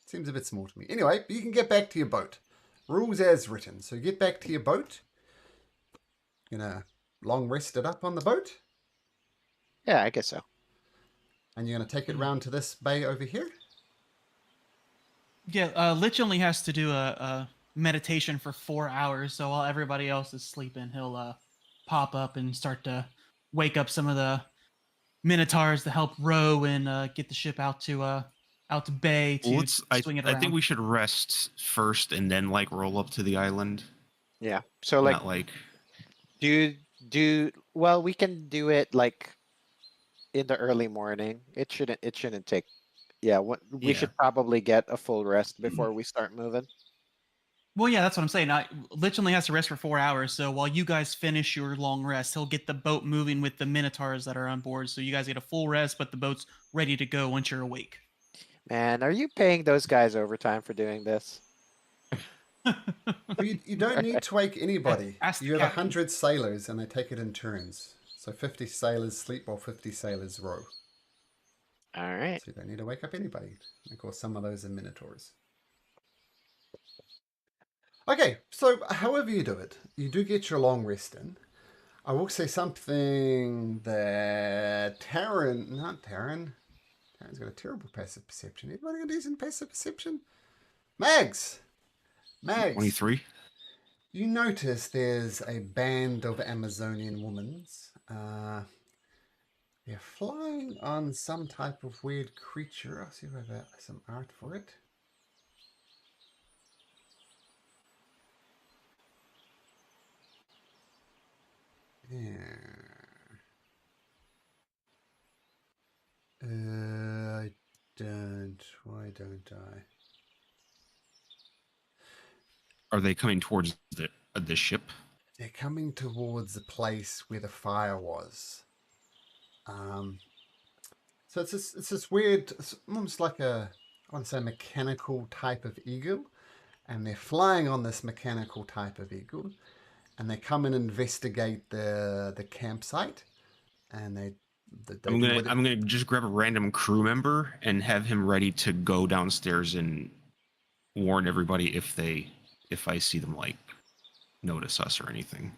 Seems a bit small to me. Anyway, you can get back to your boat. Rules as written. So get back to your boat. Gonna long rest it up on the boat. Yeah, I guess so. And you're gonna take it round to this bay over here. Yeah, Lich only has to do a meditation for 4 hours, so while everybody else is sleeping, he'll pop up and start to wake up some of the minotaurs to help row and get the ship out to bay to swing it around. I think we should rest first and then like roll up to the island. Yeah. So like, Not like well, we can do it like in the early morning. It shouldn't take. Yeah, we should probably get a full rest before we start moving. Well, yeah, that's what I'm saying. Lich only has to rest for 4 hours, so while you guys finish your long rest, he'll get the boat moving with the minotaurs that are on board, so you guys get a full rest, but the boat's ready to go once you're awake. Man, are you paying those guys overtime for doing this? Well, you don't need to wake anybody. Ask the You have captain. 100 sailors and they take it in turns. So 50 sailors sleep while 50 sailors row. All right. So you don't need to wake up anybody. And of course, some of those are minotaurs. Okay, so however you do it, you do get your long rest in. I will say something that Taran's got a terrible passive perception. Anybody got a decent passive perception? Mags! 23. You notice there's a band of Amazonian women. They're flying on some type of weird creature. I'll see if I have some art for it. Yeah. I don't. Why don't I? Are they coming towards the ship? They're coming towards the place where the fire was. So it's this weird, it's almost like I want to say mechanical type of eagle, and they're flying on this mechanical type of eagle, and they come and investigate the campsite, and they I'm do gonna what I'm gonna just grab a random crew member and have him ready to go downstairs and warn everybody if I see them like notice us or anything.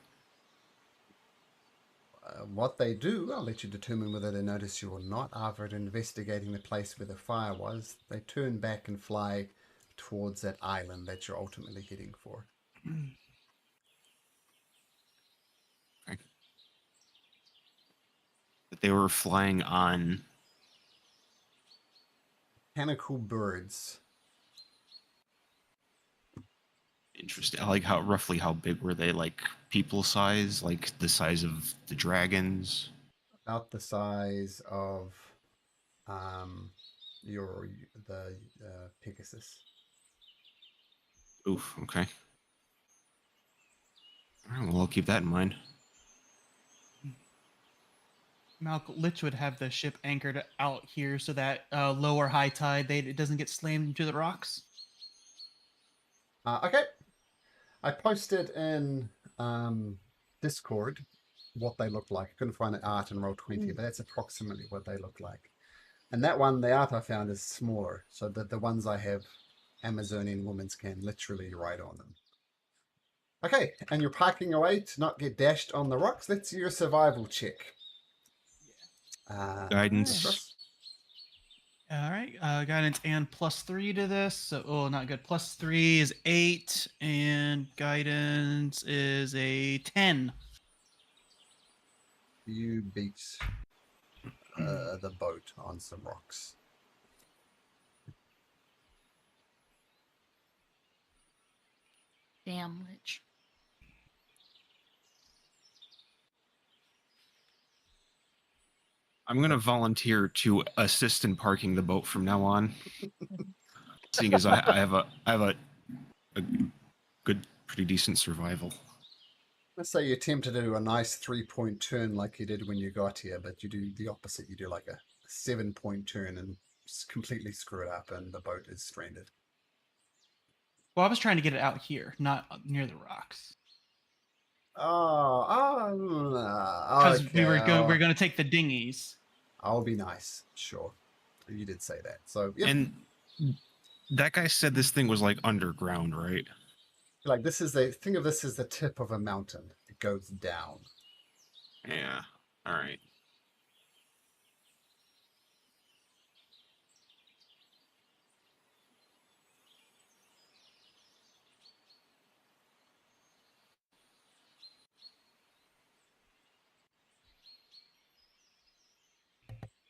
what they do. I'll let you determine whether they notice you or not. After investigating the place where the fire was, they turn back and fly towards that island that you're ultimately heading for. Okay. But they were flying on Mechanical birds. interesting. I like how roughly how big were they? Like people size, like the size of the dragons. About the size of your the Pegasus. Oof. Okay. All right, well, I'll keep that in mind. Malcolm Lich would have the ship anchored out here so that low or high tide, it doesn't get slammed into the rocks. Okay. I posted in Discord what they look like. I couldn't find the art in Roll20, but that's approximately what they look like. And that one, the art I found is smaller. So the ones I have, Amazonian women can literally ride on them. Okay, and you're parking away to not get dashed on the rocks. Let's do your survival check. Guidance. Russ? All right, guidance and +3 to this. So, oh, not good. +3 is 8, and guidance is a 10. You beat the boat on some rocks. Damn Lich. I'm gonna volunteer to assist in parking the boat from now on, seeing as I have a good, pretty decent survival. Let's say you attempt to do a nice 3-point turn like you did when you got here, but you do the opposite. You do like a 7-point turn and completely screw it up, and the boat is stranded. Well, I was trying to get it out here, not near the rocks. Because okay. we're going to take the dinghies. I'll be nice. Sure. You did say that. So, yep. And that guy said this thing was like underground, right? Like think of this as the tip of a mountain. It goes down. Yeah. All right.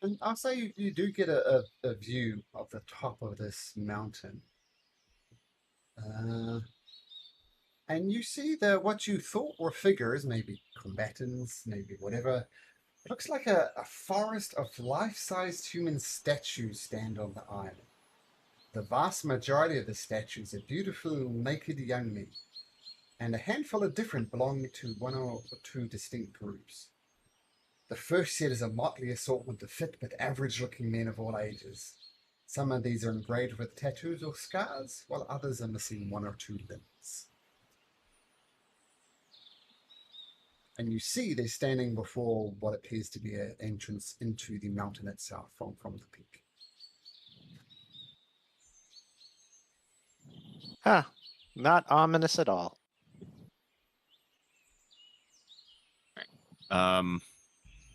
And I'll say you do get a view of the top of this mountain. And you see what you thought were figures, maybe combatants, maybe whatever. It looks like a forest of life-sized human statues stand on the island. The vast majority of the statues are beautiful, naked young men, and a handful of different belonging to one or two distinct groups. The first set is a motley assortment of fit but average-looking men of all ages. Some of these are engraved with tattoos or scars, while others are missing one or two limbs. And you see they're standing before what appears to be an entrance into the mountain itself from the peak. Huh. Not ominous at all.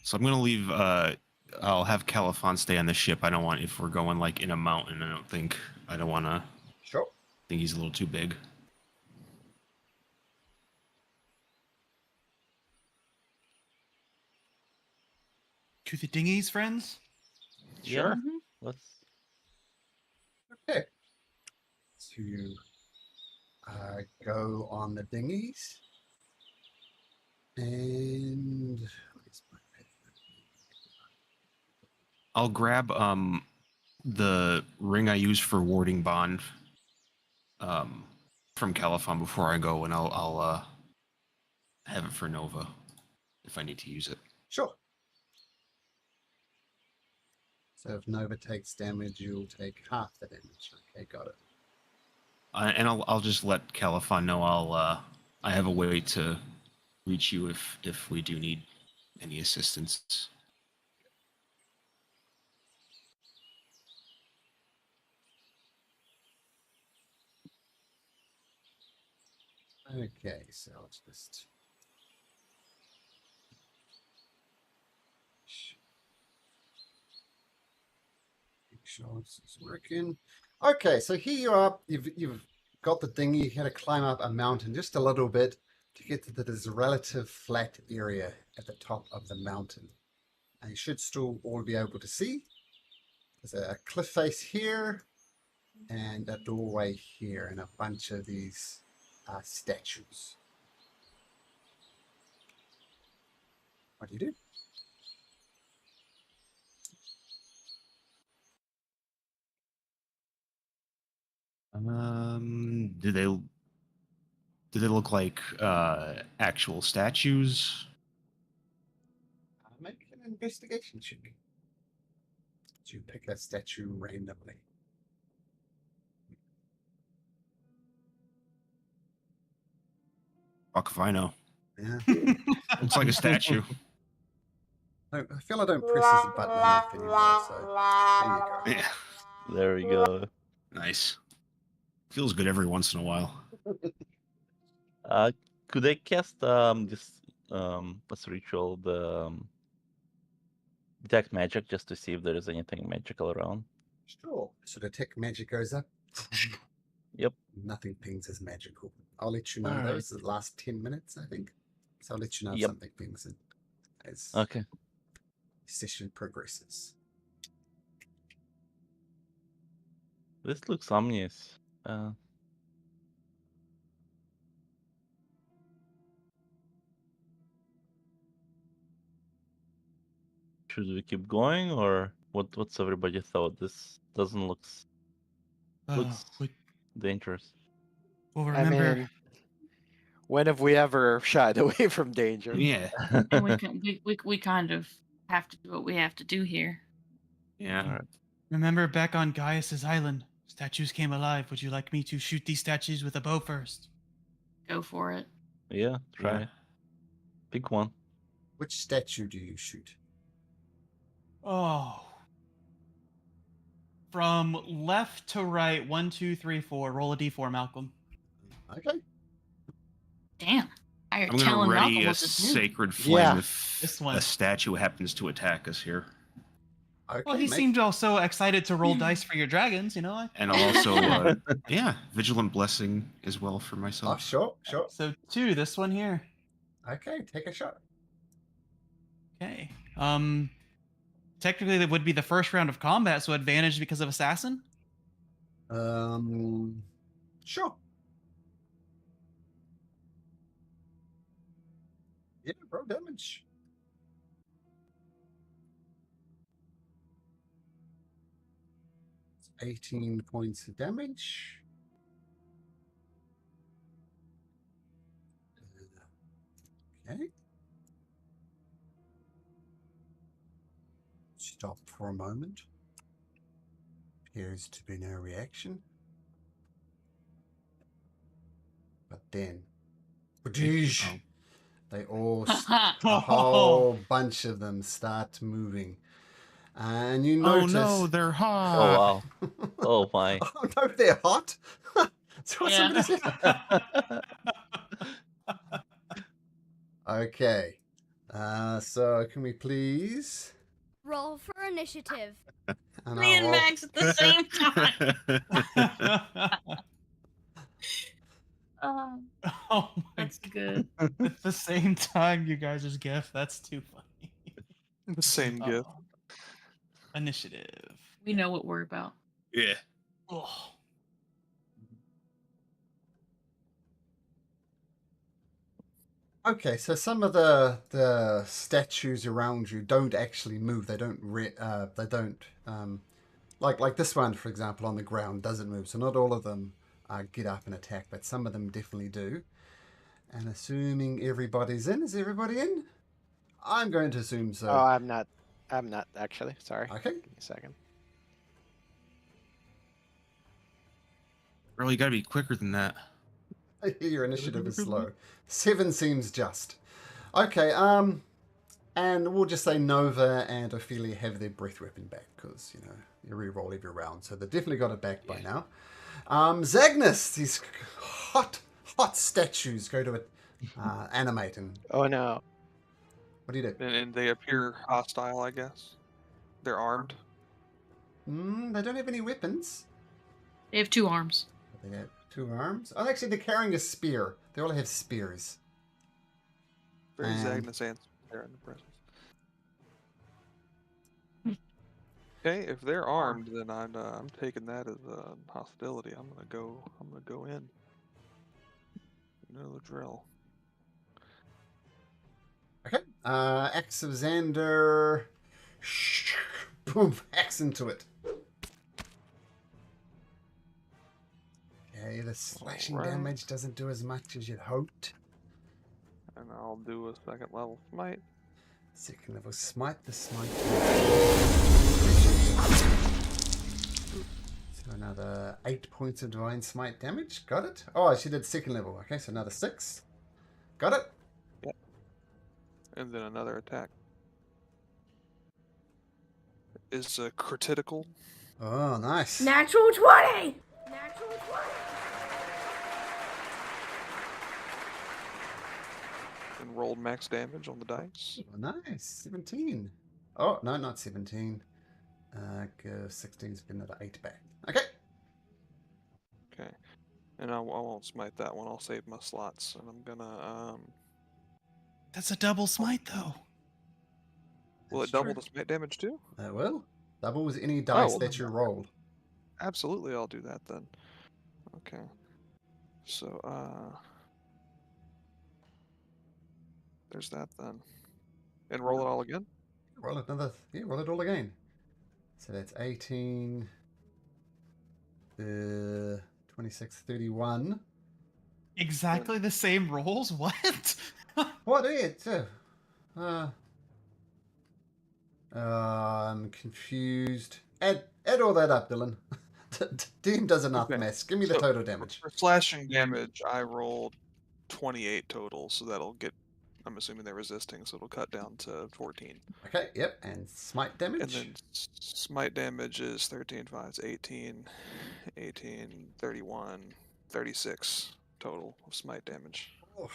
So I'm gonna leave. I'll have Califon stay on the ship. I don't want if we're going like in a mountain. I don't want to. Sure. I think he's a little too big. To the dinghies, friends. Sure. Mhm. Let's. Okay. To go on the dinghies. And where's my pen? I'll grab the ring I use for warding bond from Califon before I go, and I'll have it for Nova if I need to use it. Sure. So if Nova takes damage, you'll take half the damage. Okay, got it. And I'll just let Califon know I have a way to reach you if we do need any assistance. Okay, so let's just make sure this is working. Okay, so here you are. You've got the dinghy. You had to climb up a mountain just a little bit to get to this relative flat area at the top of the mountain. And you should still all be able to see. There's a cliff face here and a doorway here and a bunch of these statues. What do you do? Do they look like actual statues? Make an investigation check. You pick a statue randomly. Fuck if I know. Yeah. Looks like a statue. I feel I don't press this button enough anymore, so there you go. Yeah. There we go. Nice. Feels good every once in a while. Could I cast this ritual, the detect magic, just to see if there is anything magical around? Sure. So detect magic goes up. Yep. Nothing pings as magical. I'll let you know Alright. those the last 10 minutes, I think. So I'll let you know if Yep. something pings in as Okay. session progresses. This looks ominous. Should we keep going, or what's everybody thought? This doesn't looks looks dangerous. Well, I remember, mean, when have we ever shied away from danger? Yeah. And we kind of have to do what we have to do here. Yeah. Alright. remember back on Gaius's island, statues came alive. Would you like me to shoot these statues with a bow first? Go for it. Yeah, try. Yeah. Pick one. Which statue do you shoot? Oh. From left to right, 1, 2, 3, 4. Roll a d4, Malcolm. Okay. Damn. You're I'm gonna telling ready Malcolm a what to do. sacred flame Yeah, if this one. a statue happens to attack us here. Okay. Well, he make- seemed also excited to roll dice for your dragons, you know? And I'll also, vigilant blessing as well for Oh, myself. sure. So 2, this one here. Okay, take a shot. Okay. Technically, that would be the first round of combat, so advantage because of assassin. Sure. Yeah, roll damage. It's 18 points of damage. Okay. Stop for a moment. Appears to be no reaction. But then, Oh. they all, a whole bunch of them start moving. And you Oh notice. no, they're Oh hot. wow. Oh my. Oh no, they're hot. That's what Yeah. somebody said. Okay. So can we please? Roll for initiative. And Me and I'll- Max at the same time. Oh my That's good. At the same time, you guys' gift. That's too funny. The same gift. Oh. Initiative. We know what we're about. Yeah. Oh. Okay, so some of the statues around you don't actually move. They don't like this one, for example, on the ground doesn't move. So not all of them get up and attack, but some of them definitely do. And assuming everybody's in, is everybody in? I'm going to assume so. Oh, I'm not actually. Sorry. Okay. Give me a second. Bro, you gotta be quicker than that. Your initiative is slow. 7 seems just. Okay, and we'll just say Nova and Ophelia have their breath weapon back, because, you know, you re-roll every round, so they've definitely got it back by now. Zagnus, these hot statues go to animate, and Oh no. what do you do? And they appear hostile, I guess. They're armed. They don't have any weapons. They have 2 arms. They have 2 arms. Oh, actually, they're carrying a spear. They all have spears. Very And- Zagnus answer there in the presence. Okay, if they're armed, then I'm taking that as a hostility. I'm gonna go in. You know the drill. Okay. Axe of Xander. Boom. Axe into it. Okay, the slashing Alright. damage doesn't do as much as you'd hoped. And I'll do a second level smite. Second level smite. The smite. So another 8 points of divine smite damage. Got it. Oh, she did second level. Okay, so another 6. Got it. And then another attack. Is critical. Oh, nice. Natural 20! Natural 20! And rolled max damage on the dice. Oh, nice. 17. Oh, no, not 17. 16's been another 8 back. Okay. Okay. And I won't smite that one. I'll save my slots. And I'm gonna That's a double smite, though. will That's it double true. the smite damage too? It will. Doubles any dice well, that you rolled. Absolutely, I'll do that then. Okay. So there's that then. And roll it all again? Roll it another. Yeah, roll it all again. So that's 18. 26, 31. Exactly the same rolls? What? What is it? I'm confused. Add all that up, Dylan. Dean does enough Okay. mess. Give me the So, total damage. For slashing damage, I rolled 28 total, so that'll get. I'm assuming they're resisting, so it'll cut down to 14. Okay, yep. And smite damage. And then smite damage is 13, 5, it's 18, 31, 36 total of smite damage. Oh,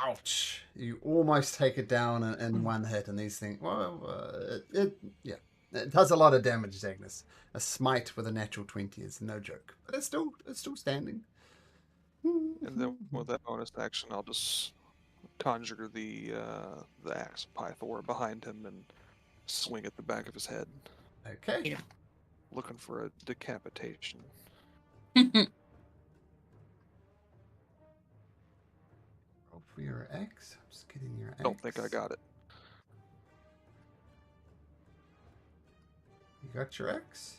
ouch. You almost take it down in one hit, and these things. Well, it does a lot of damage, Zagnus. A smite with a natural 20 is no joke, but it's still standing. And then with that bonus action, I'll just conjure the axe of Pythor behind him and swing at the back of his head, Okay. Yeah. looking for a decapitation. Roll for your X. I'm just getting your X. Don't think I got it. You got your X?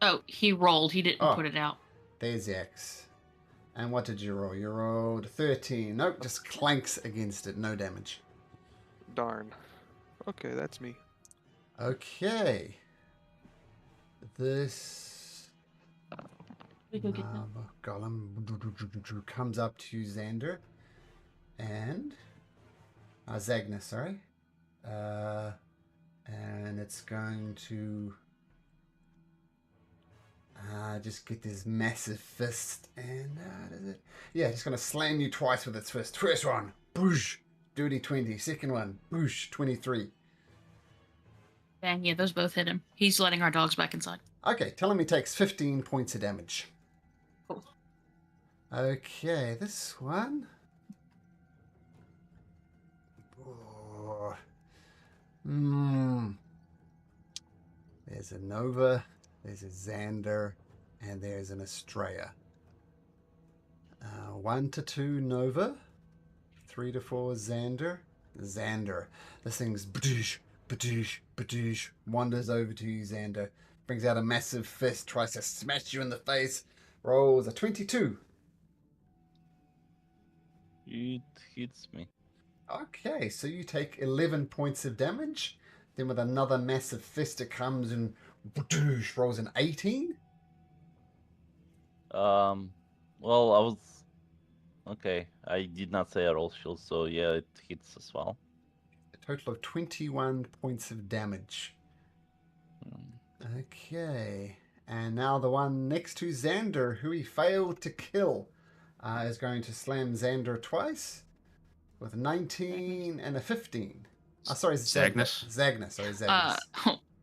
Oh, he rolled. He didn't Oh. put it out. There's the X. And what did you roll? You rolled 13. Nope, just clanks against it. No damage. Darn. Okay, that's me. Okay. This We go get them. golem comes up to Xander and Zagnus, sorry. And it's going to just get this massive fist and does it? Yeah, it's going to slam you twice with its fist. First one, boosh, dirty 20. Second one, boosh, 23. Bang, yeah, those both hit him. He's letting our dogs back inside. Okay, tell him he takes 15 points of damage. Cool. Okay, this one. Oh, There's a Nova, there's a Xander, and there's an Estrella. 1 to 2 Nova, 3 to 4 Xander. Xander. This thing's badoosh, badoosh, badoosh. Wanders over to you, Xander. Brings out a massive fist, tries to smash you in the face. Rolls a 22. It hits me. Okay, so you take 11 points of damage. Then with another massive fist, it comes and badoosh, rolls an 18. Well, I was okay. I did not say I roll shield, so yeah, it hits as well. A total of 21 points of damage. Okay, and now the one next to Xander, who he failed to kill, is going to slam Xander twice with a 19 and a 15. Oh, sorry, Zagnus. Zagnus, sorry, Zagnus.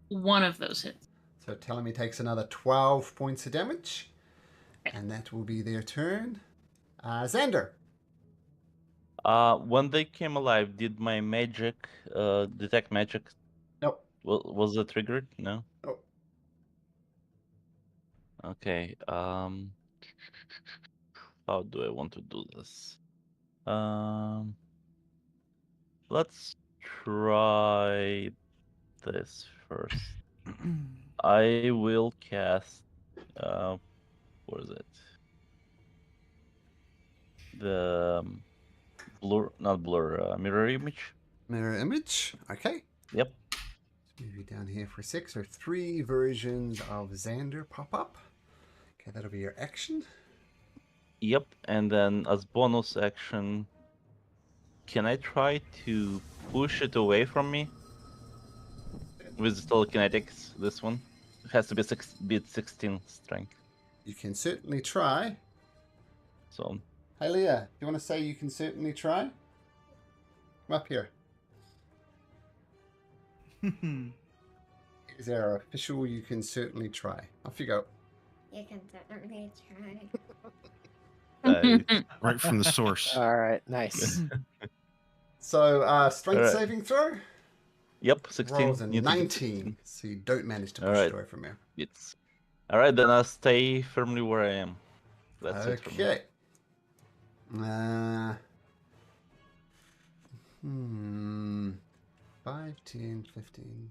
One of those hits. So tell him he takes another 12 points of damage, and that will be their turn. Xander. When they came alive, did my magic, detect magic? Nope. Was it triggered? No. Nope. Okay. How do I want to do this? Let's try this first. I will cast. What is it? The not blur, mirror image. Mirror image. Okay. Yep. Let's move you down here for a sec. So 3 versions of Xander pop up. Okay, that'll be your action. Yep. And then as bonus action, can I try to push it away from me? With telekinetics, this one. It has to be 16 strength. You can certainly try. So Hey, Leah, do you want to say you can certainly try? Come up here. Is our official you can certainly try? Off you go. You can certainly try. Right from the source. All right, nice. So, strength Alright. saving throw? yep, 16. Rolls a Need to get 19. So you don't manage to push Alright. it away from you. It's alright. Then I'll stay firmly where I am. That's it for me. Okay. 5, 10, 15,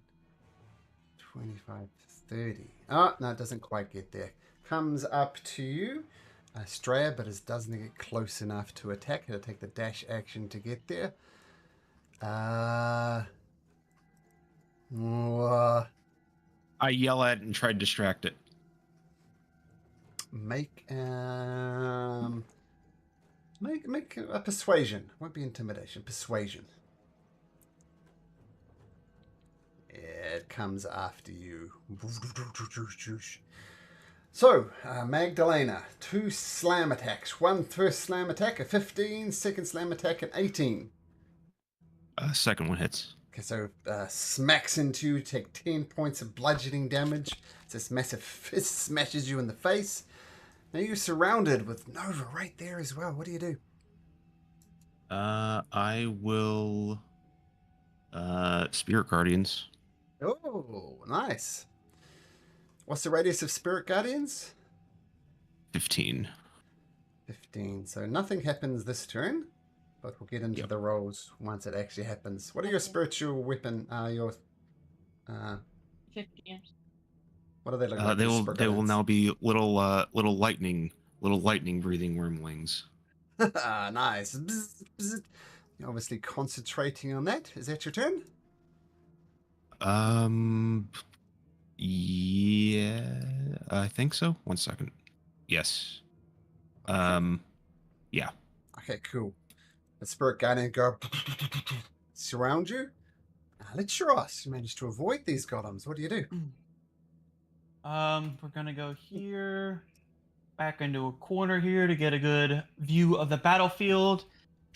25, 30. Oh, no, it doesn't quite get there. Comes up to you, Straya, but it doesn't get close enough to attack. It'll take the dash action to get there. I yell at it and try to distract it. Make a persuasion. Won't be intimidation. Persuasion. It comes after you. So, Magdalena, 2 slam attacks. One first slam attack, a 15. Second slam attack, an 18. Second one hits. Okay, so smacks into you, take 10 points of bludgeoning damage. This massive fist smashes you in the face. Now you're surrounded with Nova right there as well. What do you do? I will Spirit Guardians. Oh, nice. What's the radius of Spirit Guardians? 15. 15. So nothing happens this turn, but we'll get into Yep. the rolls once it actually happens. What are your spiritual weapon? 50. What are they looking like? They your will Spirit they will Guardians? now be little lightning breathing wormlings. Nice. Bzz, bzz. You're obviously concentrating on that. Is that your turn? Yeah, I think so. 1 second. Yes. Yeah. Okay, cool. The Spirit Guardian go surround you. Let's Ross. You managed to avoid these golems. What do you do? We're gonna go here, back into a corner here to get a good view of the battlefield.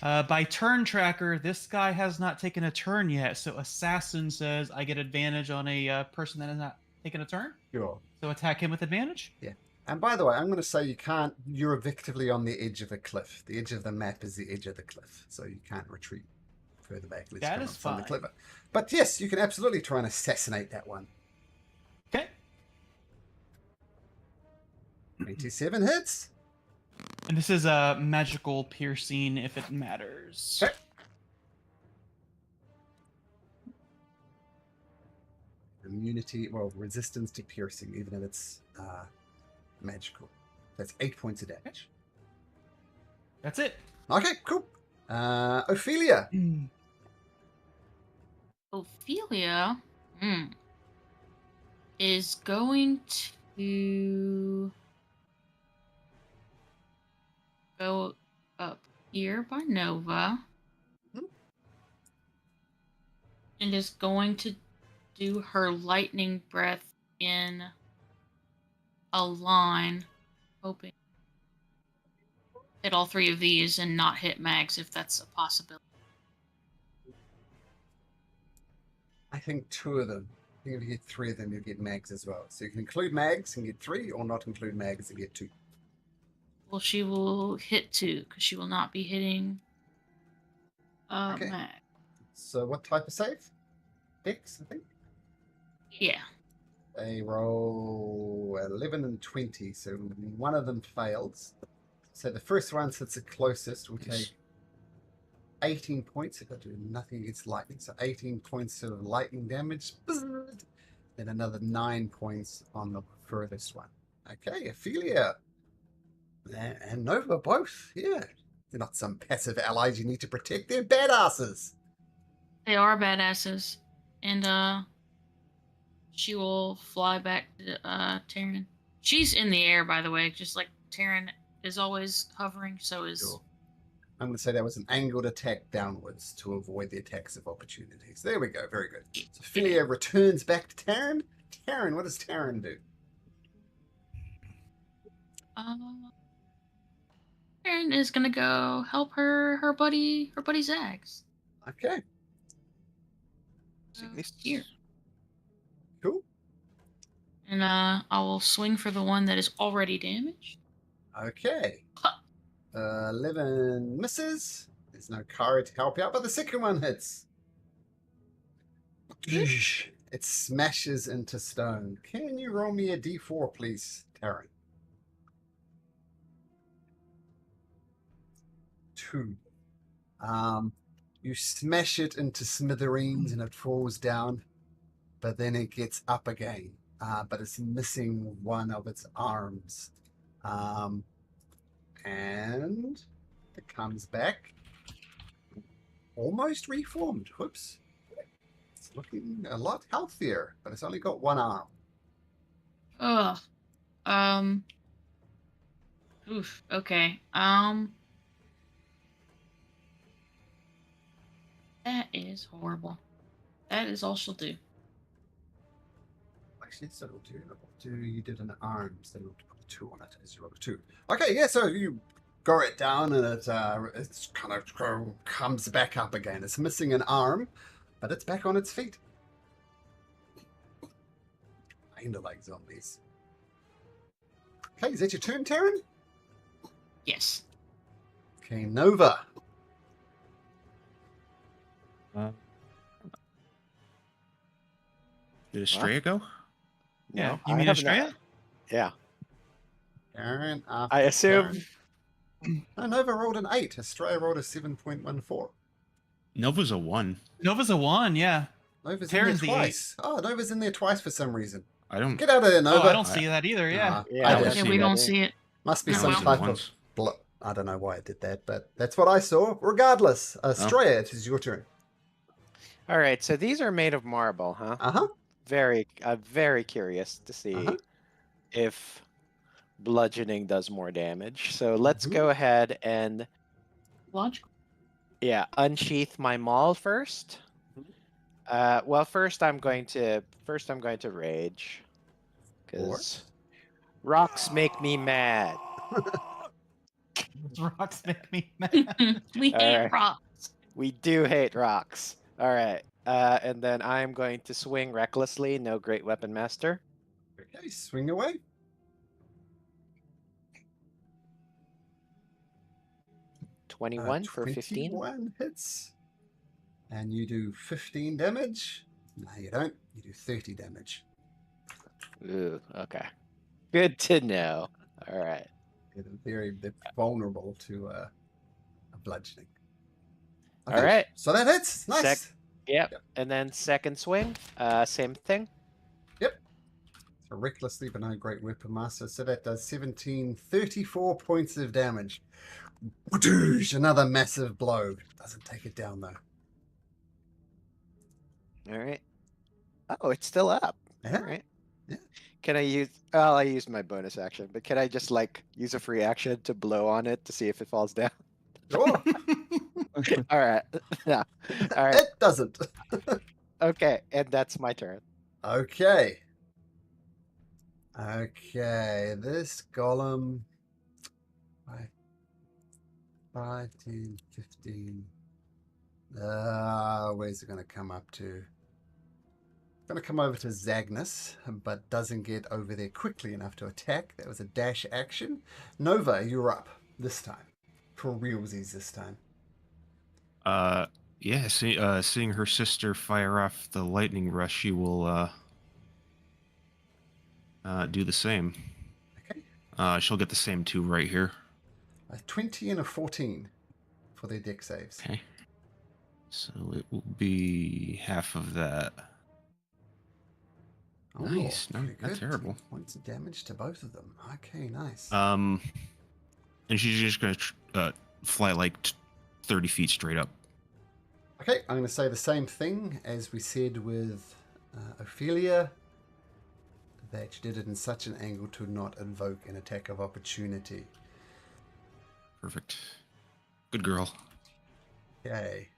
By turn tracker, this guy has not taken a turn yet, so Assassin says I get advantage on a person that has not taken a turn. Sure. So attack him with advantage. And by the way, I'm going to say you can't. You're effectively on the edge of a cliff. The edge of the map is the edge of the cliff, so you can't retreat further back. Let's That come is up from the fine. clever. But yes, you can absolutely try and assassinate that one. Okay. 27 hits. And this is a magical piercing if it matters. Okay. Immunity, well, resistance to piercing, even if it's magical. That's 8 points of damage. That's it. Okay, cool. Ophelia. Ophelia is going to go up here by Nova and is going to do her lightning breath in a line, hoping hit all three of these and not hit Mags if that's a possibility. I think 2 of them. I think if you get 3 of them, you'll get mags as well. So you can include mags and get 3, or not include mags and get 2. Well, she will hit 2 because she will not be hitting Okay. Mag. So what type of save? Dex, I think. Yeah. They roll 11 and 20, so one of them fails. So the first one, since the closest, will take 18 points. If I do nothing against lightning, so 18 points of lightning damage. Then another 9 points on the furthest one. Okay, Ophelia and Nova both. Yeah, they're not some passive allies you need to protect. They're badasses. They are badasses. And she will fly back to Taryn. She's in the air, by the way, just like Taryn is always hovering, so is Sure. I'm going to say that was an angled attack downwards to avoid the attacks of opportunities. There we go. Very good. So Ophelia returns back to Taryn. Taryn, what does Taryn do? Taryn is gonna go help her buddy Zags. Okay, Here. cool. And I will swing for the one that is already damaged. Okay. 11 misses. There's no Kara to help you out, but the second one hits. It smashes into stone. Can you roll me a d4, please, Taryn? 2. You smash it into smithereens and it falls down, but then it gets up again. But it's missing one of its arms. And it comes back almost reformed. Whoops. It's looking a lot healthier, but it's only got one arm. Ugh. Oof. Okay. That is horrible. That is all she'll do. Actually, so you did an arm, so you put a 2 on it as you roll a 2. Okay, yeah, so you go it down and it's kind of comes back up again. It's missing an arm, but it's back on its feet. Hinder leg zombies. Okay, is that your turn, Taryn? Yes. Okay, Nova. Did Estrella go? Yeah. No, You I mean have Estrella? not. Yeah. Taryn I assume. No, Nova rolled an 8. Australia rolled a 7.14. Nova's a 1. Nova's a 1, yeah. Nova's Taryn's in the there twice. Oh, Nova's in there twice for some reason. I don't. Get out of there, Nova. Oh, I don't see that either, yeah. Yeah, I I did. don't Yeah, see we that don't either. see it. Must be No, some well- type Ones. of. I don't know why I did that, but that's what I saw. Regardless, Australia, it is your turn. All right, so these are made of marble, huh? Very curious to see Uh-huh. if bludgeoning does more damage. So let's go ahead and Logical. unsheath my maul first. Well, first I'm going to rage because rocks make me mad. Rocks make me mad. We All hate right. rocks. We do hate rocks. All right, and then I'm going to swing recklessly. No great weapon master. Okay, swing away. $21 for 15. 21 hits. And you do 15 damage. No, you don't. You do 30 damage. Ooh, okay. Good to know. All right. They're vulnerable to a bludgeoning. All right. So that hits. Nice. Yep. And then second swing, same thing. So recklessly, but no great weapon master. So that does 34 points of damage. Another massive blow. Doesn't take it down though. All right. Oh, it's still up. Yeah. All right. Yeah. Can I use? Well, I used my bonus action, but can I just like use a free action to blow on it to see if it falls down? Sure. All right. Yeah. All right. It doesn't. Okay, and that's my turn. Okay. Okay, this golem. 5, 10, 15. Where's it going to come up to? Going to come over to Zagnus, but doesn't get over there quickly enough to attack. That was a dash action. Nova, you're up this time. For realsies this time. Yeah, seeing her sister fire off the lightning rush, she will do the same. Okay. She'll get the same 2 right here. A 20 and a 14 for their deck saves. Okay. So it will be half of that. Oh, Nice. No, pretty not good. terrible. 10 points of damage to both of them. Okay, nice. And she's just gonna fly like 30 feet straight up. Okay, I'm going to say the same thing as we said with Ophelia. That you did it in such an angle to not invoke an attack of opportunity. Perfect. Good girl. Okay.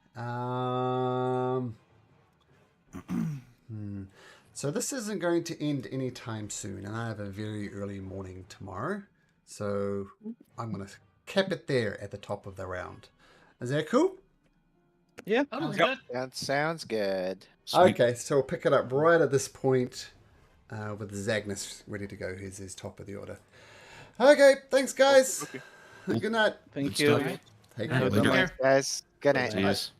So this isn't going to end anytime soon, and I have a very early morning tomorrow. So I'm going to cap it there at the top of the round. Is that cool? Yeah. Totally Yep. good. That sounds good. Sweet. Okay, so we'll pick it up right at this point with Zagnus ready to go. Here's his top of the order. Okay, thanks, guys. Okay. Good night. Thank Good you. stuff. Take Yeah, care. later. Bye-bye. Thanks, guys. Good night. Cheers.